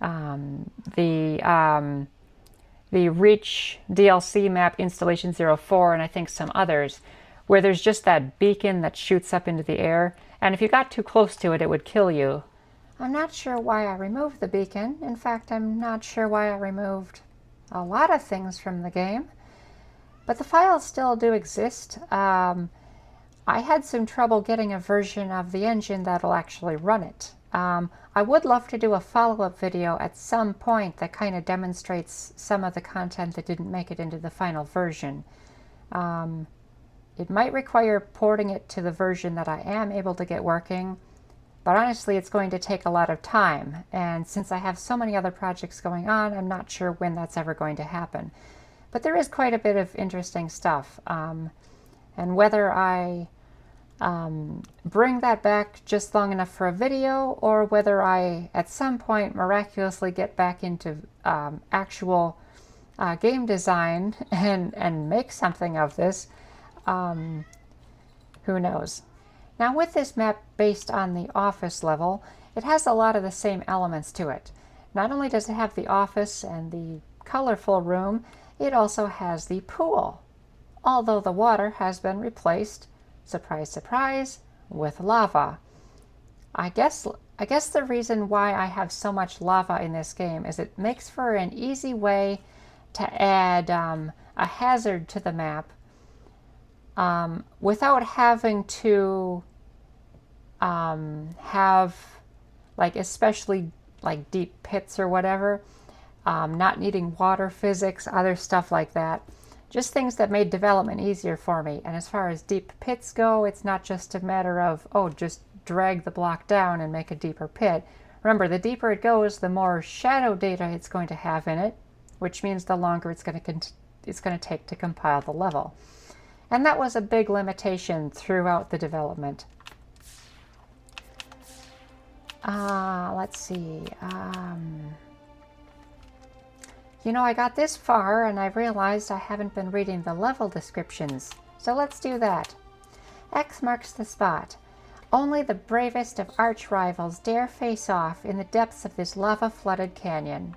the Reach DLC map Installation 04, and I think some others, where there's just that beacon that shoots up into the air, and if you got too close to it, it would kill you. I'm not sure why I removed the beacon. In fact, I'm not sure why I removed a lot of things from the game, but the files still do exist. I had some trouble getting a version of the engine that'll actually run it. I would love to do a follow-up video at some point that kind of demonstrates some of the content that didn't make it into the final version. It might require porting it to the version that I am able to get working, but honestly it's going to take a lot of time, and since I have so many other projects going on, I'm not sure when that's ever going to happen. But there is quite a bit of interesting stuff, and whether I bring that back just long enough for a video, or whether I at some point miraculously get back into actual game design and make something of this, who knows. Now, with this map based on the office level, it has a lot of the same elements to it. Not only does it have the office and the colorful room, it also has the pool, although the water has been replaced, surprise, surprise, with lava. I guess the reason why I have so much lava in this game is it makes for an easy way to add a hazard to the map without having to have, like, especially like deep pits or whatever, not needing water physics, other stuff like that. Just things that made development easier for me. And as far as deep pits go, it's not just a matter of, oh, just drag the block down and make a deeper pit. Remember, the deeper it goes, the more shadow data it's going to have in it, which means the longer it's going to take to compile the level. And that was a big limitation throughout the development. Let's see. You know, I got this far and I realized I haven't been reading the level descriptions. So let's do that. X marks the spot. Only the bravest of arch rivals dare face off in the depths of this lava-flooded canyon.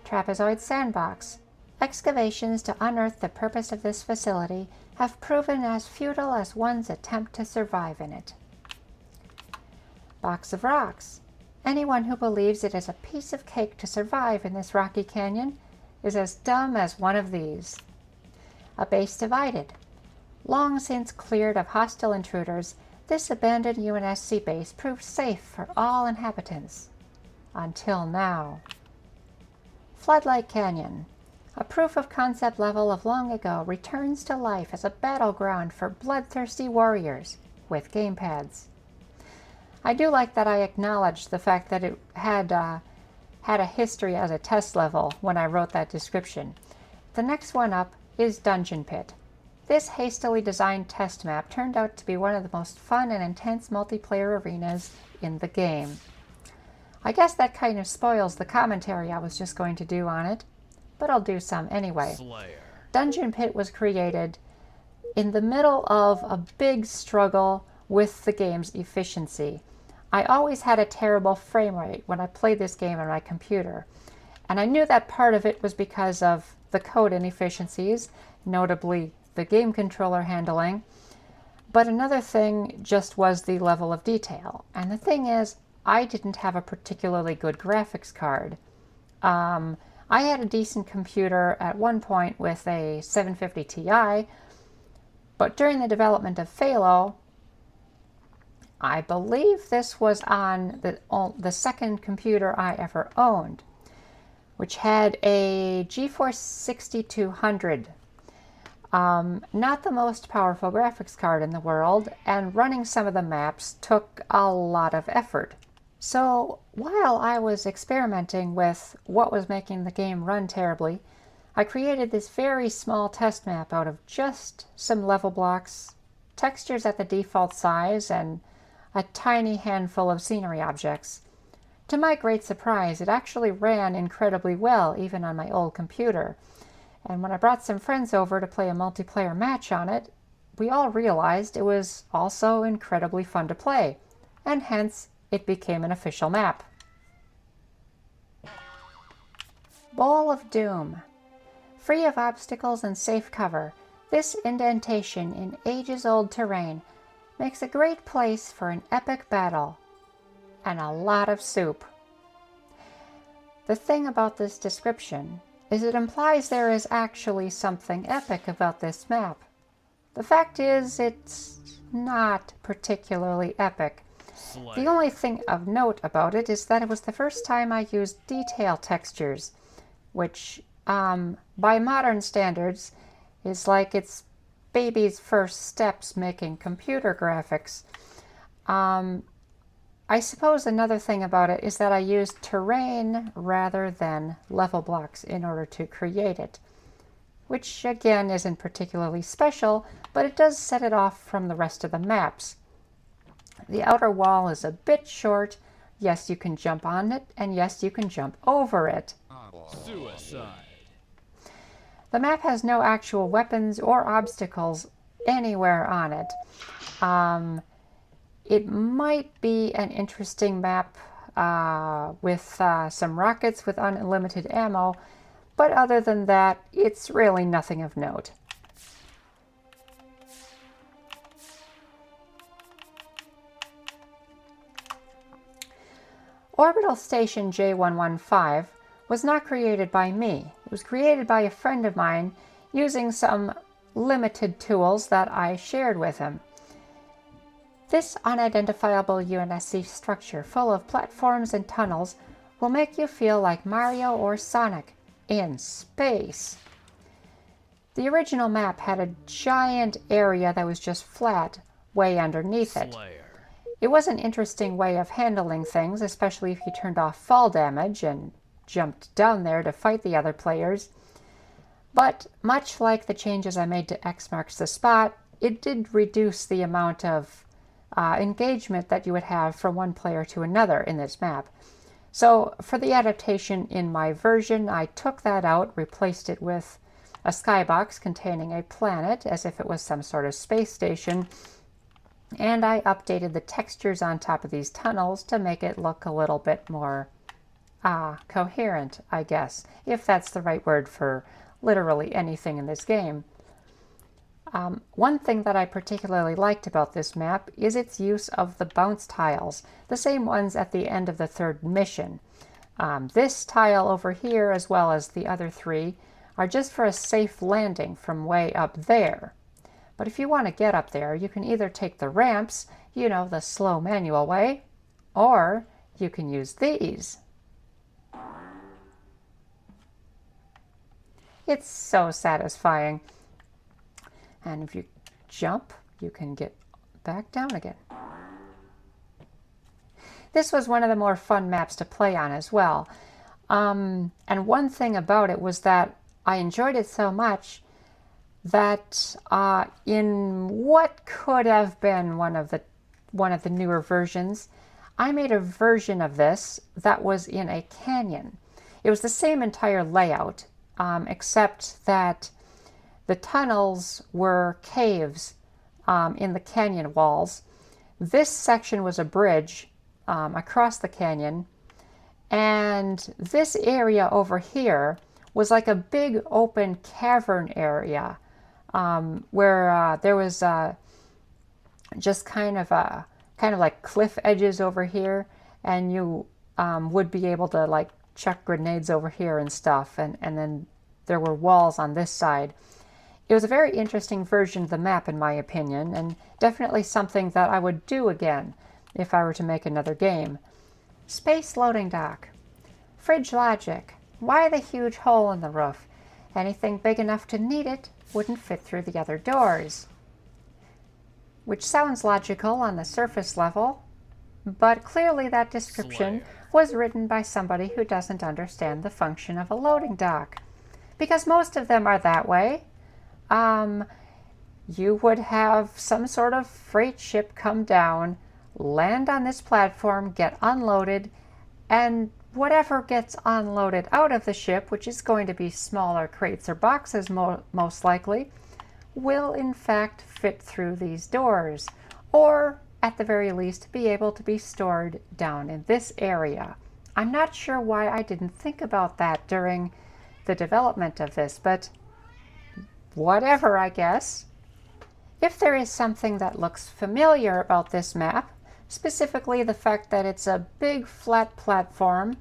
Trapezoid sandbox. Excavations to unearth the purpose of this facility have proven as futile as one's attempt to survive in it. Box of rocks. Anyone who believes it is a piece of cake to survive in this rocky canyon is as dumb as one of these. A base divided. Long since cleared of hostile intruders, this abandoned UNSC base proved safe for all inhabitants. Until now. Floodlight Canyon. A proof-of-concept level of long ago returns to life as a battleground for bloodthirsty warriors with gamepads. I do like that I acknowledged the fact that it had a history as a test level when I wrote that description. The next one up is Dungeon Pit. This hastily designed test map turned out to be one of the most fun and intense multiplayer arenas in the game. I guess that kind of spoils the commentary I was just going to do on it, but I'll do some anyway. Slayer. Dungeon Pit was created in the middle of a big struggle with the game's efficiency. I always had a terrible frame rate when I played this game on my computer, and I knew that part of it was because of the code inefficiencies, notably the game controller handling, but another thing just was the level of detail. And the thing is, I didn't have a particularly good graphics card. I had a decent computer at one point with a 750 Ti, but during the development of Falo, I believe this was on the second computer I ever owned, which had a GeForce 6200. Not the most powerful graphics card in the world, and running some of the maps took a lot of effort. So while I was experimenting with what was making the game run terribly, I created this very small test map out of just some level blocks, textures at the default size, and a tiny handful of scenery objects. To my great surprise, it actually ran incredibly well even on my old computer. And when I brought some friends over to play a multiplayer match on it, we all realized it was also incredibly fun to play, and hence it became an official map. Bowl of Doom. Free of obstacles and safe cover, this indentation in ages-old terrain makes a great place for an epic battle and a lot of soup. The thing about this description is it implies there is actually something epic about this map. The fact is, it's not particularly epic. Slayer. The only thing of note about it is that it was the first time I used detail textures, which, by modern standards, is like its baby's first steps making computer graphics. I suppose another thing about it is that I used terrain rather than level blocks in order to create it, which again isn't particularly special, but it does set it off from the rest of the maps. The outer wall is a bit short. Yes, you can jump on it, and yes, you can jump over it. Suicide. The map has no actual weapons or obstacles anywhere on it. It might be an interesting map with some rockets with unlimited ammo, but other than that, it's really nothing of note. Orbital Station J115 was not created by me. It was created by a friend of mine using some limited tools that I shared with him. This unidentifiable UNSC structure full of platforms and tunnels will make you feel like Mario or Sonic in space. The original map had a giant area that was just flat way underneath it. Slayer. It was an interesting way of handling things, especially if you turned off fall damage and jumped down there to fight the other players. But much like the changes I made to X marks the spot, it did reduce the amount of engagement that you would have from one player to another in this map. So for the adaptation in my version, I took that out, replaced it with a skybox containing a planet as if it was some sort of space station, and I updated the textures on top of these tunnels to make it look a little bit more coherent, I guess, if that's the right word for literally anything in this game. One thing that I particularly liked about this map is its use of the bounce tiles, the same ones at the end of the third mission. This tile over here, as well as the other three, are just for a safe landing from way up there. But if you want to get up there, you can either take the ramps, you know, the slow manual way, or you can use these. It's so satisfying. And if you jump, you can get back down again. This was one of the more fun maps to play on as well. And one thing about it was that I enjoyed it so much that in what could have been one of the newer versions, I made a version of this that was in a canyon. It was the same entire layout, except that the tunnels were caves in the canyon walls. This section was a bridge across the canyon, and this area over here was like a big open cavern area where there was just kind of like cliff edges over here, and you would be able to like chuck grenades over here and stuff, and then there were walls on this side. It was a very interesting version of the map in my opinion, and definitely something that I would do again if I were to make another game. Space loading dock. Fridge logic. Why the huge hole in the roof? Anything big enough to need it wouldn't fit through the other doors. Which sounds logical on the surface level, but clearly that description was written by somebody who doesn't understand the function of a loading dock. Because most of them are that way. You would have some sort of freight ship come down, land on this platform, get unloaded, and whatever gets unloaded out of the ship, which is going to be smaller crates or boxes most likely, will in fact fit through these doors, or at the very least be able to be stored down in this area. I'm not sure why I didn't think about that during the development of this, but whatever, I guess. If there is something that looks familiar about this map, specifically the fact that it's a big flat platform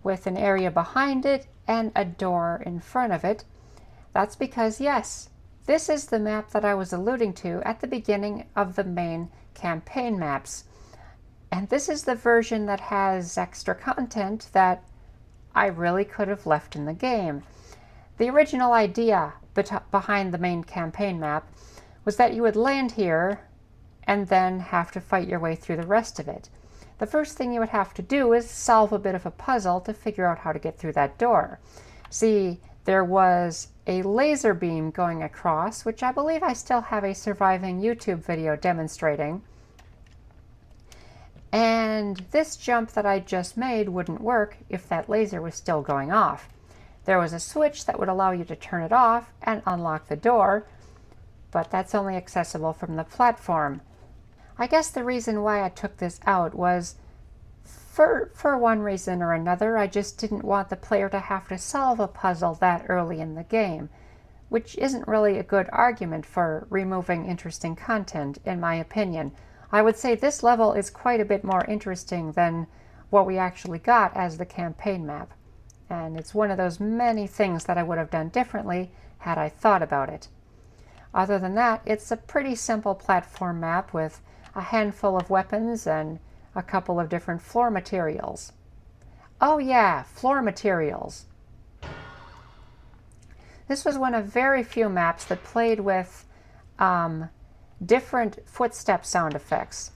with an area behind it and a door in front of it, that's because yes, this is the map that I was alluding to at the beginning of the main campaign maps. And this is the version that has extra content that I really could have left in the game. The original idea behind the main campaign map was that you would land here and then have to fight your way through the rest of it. The first thing you would have to do is solve a bit of a puzzle to figure out how to get through that door. See, there was a laser beam going across, which I believe I still have a surviving YouTube video demonstrating. And this jump that I just made wouldn't work if that laser was still going off. There was a switch that would allow you to turn it off and unlock the door, but that's only accessible from the platform. I guess the reason why I took this out was, for one reason or another, I just didn't want the player to have to solve a puzzle that early in the game, which isn't really a good argument for removing interesting content, in my opinion. I would say this level is quite a bit more interesting than what we actually got as the campaign map. And it's one of those many things that I would have done differently had I thought about it. Other than that, it's a pretty simple platform map with a handful of weapons and a couple of different floor materials. Oh yeah, floor materials. This was one of very few maps that played with different footstep sound effects.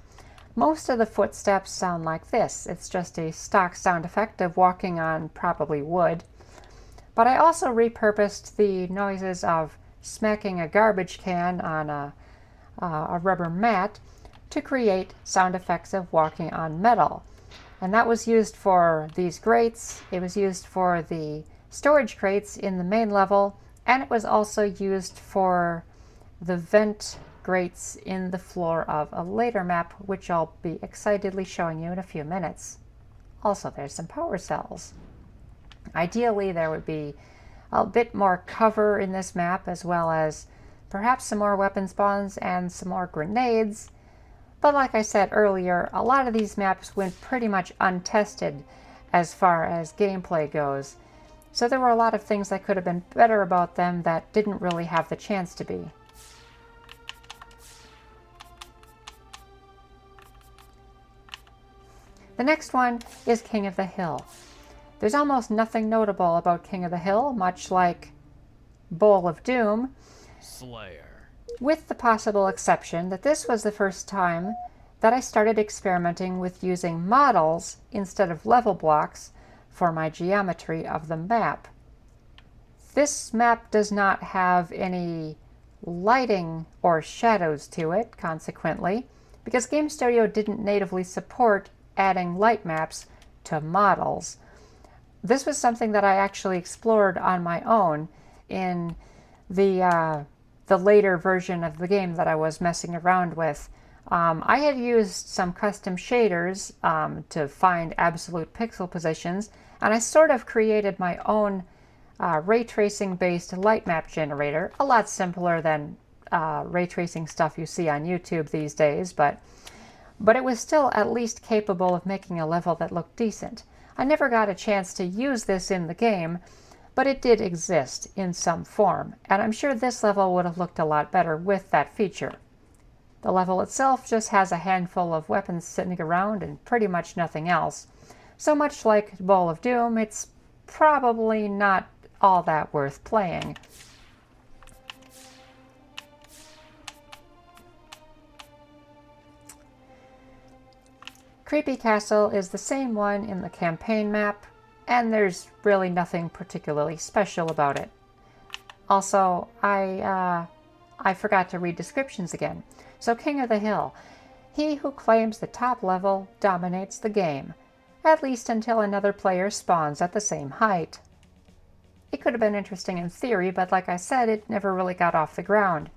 Most of the footsteps sound like this. It's just a stock sound effect of walking on probably wood. But I also repurposed the noises of smacking a garbage can on a rubber mat to create sound effects of walking on metal. And that was used for these grates, it was used for the storage crates in the main level, and it was also used for the vent grates in the floor of a later map, which I'll be excitedly showing you in a few minutes. Also, there's some power cells. Ideally, there would be a bit more cover in this map, as well as perhaps some more weapon spawns and some more grenades. But like I said earlier, a lot of these maps went pretty much untested as far as gameplay goes. So there were a lot of things that could have been better about them that didn't really have the chance to be. The next one is King of the Hill. There's almost nothing notable about King of the Hill, much like Bowl of Doom, Slayer. with the possible exception that this was the first time that I started experimenting with using models instead of level blocks for my geometry of the map. This map does not have any lighting or shadows to it, consequently, because GameStudio didn't natively support adding light maps to models. This was something that I actually explored on my own in the later version of the game that I was messing around with. I had used some custom shaders to find absolute pixel positions, and I sort of created my own ray tracing based light map generator, a lot simpler than ray tracing stuff you see on YouTube these days, but it was still at least capable of making a level that looked decent. I never got a chance to use this in the game, but it did exist in some form, and I'm sure this level would have looked a lot better with that feature. The level itself just has a handful of weapons sitting around and pretty much nothing else. So much like Bowl of Doom, it's probably not all that worth playing. Creepy Castle is the same one in the campaign map, and there's really nothing particularly special about it. Also, I forgot to read descriptions again. So King of the Hill. He who claims the top level dominates the game, at least until another player spawns at the same height. It could have been interesting in theory, but like I said, it never really got off the ground.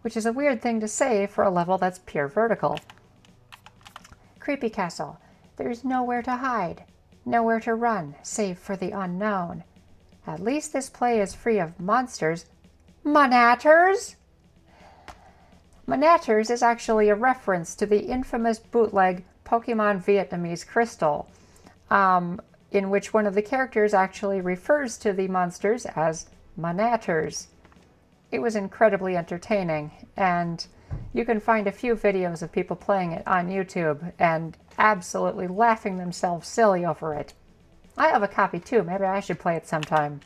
Which is a weird thing to say for a level that's pure vertical. Creepy Castle. There's nowhere to hide, nowhere to run, save for the unknown. At least this play is free of monsters. Monatters? Monatters is actually a reference to the infamous bootleg Pokemon Vietnamese Crystal, in which one of the characters actually refers to the monsters as Monatters. It was incredibly entertaining, and you can find a few videos of people playing it on YouTube and absolutely laughing themselves silly over it. I have a copy too, maybe I should play it sometime.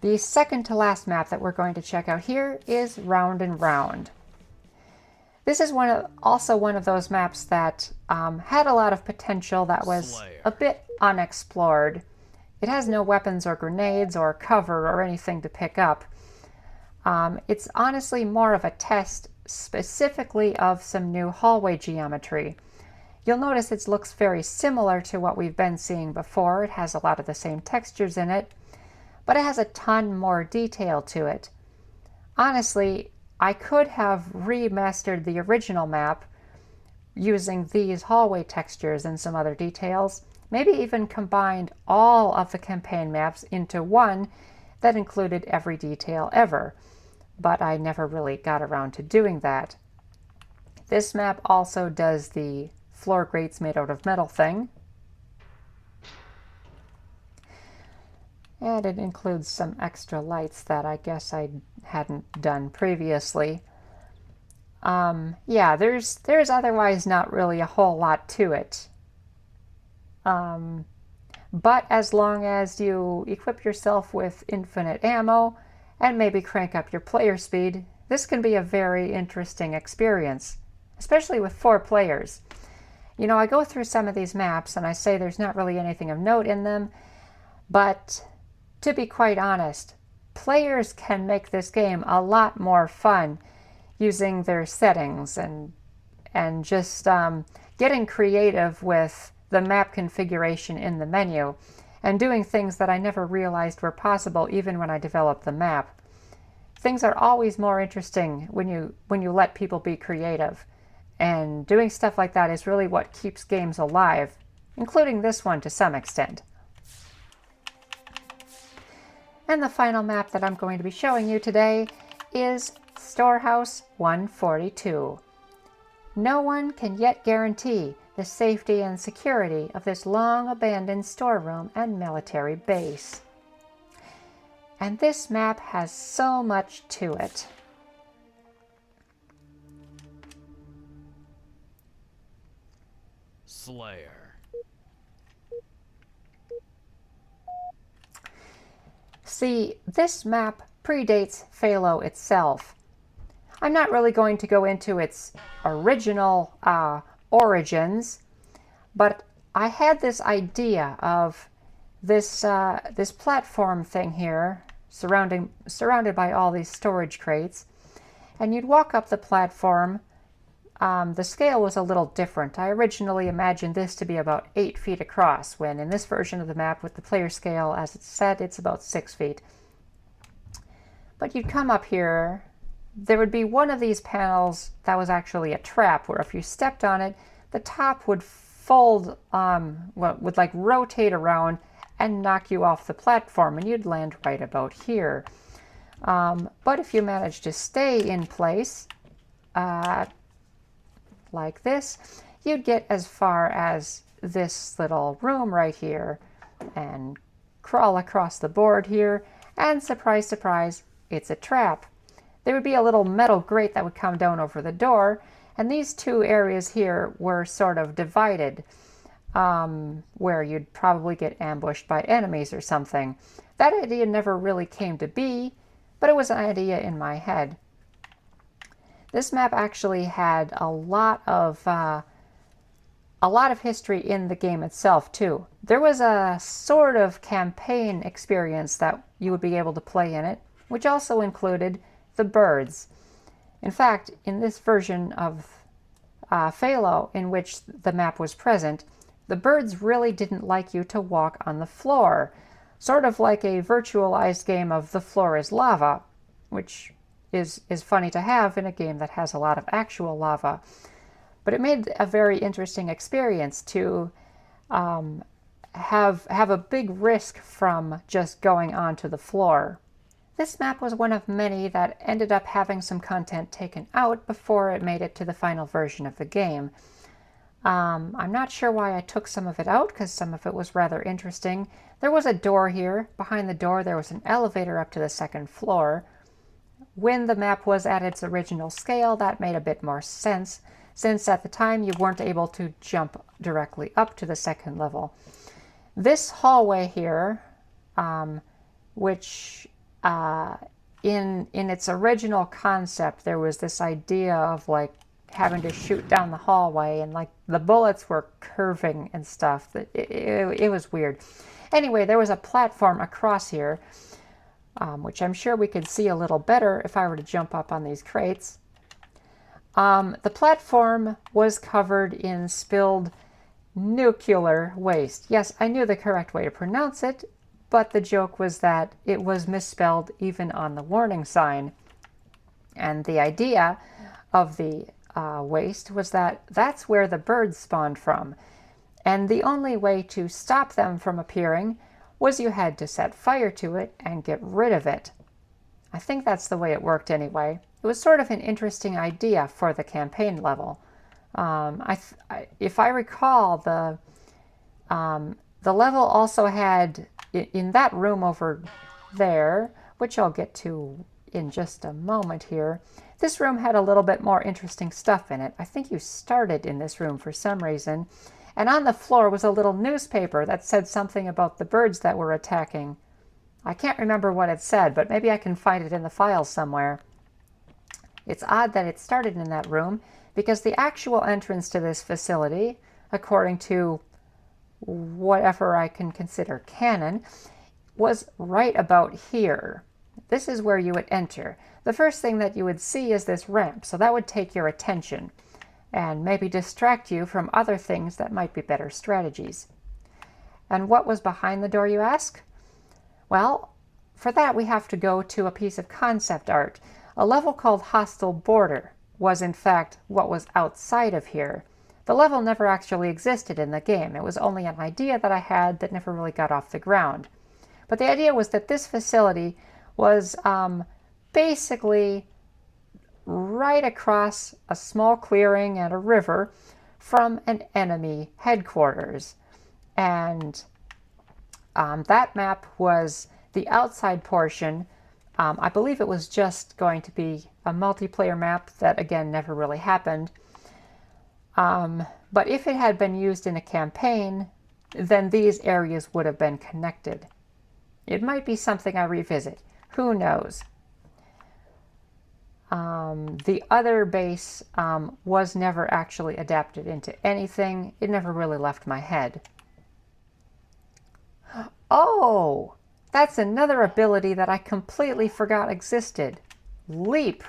The second to last map that we're going to check out here is Round and Round. This is also one of those maps that had a lot of potential that was a bit unexplored. It has no weapons or grenades or cover or anything to pick up. It's honestly more of a test specifically of some new hallway geometry. You'll notice it looks very similar to what we've been seeing before. It has a lot of the same textures in it, but it has a ton more detail to it. Honestly, I could have remastered the original map using these hallway textures and some other details, maybe even combined all of the campaign maps into one that included every detail ever, but I never really got around to doing that. This map also does the floor grates made out of metal thing, and it includes some extra lights that I guess I hadn't done previously. Yeah, there's otherwise not really a whole lot to it. But as long as you equip yourself with infinite ammo and maybe crank up your player speed, this can be a very interesting experience, especially with 4 players. You know, I go through some of these maps and I say there's not really anything of note in them, but to be quite honest, players can make this game a lot more fun using their settings and just getting creative with the map configuration in the menu and doing things that I never realized were possible even when I developed the map. Things are always more interesting when you let people be creative, and doing stuff like that is really what keeps games alive, including this one to some extent. And the final map that I'm going to be showing you today is Storehouse 142. No one can yet guarantee the safety and security of this long-abandoned storeroom and military base. And this map has so much to it. Slayer. See, this map predates Falo itself. I'm not really going to go into its original origins, but I had this idea of this platform thing here, surrounded by all these storage crates, and you'd walk up the platform the scale was a little different. I originally imagined this to be about 8 feet across, when in this version of the map with the player scale as it's set, it's about 6 feet. But you'd come up here, there would be one of these panels that was actually a trap, where if you stepped on it, the top would fold, would like rotate around and knock you off the platform, and you'd land right about here. But if you managed to stay in place, like this, you'd get as far as this little room right here and crawl across the board here, and surprise, surprise, it's a trap. There would be a little metal grate that would come down over the door, and these two areas here were sort of divided, where you'd probably get ambushed by enemies or something. That idea never really came to be, but it was an idea in my head. This map actually had a lot of history in the game itself too. There was a sort of campaign experience that you would be able to play in it, which also included the birds. In fact, in this version of Falo, in which the map was present, the birds really didn't like you to walk on the floor, sort of like a virtualized game of the floor is lava, which is funny to have in a game that has a lot of actual lava. But it made a very interesting experience to have a big risk from just going onto the floor. This map was one of many that ended up having some content taken out before it made it to the final version of the game. I'm not sure why I took some of it out, because some of it was rather interesting. There was a door here. Behind the door there was an elevator up to the second floor. When the map was at its original scale, that made a bit more sense, since at the time you weren't able to jump directly up to the second level. This hallway here, which in its original concept, there was this idea of like having to shoot down the hallway, and like the bullets were curving and stuff. It was weird. Anyway, there was a platform across here, which I'm sure we could see a little better if I were to jump up on these crates. The platform was covered in spilled nuclear waste. Yes, I knew the correct way to pronounce it, but the joke was that it was misspelled even on the warning sign. And the idea of the waste was that that's where the birds spawned from. And the only way to stop them from appearing was you had to set fire to it and get rid of it. I think that's the way it worked anyway. It was sort of an interesting idea for the campaign level. If I recall, the level also had, in that room over there, which I'll get to in just a moment here, this room had a little bit more interesting stuff in it. I think you started in this room for some reason. And on the floor was a little newspaper that said something about the birds that were attacking. I can't remember what it said, but maybe I can find it in the files somewhere. It's odd that it started in that room, because the actual entrance to this facility, according to whatever I can consider canon, was right about here. This is where you would enter. The first thing that you would see is this ramp, so that would take your attention and maybe distract you from other things that might be better strategies. And what was behind the door, you ask? Well, for that we have to go to a piece of concept art. A level called Hostile Border was in fact what was outside of here. The level never actually existed in the game. It was only an idea that I had that never really got off the ground. But the idea was that this facility was basically right across a small clearing and a river from an enemy headquarters. And that map was the outside portion. I believe it was just going to be a multiplayer map that, again, never really happened. But if it had been used in a campaign, then these areas would have been connected. It might be something I revisit. Who knows? The other base was never actually adapted into anything. It never really left my head. Oh! That's another ability that I completely forgot existed. Leap.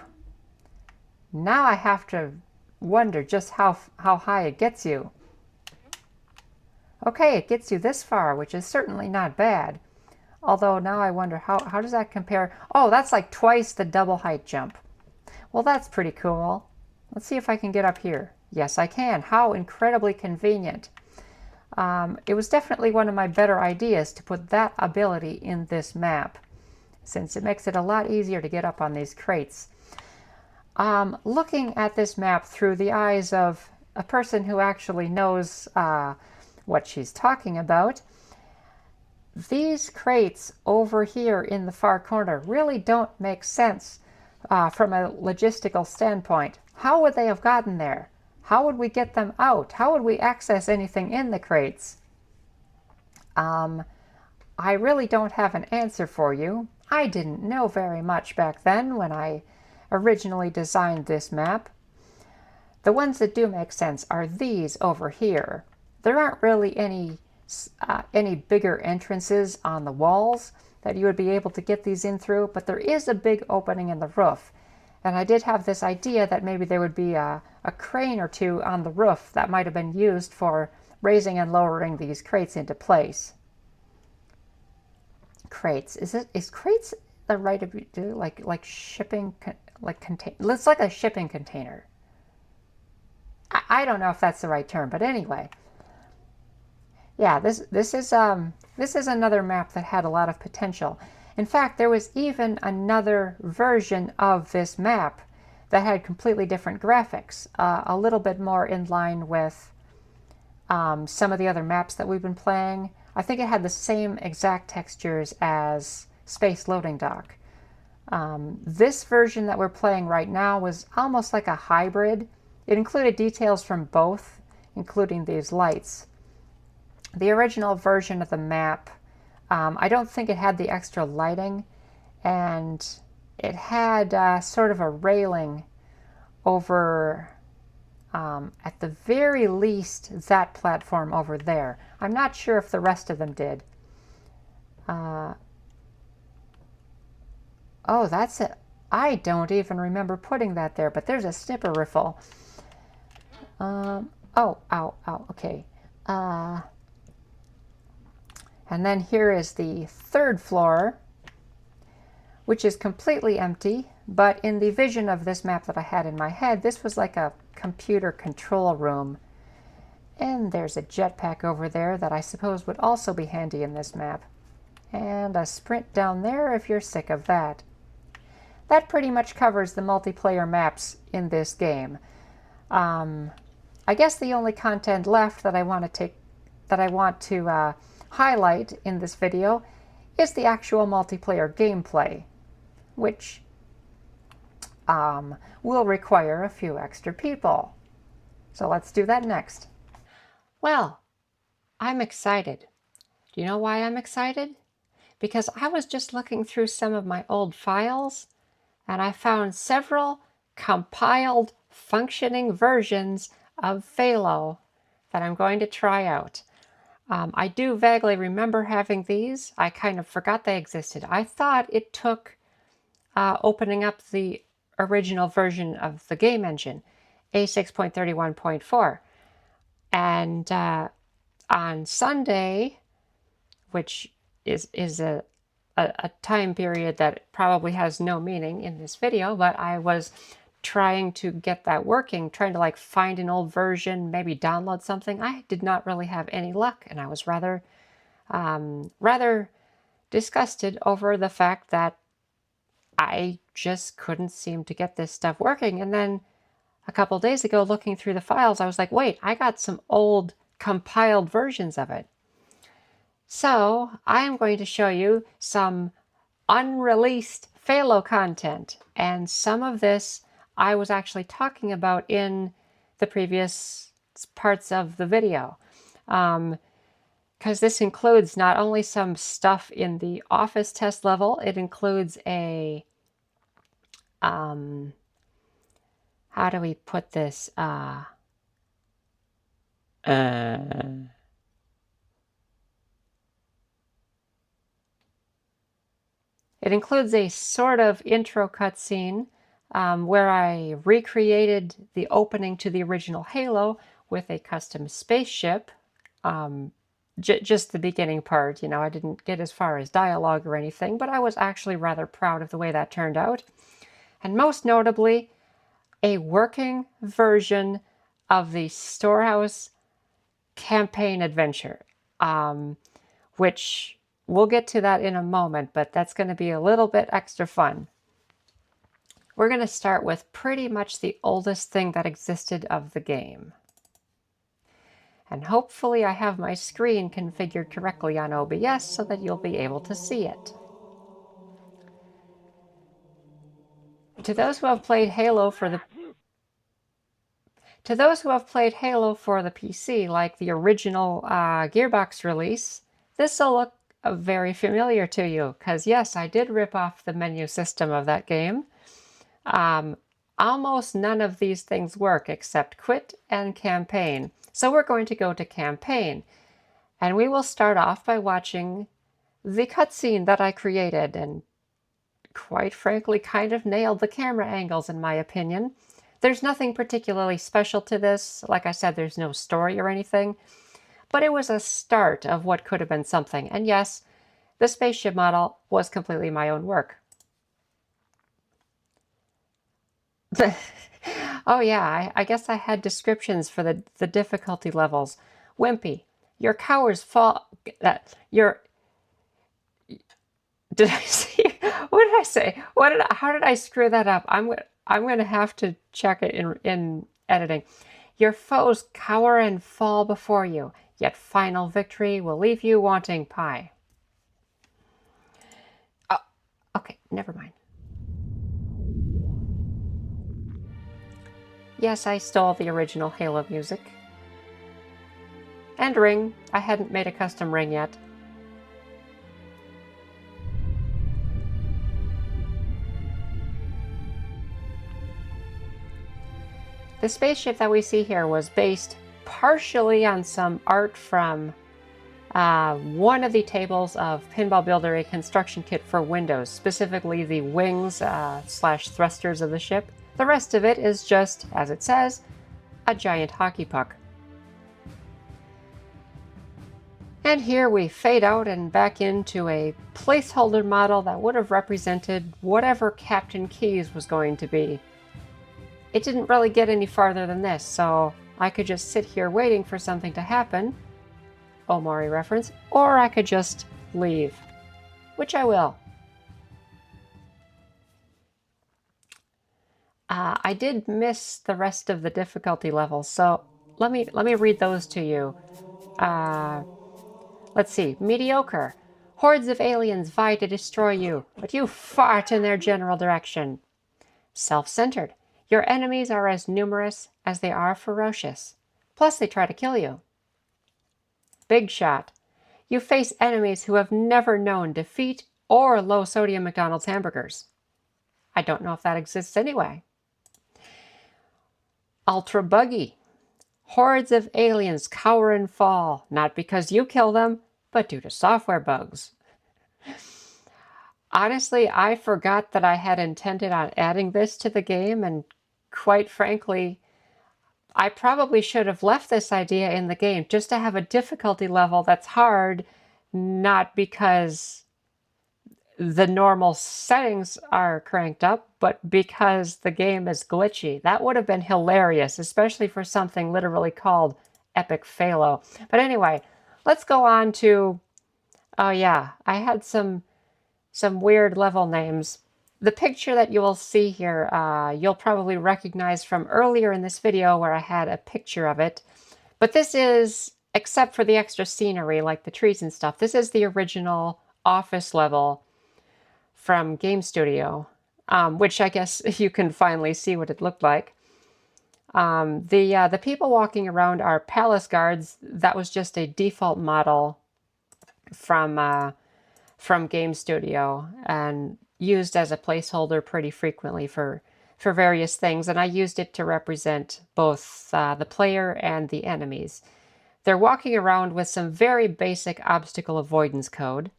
Now I have to wonder just how high it gets you. Okay, it gets you this far, which is certainly not bad. Although now I wonder how does that compare? Oh, that's like twice the double height jump. Well, that's pretty cool. Let's see if I can get up here. Yes, I can. How incredibly convenient. It was definitely one of my better ideas to put that ability in this map, since it makes it a lot easier to get up on these crates. Looking at this map through the eyes of a person who actually knows what she's talking about, these crates over here in the far corner really don't make sense from a logistical standpoint. How would they have gotten there? How would we get them out? How would we access anything in the crates? I really don't have an answer for you. I didn't know very much back then when I originally designed this map. The ones that do make sense are these over here. There aren't really any bigger entrances on the walls that you would be able to get these in through, but there is a big opening in the roof. And I did have this idea that maybe there would be a crane or two on the roof that might have been used for raising and lowering these crates into place. Crates. Is crates the right of like shipping it's like a shipping container. I don't know if that's the right term, but anyway. Yeah, this is another map that had a lot of potential. In fact, there was even another version of this map that had completely different graphics, a little bit more in line with some of the other maps that we've been playing. I think it had the same exact textures as Space Loading Dock. This version that we're playing right now was almost like a hybrid. It included details from both, including these lights. The original version of the map, I don't think it had the extra lighting, and it had sort of a railing over, at the very least, that platform over there. I'm not sure if the rest of them did. Oh, that's it. I don't even remember putting that there, but there's a snipper riffle. Oh, ow, okay. And then here is the third floor, which is completely empty, but in the vision of this map that I had in my head, this was like a computer control room. And there's a jetpack over there that I suppose would also be handy in this map. And a sprint down there if you're sick of that. That pretty much covers the multiplayer maps in this game. I guess the only content left that I want to highlight in this video is the actual multiplayer gameplay, which will require a few extra people. So let's do that next. Well, I'm excited. Do you know why I'm excited? Because I was just looking through some of my old files and I found several compiled functioning versions of Falo that I'm going to try out. I do vaguely remember having these. I kind of forgot they existed. I thought it took opening up the original version of the game engine, A6.31.4. And on Sunday, which is a time period that probably has no meaning in this video, but I was trying to get that working, trying to like find an old version, maybe download something. I did not really have any luck, and I was rather disgusted over the fact that I just couldn't seem to get this stuff working. And then a couple days ago, looking through the files, I was like, wait, I got some old compiled versions of it. So I am going to show you some unreleased Falo content, and some of this I was actually talking about in the previous parts of the video, because this includes not only some stuff in the office test level, it includes a how do we put this? It includes a sort of intro cutscene where I recreated the opening to the original Halo with a custom spaceship. Just the beginning part, you know, I didn't get as far as dialogue or anything, but I was actually rather proud of the way that turned out. And most notably, a working version of the Storehouse campaign adventure, which we'll get to that in a moment, but that's going to be a little bit extra fun. We're going to start with pretty much the oldest thing that existed of the game. And hopefully I have my screen configured correctly on OBS so that you'll be able to see it. To those who have played Halo for the PC, like the original Gearbox release, this will look very familiar to you, because yes, I did rip off the menu system of that game. Almost none of these things work except quit and campaign. So we're going to go to campaign, and we will start off by watching the cutscene that I created, and quite frankly kind of nailed the camera angles in my opinion. There's nothing particularly special to this. Like I said, there's no story or anything, but it was a start of what could have been something. And yes, the spaceship model was completely my own work. Oh yeah, I guess I had descriptions for the difficulty levels. Wimpy, your cowards fall... your... Did I see? What did I say? How did I screw that up? I'm going to have to check it in editing. Your foes cower and fall before you, yet final victory will leave you wanting pie. Oh, okay, never mind. Yes, I stole the original Halo music. And ring. I hadn't made a custom ring yet. The spaceship that we see here was based partially on some art from one of the tables of Pinball Builder, a construction kit for Windows, specifically the wings slash thrusters of the ship. The rest of it is just, as it says, a giant hockey puck. And here we fade out and back into a placeholder model that would have represented whatever Captain Keyes was going to be. It didn't really get any farther than this, so I could just sit here waiting for something to happen, Omori reference, or I could just leave, which I will. I did miss the rest of the difficulty levels, so let me read those to you. Let's see. Mediocre. Hordes of aliens vie to destroy you, but you fart in their general direction. Self-centered. Your enemies are as numerous as they are ferocious. Plus, they try to kill you. Big shot. You face enemies who have never known defeat or low-sodium McDonald's hamburgers. I don't know if that exists anyway. Ultra buggy. Hordes of aliens cower and fall, not because you kill them, but due to software bugs. Honestly, I forgot that I had intended on adding this to the game, and quite frankly, I probably should have left this idea in the game just to have a difficulty level that's hard, not because the normal settings are cranked up, but because the game is glitchy. That would have been hilarious, especially for something literally called Epic Falo. But anyway, let's go on to... Oh yeah, I had some weird level names. The picture that you will see here, you'll probably recognize from earlier in this video where I had a picture of it. But this is, except for the extra scenery like the trees and stuff, this is the original office level from GameStudio, which I guess you can finally see what it looked like. The people walking around are palace guards. That was just a default model from GameStudio and used as a placeholder pretty frequently for various things. And I used it to represent both the player and the enemies. They're walking around with some very basic obstacle avoidance code.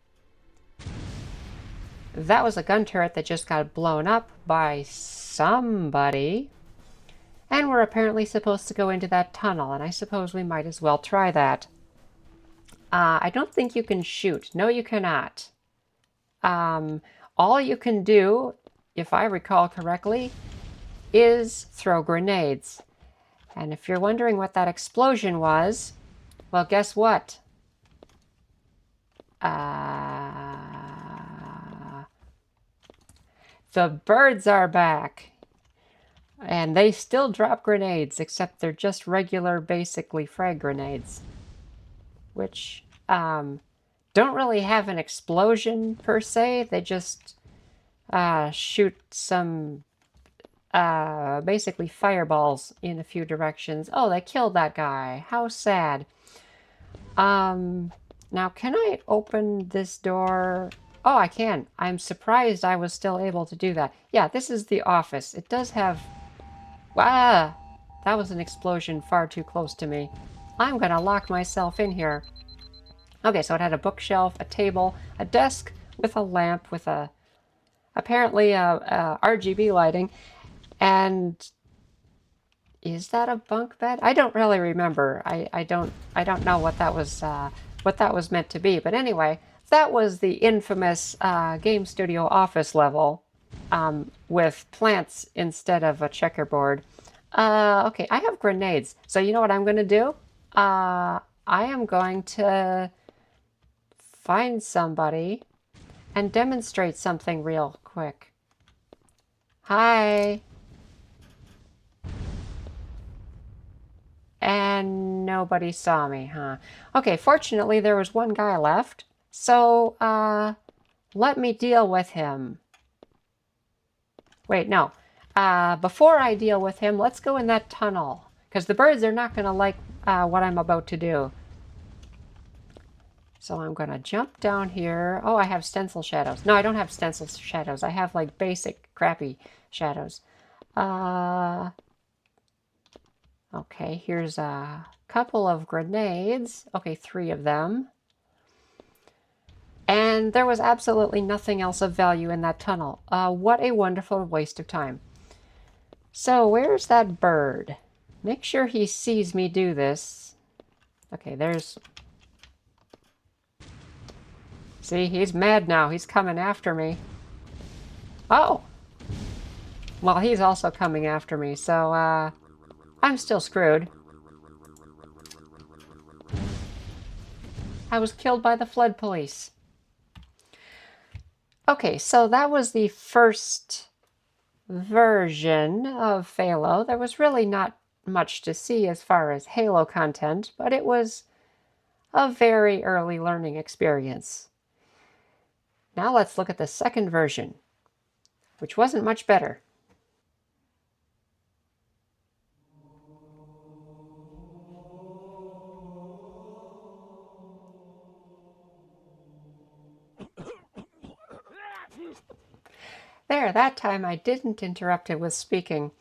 that was a gun turret that just got blown up by somebody. And we're apparently supposed to go into that tunnel, and I suppose we might as well try that. I don't think you can shoot. No, you cannot. All you can do, if I recall correctly, is throw grenades. And if you're wondering what that explosion was, well, guess what? The birds are back. And they still drop grenades, except they're just regular, basically, frag grenades. Which don't really have an explosion, per se. They just shoot some, basically, fireballs in a few directions. Oh, they killed that guy. How sad. Now, can I open this door? Oh, I can. I'm surprised I was still able to do that. Yeah, this is the office. It does have... Ah! That was an explosion far too close to me. I'm gonna lock myself in here. Okay, so it had a bookshelf, a table, a desk with a lamp with a... apparently RGB lighting. And... is that a bunk bed? I don't really remember. I don't know what that was meant to be. But anyway, that was the infamous GameStudio office level with plants instead of a checkerboard. Okay, I have grenades. So you know what I'm going to do? I am going to find somebody and demonstrate something real quick. Hi. And nobody saw me, huh? Okay, fortunately there was one guy left. So, let me deal with him. Wait, no. Before I deal with him, let's go in that tunnel. Because the birds are not going to like what I'm about to do. So I'm going to jump down here. Oh, I have stencil shadows. No, I don't have stencil shadows. I have, like, basic, crappy shadows. Okay, here's a couple of grenades. Okay, 3 of them. And there was absolutely nothing else of value in that tunnel. What a wonderful waste of time. So, where's that bird? Make sure he sees me do this. Okay, there's... See, he's mad now. He's coming after me. Oh! Well, he's also coming after me, so, I'm still screwed. I was killed by the flood police. Okay, so that was the first version of Falo. There was really not much to see as far as Halo content, but it was a very early learning experience. Now let's look at the second version, which wasn't much better. There, that time I didn't interrupt it with speaking.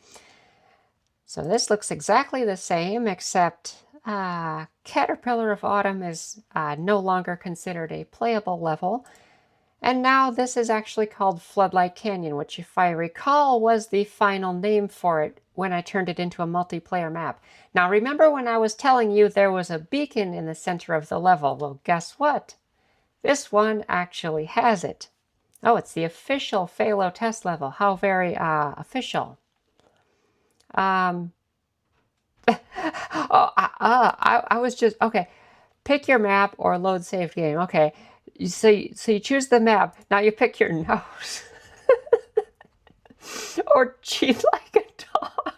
So this looks exactly the same, except Caterpillar of Autumn is no longer considered a playable level. And now this is actually called Floodlight Canyon, which, if I recall, was the final name for it when I turned it into a multiplayer map. Now remember when I was telling you there was a beacon in the center of the level? Well, guess what? This one actually has it. Oh, it's the official Falo test level. How very official. I was just... Okay, pick your map or load saved game. Okay, so you choose the map. Now you pick your nose. Or cheat like a dog.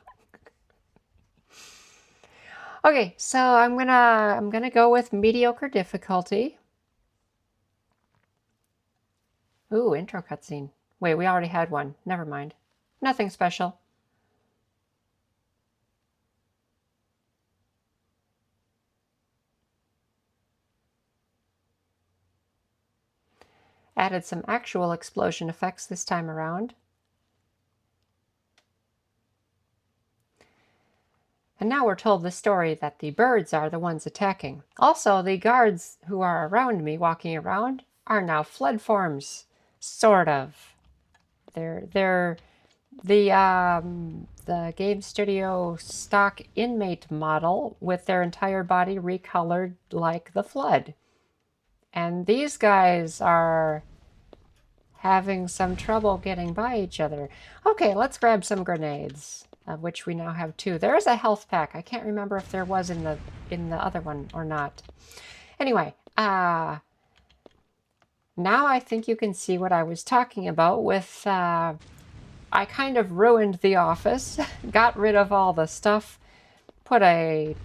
Okay, so I'm gonna go with mediocre difficulty. Ooh, intro cutscene. Wait, we already had one. Never mind. Nothing special. Added some actual explosion effects this time around. And now we're told the story that the birds are the ones attacking. Also, the guards who are around me walking around are now flood forms. Sort of. They're the GameStudio stock inmate model with their entire body recolored like the Flood. And these guys are having some trouble getting by each other. Okay, let's grab some grenades, of which we now have 2. There's a health pack. I can't remember if there was in the other one or not. Anyway, now I think you can see what I was talking about with I kind of ruined the office, got rid of all the stuff, put a...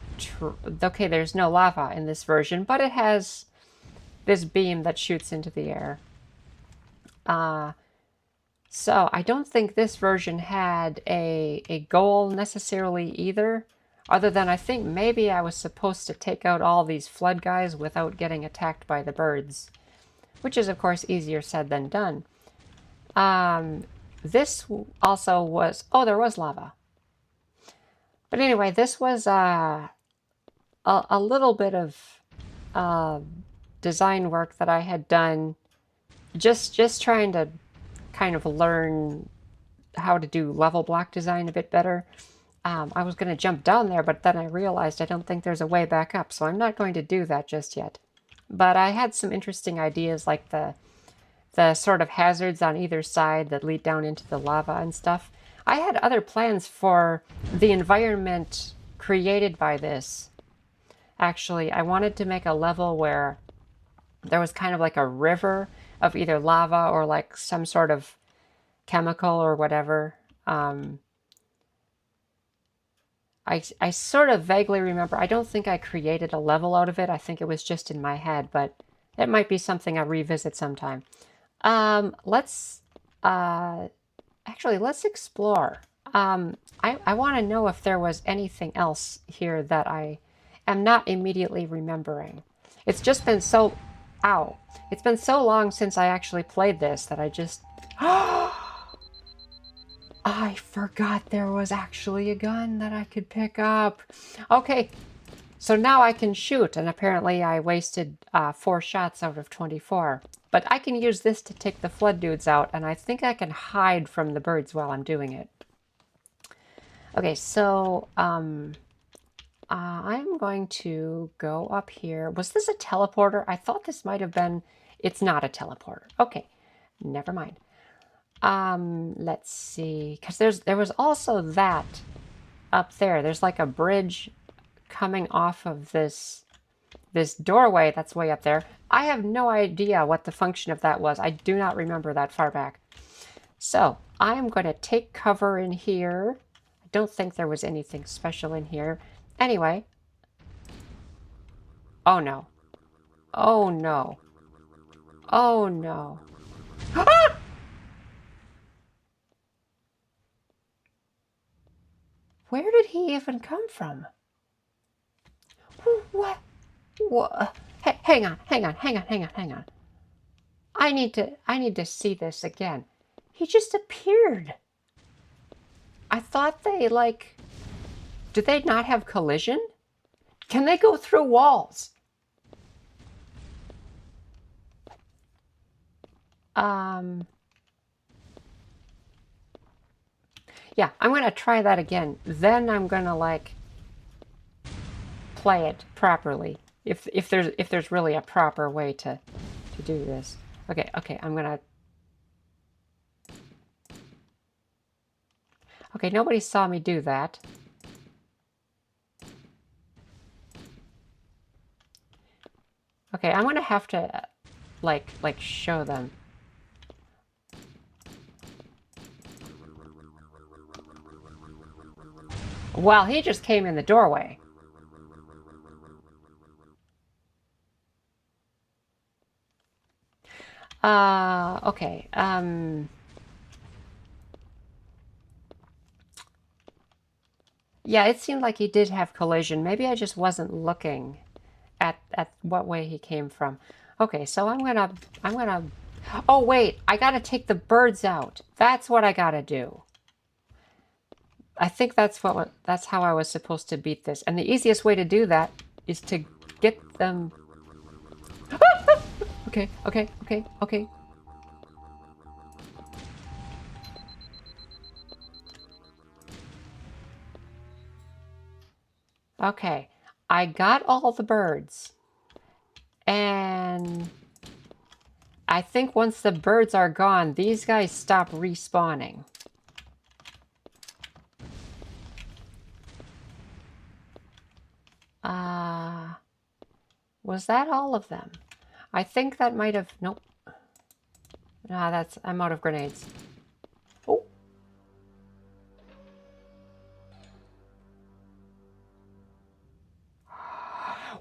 okay, there's no lava in this version, but it has this beam that shoots into the air. So I don't think this version had a goal necessarily either, other than I think maybe I was supposed to take out all these Flood guys without getting attacked by the birds, which is of course easier said than done. This also was... oh, there was lava. But anyway, this was a little bit of design work that I had done, just trying to kind of learn how to do level block design a bit better. I was going to jump down there, but then I realized I don't think there's a way back up, so I'm not going to do that just yet. But I had some interesting ideas, like the sort of hazards on either side that lead down into the lava and stuff. I had other plans for the environment created by this. Actually, I wanted to make a level where there was kind of like a river of either lava or like some sort of chemical or whatever. I sort of vaguely remember. I don't think I created a level out of it. I think it was just in my head, but it might be something I'll revisit sometime. Let's explore. I want to know if there was anything else here that I am not immediately remembering. It's just been so... ow. It's been so long since I actually played this that I just... I forgot there was actually a gun that I could pick up. Okay, so now I can shoot, and apparently I wasted 4 shots out of 24. But I can use this to take the Flood dudes out, and I think I can hide from the birds while I'm doing it. Okay, so I'm going to go up here. Was this a teleporter? I thought this might have been... it's not a teleporter. Okay, never mind. Let's see, because there was also that up there. There's like a bridge coming off of this doorway that's way up there. I have no idea what the function of that was. I do not remember that far back. So I'm going to take cover in here. I don't think there was anything special in here. Anyway. Oh no. Oh no. Oh no. Ah! Where did he even come from? What? What? Hey, hang on. I need to see this again. He just appeared. I thought they, like... did they not have collision? Can they go through walls? Yeah, I'm going to try that again. Then I'm going to, like, play it properly. If there's really a proper way to do this. Okay, I'm going to... okay, nobody saw me do that. Okay, I'm going to have to, like show them. Well, he just came in the doorway. Okay. Yeah, it seemed like he did have collision. Maybe I just wasn't looking at what way he came from. Okay, so I'm gonna... oh wait, I gotta take the birds out. That's what I gotta do. I think that's how I was supposed to beat this. And the easiest way to do that is to get them... okay. Okay, I got all the birds. And I think once the birds are gone, these guys stop respawning. Was that all of them? I think that might have... Nope. Ah, I'm out of grenades. Oh.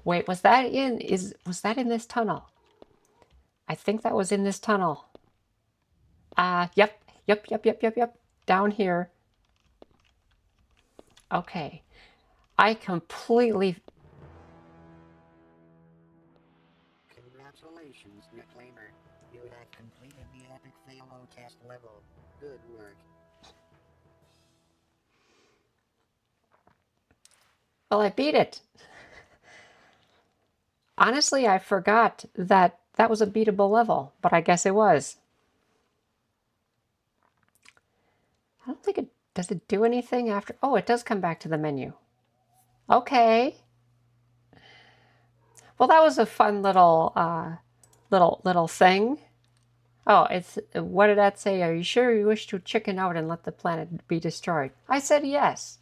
Wait, was that in this tunnel? I think that was in this tunnel. Yep. Down here. Okay. I completely... Congratulations, Reclaimer. You have completed the epic Falo test level. Good work. Well, I beat it. Honestly, I forgot that that was a beatable level, but I guess it was. I don't think it... Does it do anything after... Oh, it does come back to the menu. Okay. Well, that was a fun little thing. Oh, what did that say? Are you sure you wish to chicken out and let the planet be destroyed? I said yes.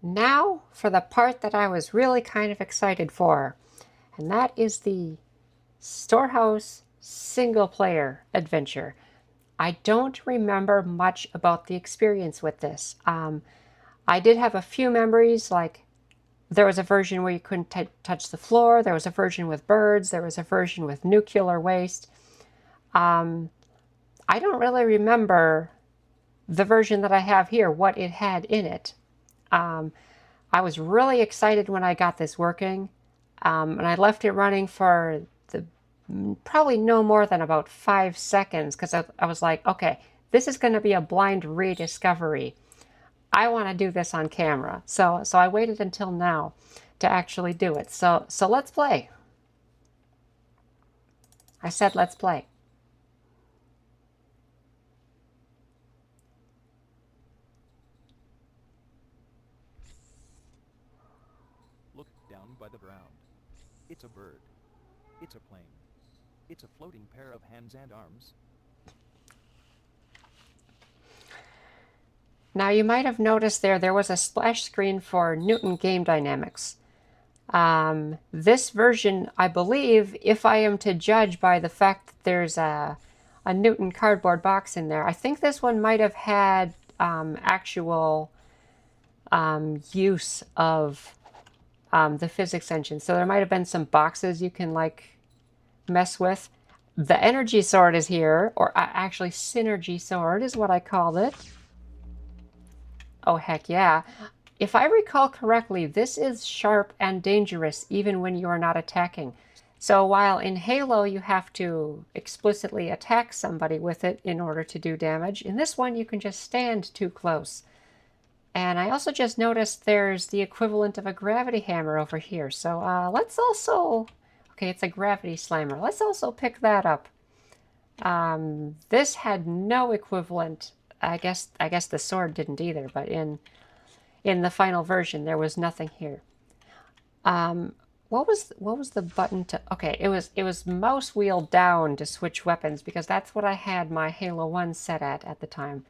Now for the part that I was really kind of excited for, and that is the Storehouse single-player adventure. I don't remember much about the experience with this. I did have a few memories, like there was a version where you couldn't touch the floor, there was a version with birds, there was a version with nuclear waste. I don't really remember the version that I have here, what it had in it. I was really excited when I got this working, and I left it running for probably no more than about 5 seconds, because I was like, okay, this is going to be a blind rediscovery. I want to do this on camera. So I waited until now to actually do it. So let's play. I said let's play. Look down by the ground. It's a bird. It's a plane. It's a floating pair of hands and arms. Now you might have noticed there was a splash screen for Newton Game Dynamics. This version, I believe, if I am to judge by the fact that there's a Newton cardboard box in there, I think this one might have had actual use of the physics engine. So there might have been some boxes you can like mess with. The energy sword is here, or actually synergy sword is what I called it. Oh, heck yeah. If I recall correctly, this is sharp and dangerous even when you are not attacking. So while in Halo you have to explicitly attack somebody with it in order to do damage, in this one you can just stand too close. And I also just noticed there's the equivalent of a gravity hammer over here. So let's also... Okay, it's a gravity slammer. Let's also pick that up. This had no equivalent. I guess the sword didn't either, but in the final version there was nothing here. What was the button to... Okay, it was mouse wheel down to switch weapons, because that's what I had my Halo 1 set at the time.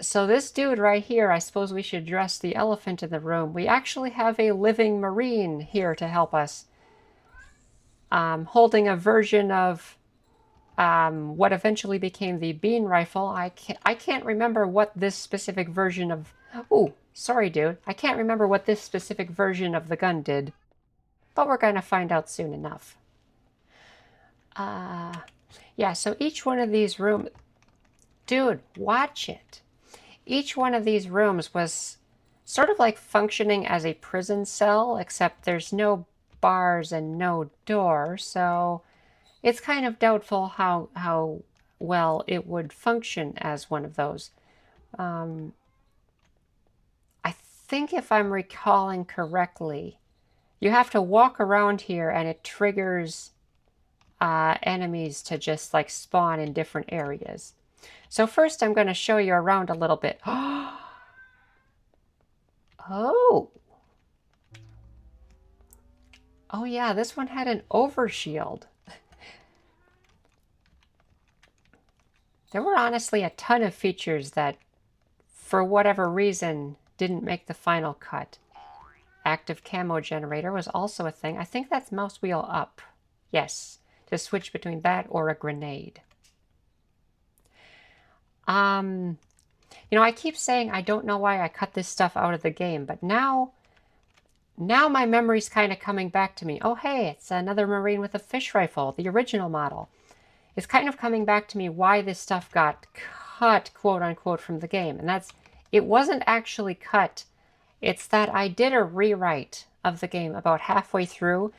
So this dude right here, I suppose we should address the elephant in the room. We actually have a living Marine here to help us, holding a version of what eventually became the bean rifle. I can't remember what this specific version of... Ooh, sorry, dude. I can't remember what this specific version of the gun did, but we're going to find out soon enough. Yeah, so each one of these rooms... Dude, watch it. Each one of these rooms was sort of like functioning as a prison cell, except there's no bars and no door, so it's kind of doubtful how well it would function as one of those. I think if I'm recalling correctly, you have to walk around here and it triggers enemies to just like spawn in different areas. So first I'm going to show you around a little bit. Oh. Oh yeah, this one had an overshield. There were honestly a ton of features that, for whatever reason, didn't make the final cut. Active camo generator was also a thing. I think that's mouse wheel up. Yes, to switch between that or a grenade. I keep saying I don't know why I cut this stuff out of the game, but now my memory's kind of coming back to me. Oh, hey, it's another Marine with a fish rifle, the original model. It's kind of coming back to me why this stuff got cut, quote unquote, from the game. And it wasn't actually cut. It's that I did a rewrite of the game about halfway through.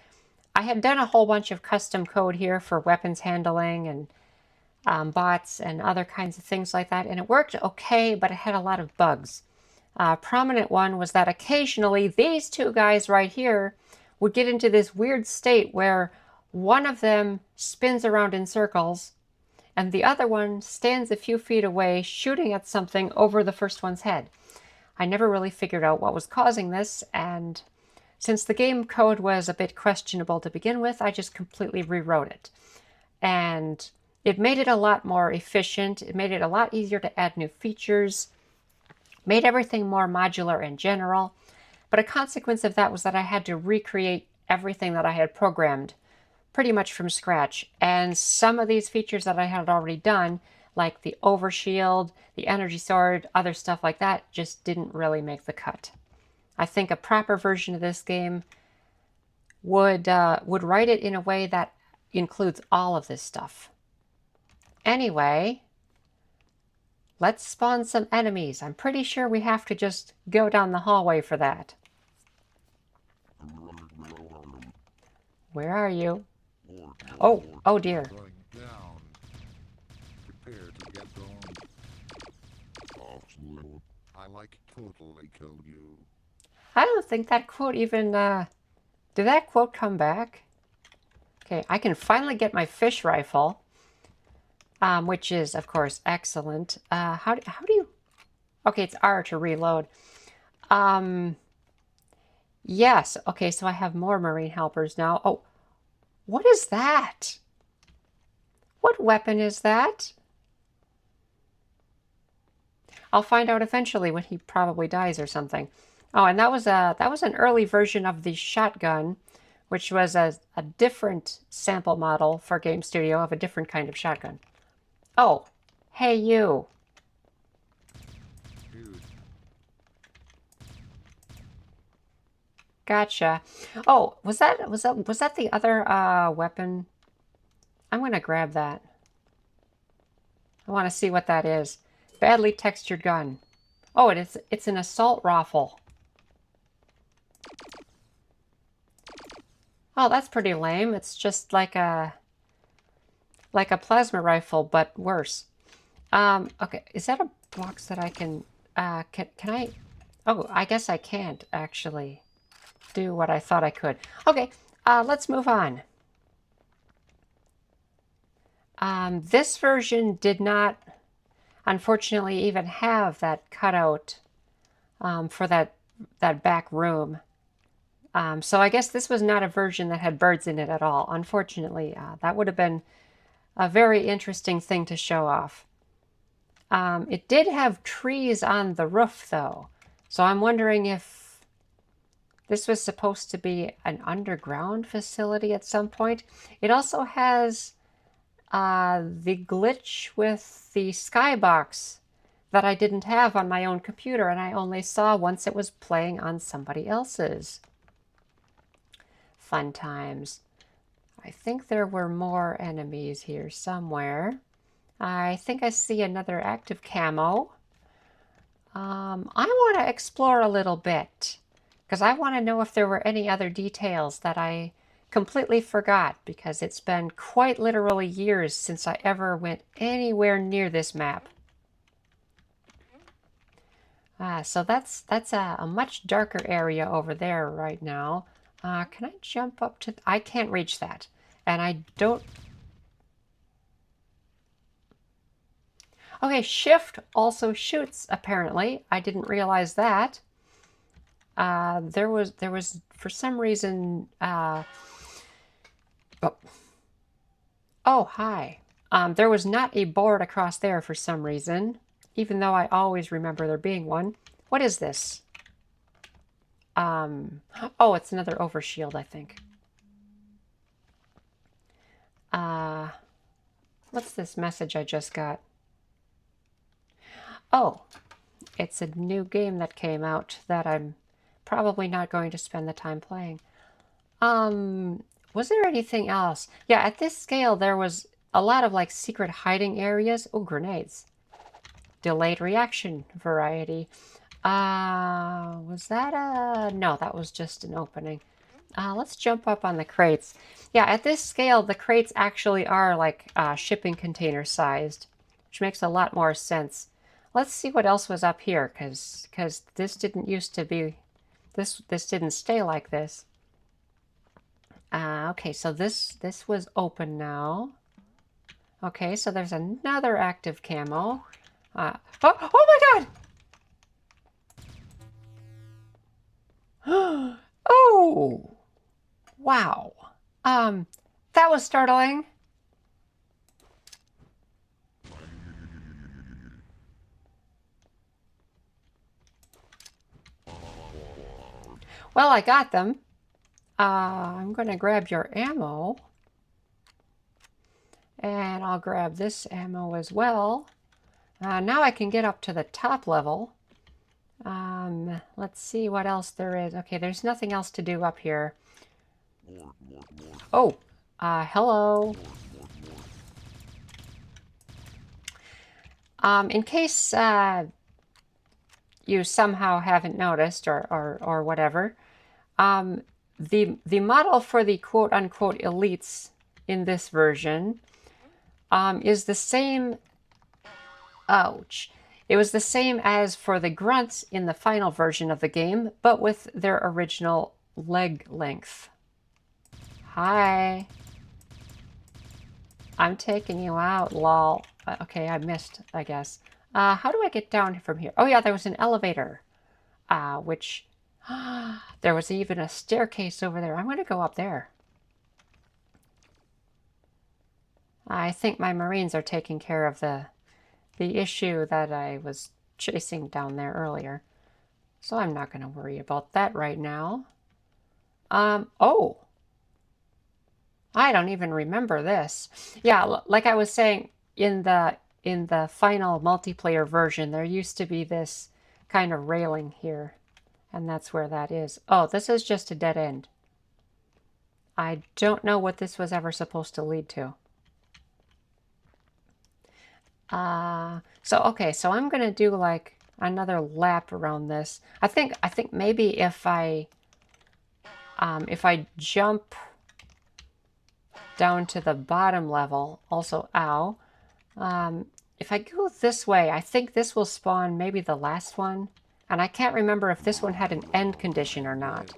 I had done a whole bunch of custom code here for weapons handling and bots and other kinds of things like that. And it worked okay, but it had a lot of bugs. A prominent one was that occasionally these two guys right here would get into this weird state where one of them spins around in circles and the other one stands a few feet away shooting at something over the first one's head. I never really figured out what was causing this, and since the game code was a bit questionable to begin with, I just completely rewrote it. And it made it a lot more efficient. It made it a lot easier to add new features, made everything more modular in general. But a consequence of that was that I had to recreate everything that I had programmed pretty much from scratch. And some of these features that I had already done, like the overshield, the energy sword, other stuff like that, just didn't really make the cut. I think a proper version of this game would write it in a way that includes all of this stuff. Anyway, let's spawn some enemies. I'm pretty sure we have to just go down the hallway for that. Where are you? Oh dear. I don't think that quote even, did that quote come back? Okay, I can finally get my fish rifle, which is, of course, excellent. How do you, okay, it's R to reload. Yes, okay, so I have more Marine helpers now. Oh, what is that? What weapon is that? I'll find out eventually when he probably dies or something. Oh, and that was an early version of the shotgun, which was a different sample model for GameStudio of a different kind of shotgun. Oh, hey you. Gotcha. Oh, was that the other weapon? I'm gonna grab that. I want to see what that is. Badly textured gun. Oh, it's an assault rifle. Oh, that's pretty lame. It's just like a plasma rifle, but worse. Okay, is that a box that I can I? Oh, I guess I can't actually do what I thought I could. Okay, let's move on. This version did not, unfortunately, even have that cutout for that back room. So I guess this was not a version that had birds in it at all. Unfortunately, that would have been a very interesting thing to show off. It did have trees on the roof, though. So I'm wondering if this was supposed to be an underground facility at some point. It also has the glitch with the skybox that I didn't have on my own computer, and I only saw once it was playing on somebody else's. Fun times. I think there were more enemies here somewhere. I think I see another active camo. I want to explore a little bit because I want to know if there were any other details that I completely forgot, because it's been quite literally years since I ever went anywhere near this map. So that's a much darker area over there right now. Can I jump up to... I can't reach that. And I don't... Okay, shift also shoots, apparently. I didn't realize that. There was for some reason. Oh, oh, hi. There was not a board across there for some reason, even though I always remember there being one. What is this? Oh, it's another overshield, I think. What's this message I just got? Oh, it's a new game that came out that I'm probably not going to spend the time playing. Was there anything else? Yeah, at this scale, there was a lot of like secret hiding areas. Oh, grenades. Delayed reaction variety. Was that a... No, that was just an opening. Let's jump up on the crates. Yeah, at this scale, the crates actually are like shipping container sized, which makes a lot more sense. Let's see what else was up here, because this didn't used to be... This didn't stay like this. Okay, so this was open now. Okay, so there's another active camo. Oh my god! Oh! Wow. That was startling. Well, I got them. I'm going to grab your ammo. And I'll grab this ammo as well. Now I can get up to the top level. Let's see what else there is. Okay, there's nothing else to do up here. Oh, hello. In case you somehow haven't noticed or whatever, the model for the quote-unquote elites in this version is the same... Ouch. It was the same as for the grunts in the final version of the game, but with their original leg length. Hi. I'm taking you out, lol. Okay, I missed, I guess. How do I get down from here? Oh yeah, there was an elevator. Which... there was even a staircase over there. I'm going to go up there. I think my Marines are taking care of the issue that I was chasing down there earlier. So I'm not going to worry about that right now. Oh. I don't even remember this. Yeah, like I was saying, in the final multiplayer version, there used to be this kind of railing here. And that's where that is. Oh, this is just a dead end. I don't know what this was ever supposed to lead to. Okay, so I'm gonna do like another lap around this. I think maybe if I jump down to the bottom level, also ow. If I go this way, I think this will spawn maybe the last one. And I can't remember if this one had an end condition or not.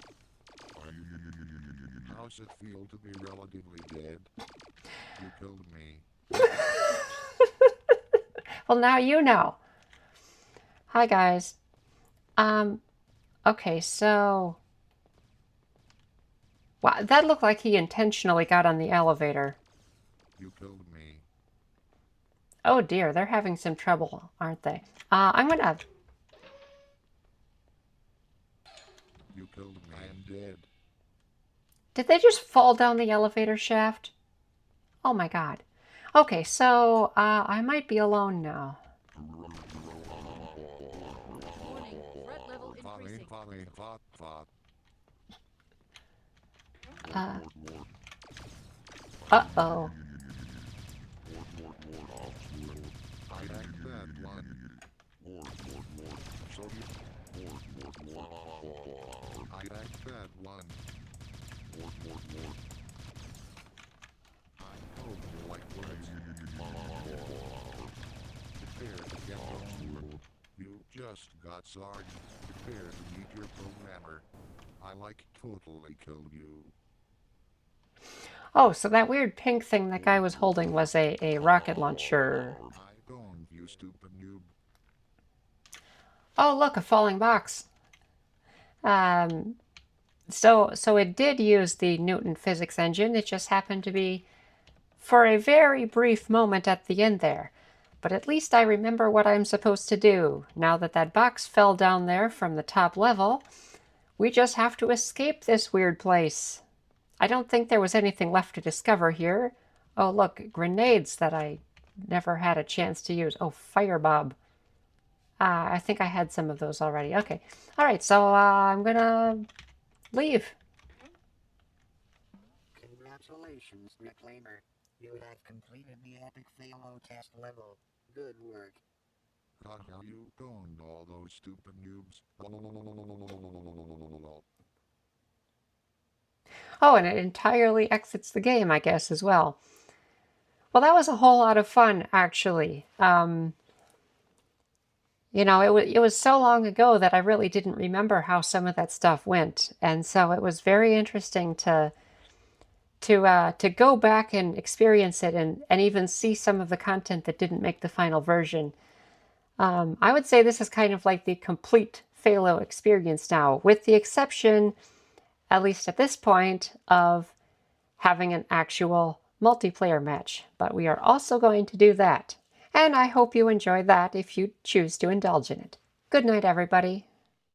How's it feel to be relatively dead? You killed me. Well, now you know. Hi, guys. Okay, so... Wow, that looked like he intentionally got on the elevator. You killed me. Oh dear, they're having some trouble, aren't they? I'm gonna... You killed me. I am dead. Did they just fall down the elevator shaft? Oh my god. Okay, so I might be alone now. Warning, threat level increasing. Uh-oh. I like that one. I like that one. I hope you like words. Prepare to get your... You just got Sarge. Prepare to meet your programmer. I like totally killed you. Oh, so that weird pink thing that guy was holding was a rocket launcher. I don't, you stupid noob. Oh, look, a falling box. So it did use the Newton physics engine. It just happened to be for a very brief moment at the end there. But at least I remember what I'm supposed to do. Now that that box fell down there from the top level, we just have to escape this weird place. I don't think there was anything left to discover here. Oh, look, grenades that I never had a chance to use. Oh, firebob. I think I had some of those already. Okay. All right, so I'm gonna leave. Congratulations, Reclaimer. You have completed the epic Falo test level. Good work. How you going, all those stupid noobs? Oh, and it entirely exits the game, I guess, as well. Well, that was a whole lot of fun, actually. You know, it was so long ago that I really didn't remember how some of that stuff went. And so it was very interesting to go back and experience it and even see some of the content that didn't make the final version. I would say this is kind of like the complete Falo experience now, with the exception, at least at this point, of having an actual multiplayer match. But we are also going to do that. And I hope you enjoy that if you choose to indulge in it. Good night, everybody.